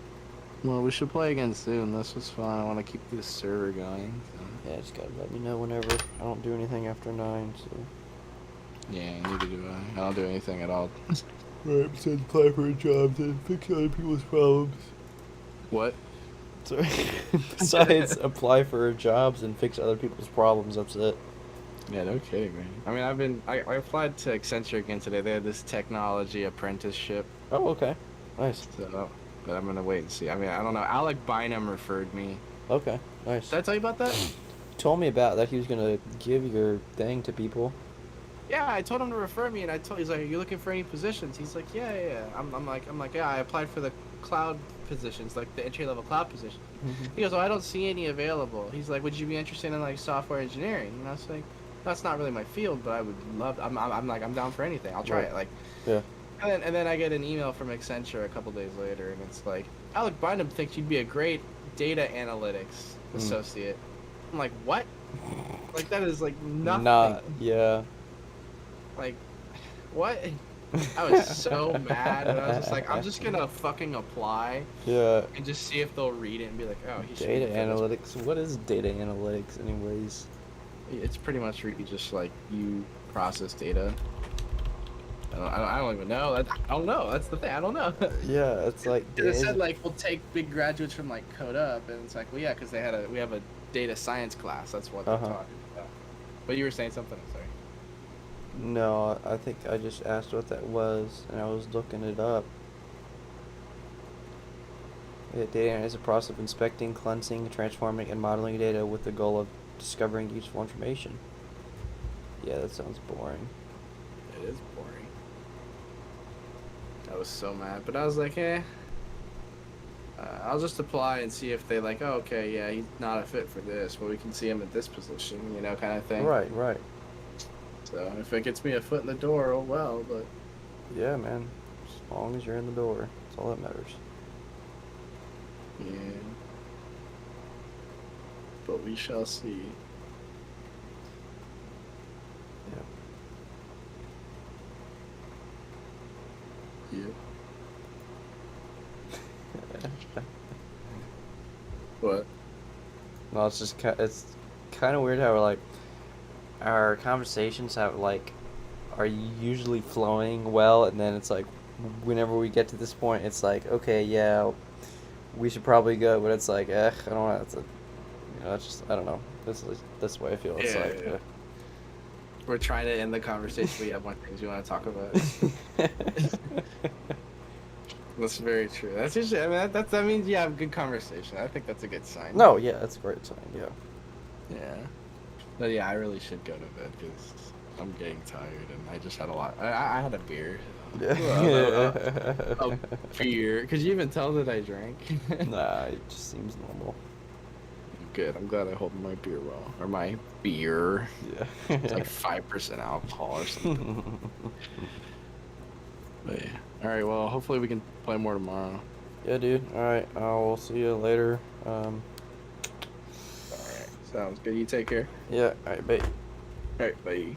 Well, we should play again soon. This was fun. I want to keep this server going. So. Yeah, just gotta let me know whenever. I don't do anything after 9, so. Yeah, neither do I. I don't do anything at all. Right, besides apply for jobs and fix other people's problems. What? Sorry. Besides apply for jobs and fix other people's problems, that's it. Yeah, no kidding, man. I mean, I applied to Accenture again today. They had this technology apprenticeship. Oh, okay. Nice. So, but I'm gonna wait and see. I mean, I don't know. Alec Bynum referred me. Okay, nice. Did I tell you about that? Told me about that he was gonna give your thing to people. Yeah, I told him to refer me, and he's like, "Are you looking for any positions?" He's like, "Yeah." I'm like, "Yeah, I applied for the cloud positions, like the entry level cloud position." Mm-hmm. He goes, "Oh, I don't see any available." He's like, "Would you be interested in like software engineering?" And I was like, "That's not really my field, but I would love. I'm like, I'm down for anything. I'll try Right. it." Like, Yeah. and then I get an email from Accenture a couple days later, and it's like, Alec Bynum thinks you'd be a great data analytics associate. I'm like, what? Like that is like nothing. Not, yeah. Like, what? I was so mad, and I was just like, I'm just gonna fucking apply Yeah. and just see if they'll read it and be like, oh, he should be Data good for this. analytics. What is data analytics, anyways? It's pretty much really just like you process data. I don't even know. I don't know. That's the thing. I don't know. Yeah, it's like. It said like we'll take big graduates from like Code Up, and it's like, well, yeah, because we have a data science class. That's what they're talking about. But you were saying something. I'm sorry. No, I think I just asked what that was, and I was looking it up. Yeah, data is a process of inspecting, cleansing, transforming, and modeling data with the goal of discovering useful information. Yeah, that sounds boring. It is boring. I was so mad, but I was like, I'll just apply and see if they like, oh, okay, yeah, he's not a fit for this, but we can see him at this position, you know, kind of thing. Right, right. So if it gets me a foot in the door, oh well, but... Yeah, man. As long as you're in the door, that's all that matters. Yeah. But we shall see. Yeah. Yep. What? No, it's just it's kind of weird how like our conversations are usually flowing well, and then it's like whenever we get to this point, it's like, okay, yeah, we should probably go, but it's like, I don't know, it's just, I don't know. That's the way I feel. It's Yeah. We're trying to end the conversation. We have more things we want to talk about. That's very true. That's usually, I mean, that means you have good conversation. I think that's a good sign. No, yeah, that's a great sign. Yeah. Yeah. But yeah, I really should go to bed because I'm getting tired and I just had a lot. I had a beer. Yeah. A beer. Could you even tell that I drank? Nah, it just seems normal. Good. I'm glad I hold my beer well. Or my beer. Yeah. It's like 5% alcohol or something. But yeah. Alright, well, hopefully we can play more tomorrow. Yeah, dude. Alright, I'll see you later. Alright. Sounds good. You take care. Yeah, alright, bye. Alright, bye.